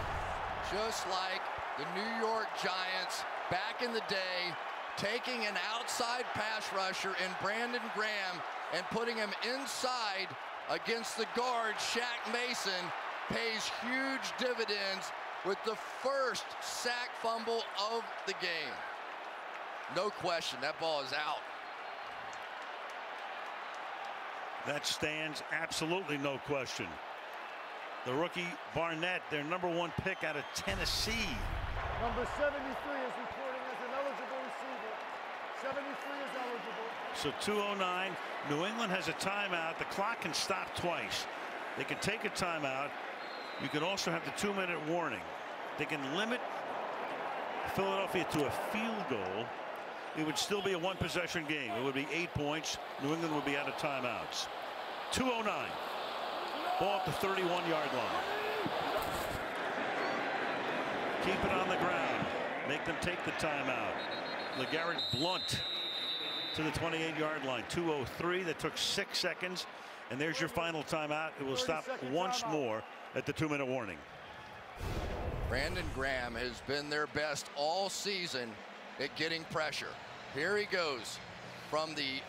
Just like the New York Giants back in the day, taking an outside pass rusher in Brandon Graham and putting him inside against the guard, Shaq Mason, pays huge dividends with the first sack fumble of the game. No question, that ball is out.
That stands, absolutely no question. The rookie Barnett, their #1 pick out of Tennessee.
Number 73 is reporting as an eligible receiver. 73 is eligible.
So 2:09. New England has a timeout. The clock can stop twice. They can take a timeout. You can also have the 2-minute warning. They can limit Philadelphia to a field goal. It would still be a 1-possession game. It would be 8 points. New England would be out of timeouts. 2:09. Ball at the 31-yard line. Keep it on the ground. Make them take the timeout. LeGarrette Blount to the 28-yard line. 2:03. That took 6 seconds. And there's your final timeout. It will stop once more at the 2-minute warning.
Brandon Graham has been their best all season at getting pressure. Here he goes from the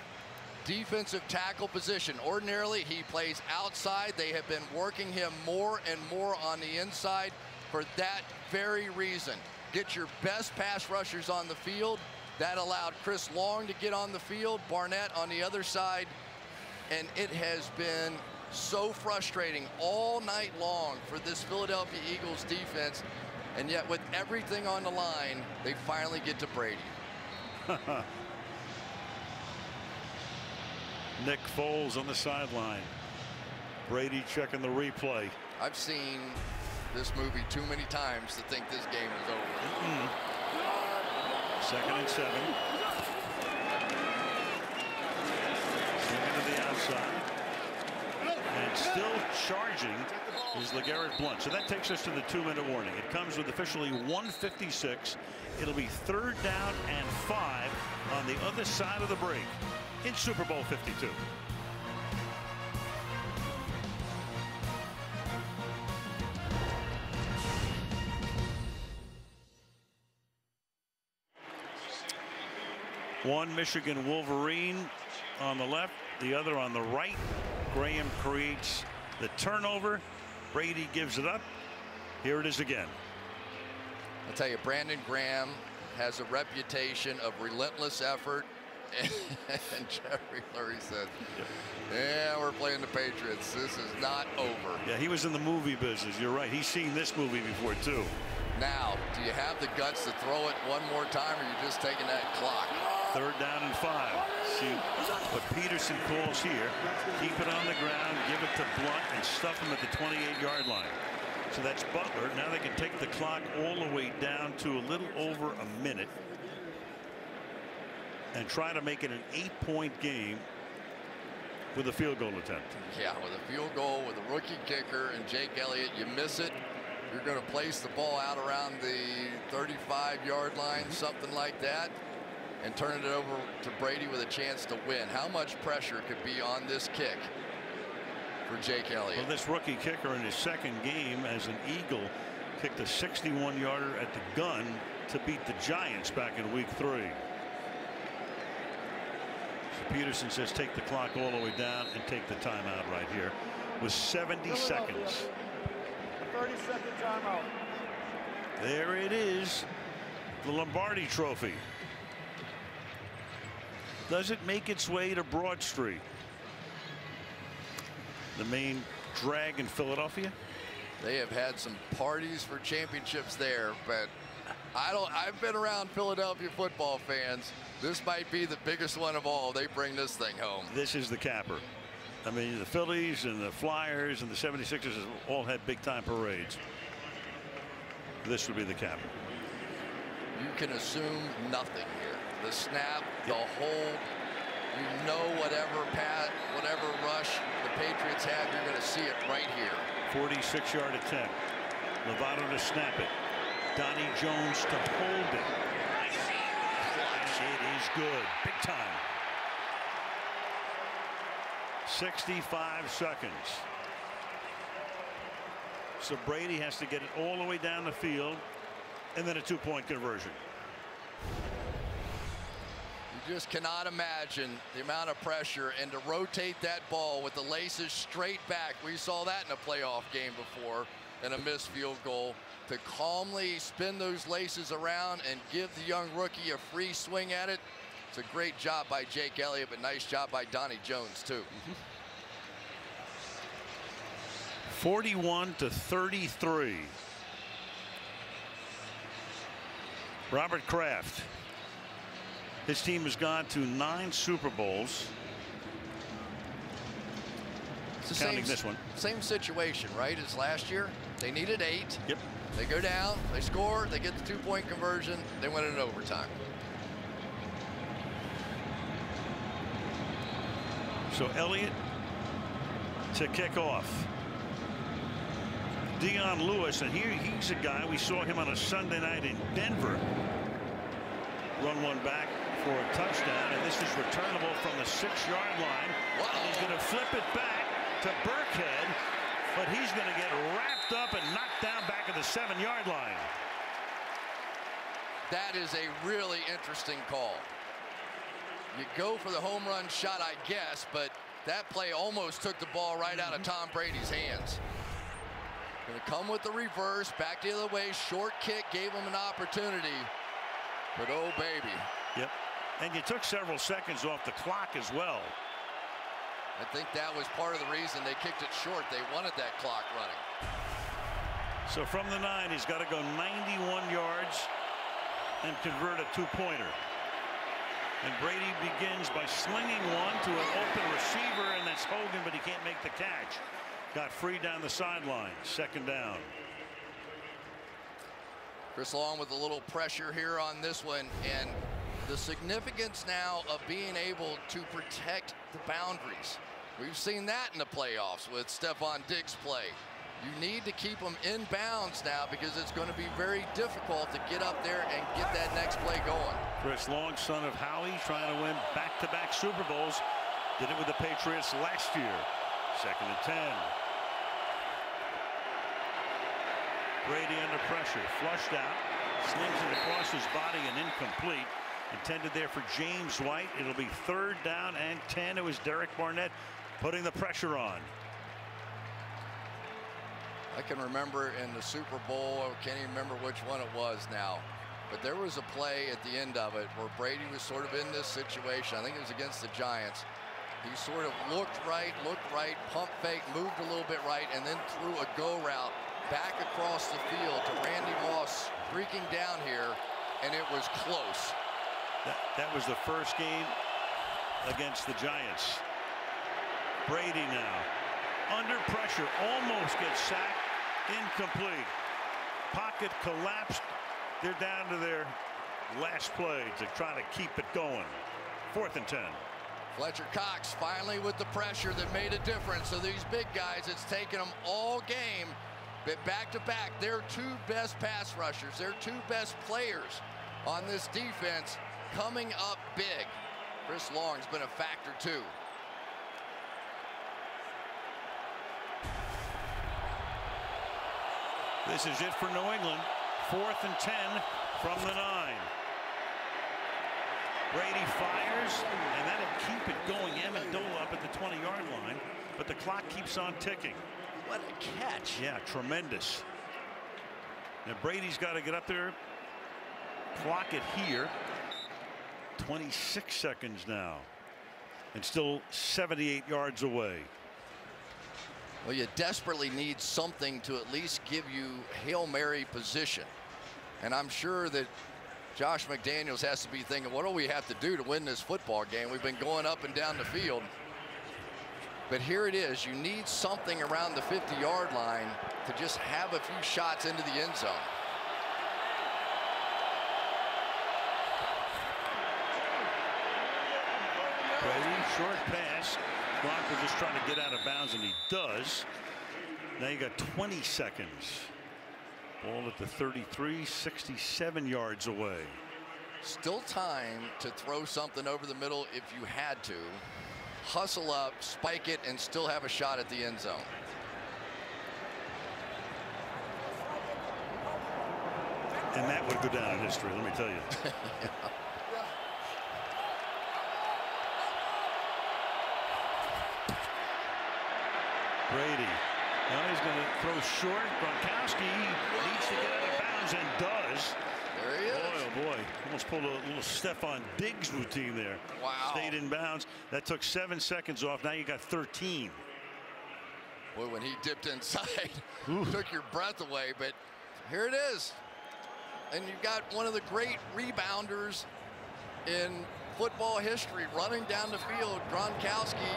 defensive tackle position. Ordinarily, he plays outside. They have been working him more and more on the inside for that very reason. Get your best pass rushers on the field. That allowed Chris Long to get on the field, Barnett on the other side, and it has been so frustrating all night long for this Philadelphia Eagles defense, and yet with everything on the line, they finally get to Brady.
Nick Foles on the sideline. Brady checking the replay.
I've seen this movie too many times to think this game is over.
2nd and 7. Swinging to the outside. And still charging is LeGarrette Blount. So that takes us to the 2-minute warning. It comes with officially 1:56. It'll be 3rd down and 5 on the other side of the break in Super Bowl 52. One Michigan Wolverine on the left, the other on the right. Graham creates the turnover. Brady gives it up. Here it is again.
I'll tell you, Brandon Graham has a reputation of relentless effort. And Jeffrey Lurie said, yeah, we're playing the Patriots. This is not over.
Yeah, he was in the movie business. You're right. He's seen this movie before, too.
Now, do you have the guts to throw it one more time, or you're just taking that clock?
3rd down and 5. See what Peterson calls here. Keep it on the ground, give it to Blount, and stuff him at the 28-yard line. So that's Butler. Now they can take the clock all the way down to a little over a minute and try to make it an 8-point game with a field goal attempt.
Yeah, with a field goal with a rookie kicker and Jake Elliott, you miss it. You're going to place the ball out around the 35-yard line, something like that, and turn it over to Brady with a chance to win. How much pressure could be on this kick for Jake Elliott?
Well, this rookie kicker in his 2nd game as an Eagle kicked a 61-yarder at the gun to beat the Giants back in week 3. So Peterson says take the clock all the way down and take the timeout right here with 70 seconds.
30 timeout.
There it is, the Lombardi Trophy. Does it make its way to Broad Street, the main drag in Philadelphia?
They have had some parties for championships there, but I've been around Philadelphia football fans. This might be the biggest one of all. They bring this thing home.
This is the capper. I mean, the Phillies and the Flyers and the 76ers have all had big time parades. This would be the capper.
You can assume nothing here. The snap, the hold, you know whatever rush the Patriots have, you're going to see it right here.
46-yard attempt. Lovato to snap it. Donnie Jones to hold it. It is good. Big time. 65 seconds. So Brady has to get it all the way down the field and then a 2-point conversion.
You just cannot imagine the amount of pressure, and to rotate that ball with the laces straight back. We saw that in a playoff game before and a missed field goal. To calmly spin those laces around and give the young rookie a free swing at it. It's a great job by Jake Elliott, but nice job by Donnie Jones too.
41-33. Robert Kraft. His team has gone to 9 Super Bowls.
It's the
counting this one.
Same situation, right, as last year. They needed 8.
Yep.
They go down, they score, they get the 2-point conversion, they win it in overtime.
So Elliott to kick off. Dion Lewis, and here he's a guy, we saw him on a Sunday night in Denver. Run one back for a touchdown, and this is returnable from the 6-yard line. And he's going to flip it back to Burkhead, but he's going to get wrapped up and knocked down back at the 7-yard line.
That is a really interesting call. You go for the home run shot, I guess, but that play almost took the ball right out of Tom Brady's hands. Going to come with the reverse, back the other way, short kick, gave him an opportunity. But oh, baby.
Yep. And you took several seconds off the clock as well.
I think that was part of the reason they kicked it short. They wanted that clock running.
So from the 9, he's got to go 91 yards and convert a 2-pointer. And Brady begins by slinging one to an open receiver, and that's Hogan, but he can't make the catch. Got free down the sideline. 2nd down.
Chris Long with a little pressure here on this one, and the significance now of being able to protect the boundaries. We've seen that in the playoffs with Stephon Diggs' play. You need to keep them in bounds now because it's going to be very difficult to get up there and get that next play going.
Chris Long, son of Howie, trying to win back-to-back Super Bowls. Did it with the Patriots last year. 2nd and 10. Brady under pressure, flushed out, slings it across his body and incomplete. Intended there for James White. It'll be 3rd down and 10. It was Derek Barnett putting the pressure on.
I can remember in the Super Bowl, I can't even remember which one it was now, but there was a play at the end of it where Brady was sort of in this situation. I think it was against the Giants. He sort of looked right, pump fake, moved a little bit right, and then threw a go route back across the field to Randy Moss streaking down here, and it was close.
That was the first game against the Giants. Brady now under pressure, almost gets sacked, incomplete. Pocket collapsed. They're down to their last play to try to keep it going. 4th and 10.
Fletcher Cox finally with the pressure that made a difference. So these big guys, it's taken them all game, but back to back, their 2 best pass rushers, their 2 best players on this defense coming up big. Chris Long's been a factor too.
This is it for New England. 4th and 10 from the 9. Brady fires, and that'll keep it going. Amendola up at the 20-yard line, but the clock keeps on ticking.
What a catch.
Yeah, tremendous. Now Brady's got to get up there, clock it here. 26 seconds now, and still 78 yards away.
Well, you desperately need something to at least give you Hail Mary position. And I'm sure that Josh McDaniels has to be thinking, what do we have to do to win this football game? We've been going up and down the field. But here it is. You need something around the 50-yard line to just have a few shots into the end zone.
Brady, short pass. Gronk was just trying to get out of bounds, and he does. Now you got 20 seconds. Ball at the 33, 67 yards away.
Still time to throw something over the middle if you had to. Hustle up, spike it, and still have a shot at the end zone.
And that would go down in history, let me tell you.
Yeah.
Brady. Now he's going to throw short. Gronkowski needs to get out of bounds and does.
There he is.
Boy, oh boy. Almost pulled a little Stephon Diggs routine there.
Wow.
Stayed in bounds. That took 7 seconds off. Now you got 13.
Boy, when he dipped inside, took your breath away. But here it is. And you've got one of the great rebounders in football history running down the field. Gronkowski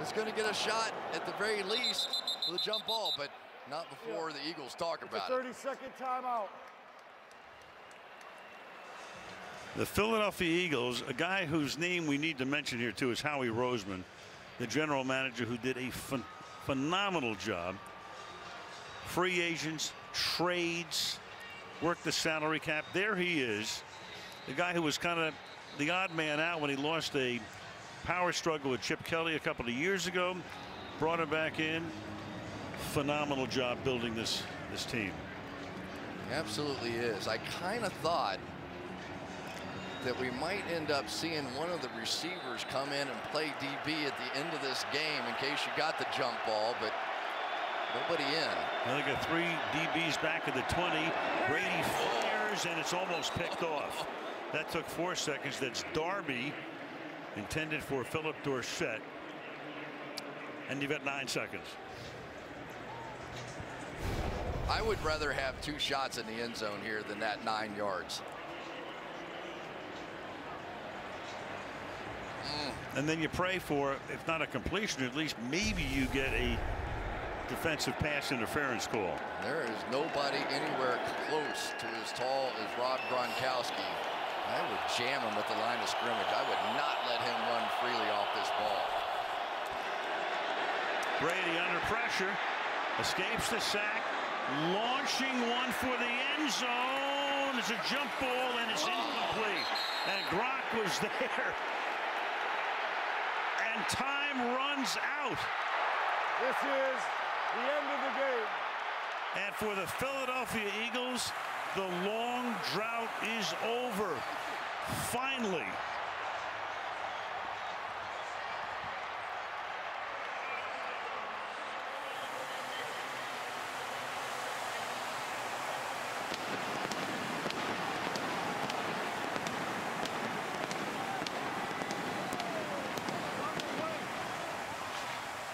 is going to get a shot at the very least with a jump ball, but not before the Eagles talk about it.
30-second timeout.
The Philadelphia Eagles, a guy whose name we need to mention here too is Howie Roseman, the general manager who did a phenomenal job. Free agents, trades, worked the salary cap. There he is, the guy who was kind of the odd man out when he lost a power struggle with Chip Kelly a couple of years ago. Brought him back in. Phenomenal job building this team.
Absolutely is. I kind of thought that we might end up seeing one of the receivers come in and play DB at the end of this game in case you got the jump ball, but nobody in.
Now they got 3 DBs back at the 20. Brady fires and it's almost picked off. That took 4 seconds. That's Darby, intended for Philip Dorsett. And you've got 9 seconds.
I would rather have 2 shots in the end zone here than that 9 yards.
And then you pray for, if not a completion, at least maybe you get a defensive pass interference call.
There is nobody anywhere close to as tall as Rob Gronkowski. I would jam him at the line of scrimmage. I would not let him run freely off this ball.
Brady under pressure, escapes the sack, launching one for the end zone. It's a jump ball and it's incomplete. And Gronk was there. And time runs out.
This is the end of the game.
And for the Philadelphia Eagles, the long drought is over. Finally.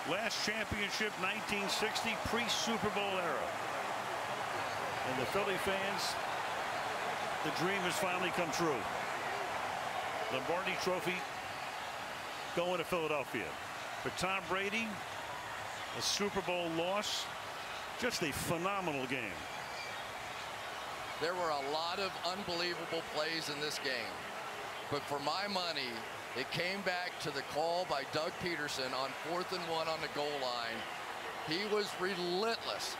Last championship, 1960, pre-Super Bowl era. And the Philly fans, the dream has finally come true. Lombardi Trophy going to Philadelphia. For Tom Brady, a Super Bowl loss, just a phenomenal game.
There were a lot of unbelievable plays in this game. But for my money, it came back to the call by Doug Peterson on 4th and 1 on the goal line. He was relentless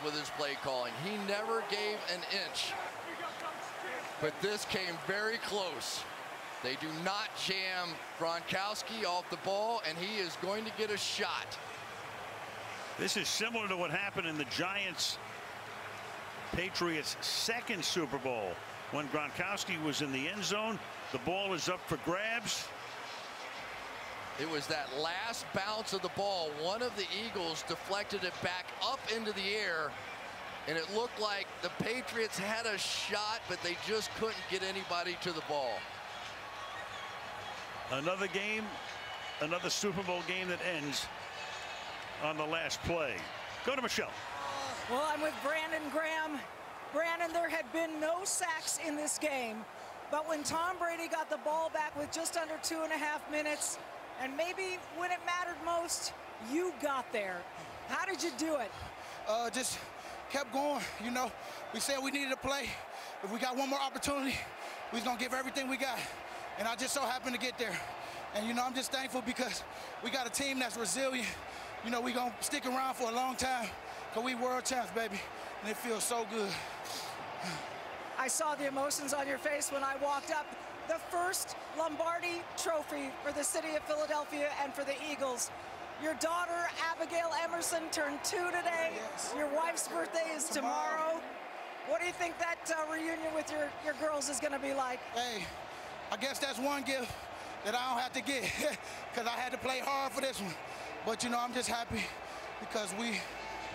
with his play calling. He never gave an inch. But this came very close. They do not jam Gronkowski off the ball, and he is going to get a shot.
This is similar to what happened in the Giants-Patriots second Super Bowl. When Gronkowski was in the end zone, the ball is up for grabs.
It was that last bounce of the ball. One of the Eagles deflected it back up into the air, and it looked like the Patriots had a shot, but they just couldn't get anybody to the ball.
Another game, another Super Bowl game that ends on the last play. Go to Michelle.
Well, I'm with Brandon Graham. Brandon, there had been no sacks in this game, but when Tom Brady got the ball back with just under 2.5 minutes, and maybe when it mattered most, you got there. How did you do it?
Just kept going. You know, we said we needed to play. If we got one more opportunity, we was gonna give everything we got. And I just so happened to get there. And you know, I'm just thankful because we got a team that's resilient. You know, we gonna stick around for a long time because we world champs, baby. And it feels so good.
I saw the emotions on your face when I walked up. The first Lombardi trophy for the city of Philadelphia and for the Eagles. Your daughter, Abigail Emerson, turned 2 today.
Yes.
Your wife's birthday is tomorrow. What do you think that reunion with your girls is going to be like?
Hey, I guess that's one gift that I don't have to get because I had to play hard for this one. But, you know, I'm just happy because we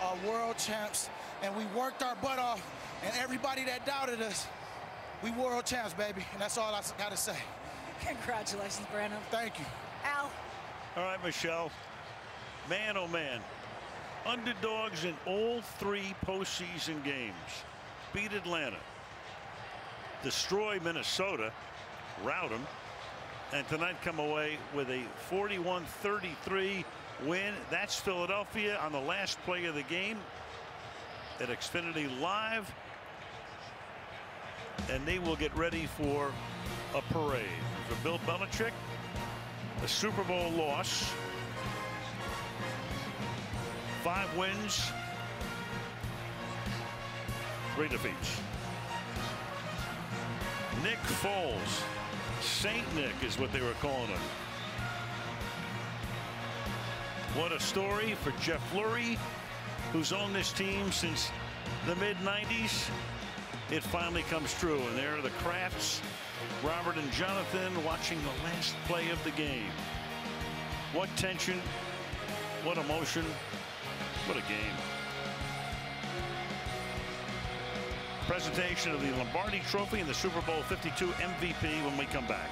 are world champs and we worked our butt off, and everybody that doubted us, we world champs, baby, and that's all I got to say.
Congratulations, Brandon.
Thank you.
Al.
All right, Michelle. Man, oh man. Underdogs in all 3 postseason games. Beat Atlanta. Destroy Minnesota. Rout them. And tonight come away with a 41-33 win. That's Philadelphia on the last play of the game at Xfinity Live. And they will get ready for a parade. For Bill Belichick, a Super Bowl loss. 5 wins, 3 defeats. Nick Foles, Saint Nick is what they were calling him. What a story for Jeff Lurie, who's owned this team since the mid-90s. It finally comes true, and there are the Krafts, Robert and Jonathan, watching the last play of the game. What tension, what emotion, what a game. Presentation of the Lombardi Trophy and the Super Bowl 52 MVP when we come back.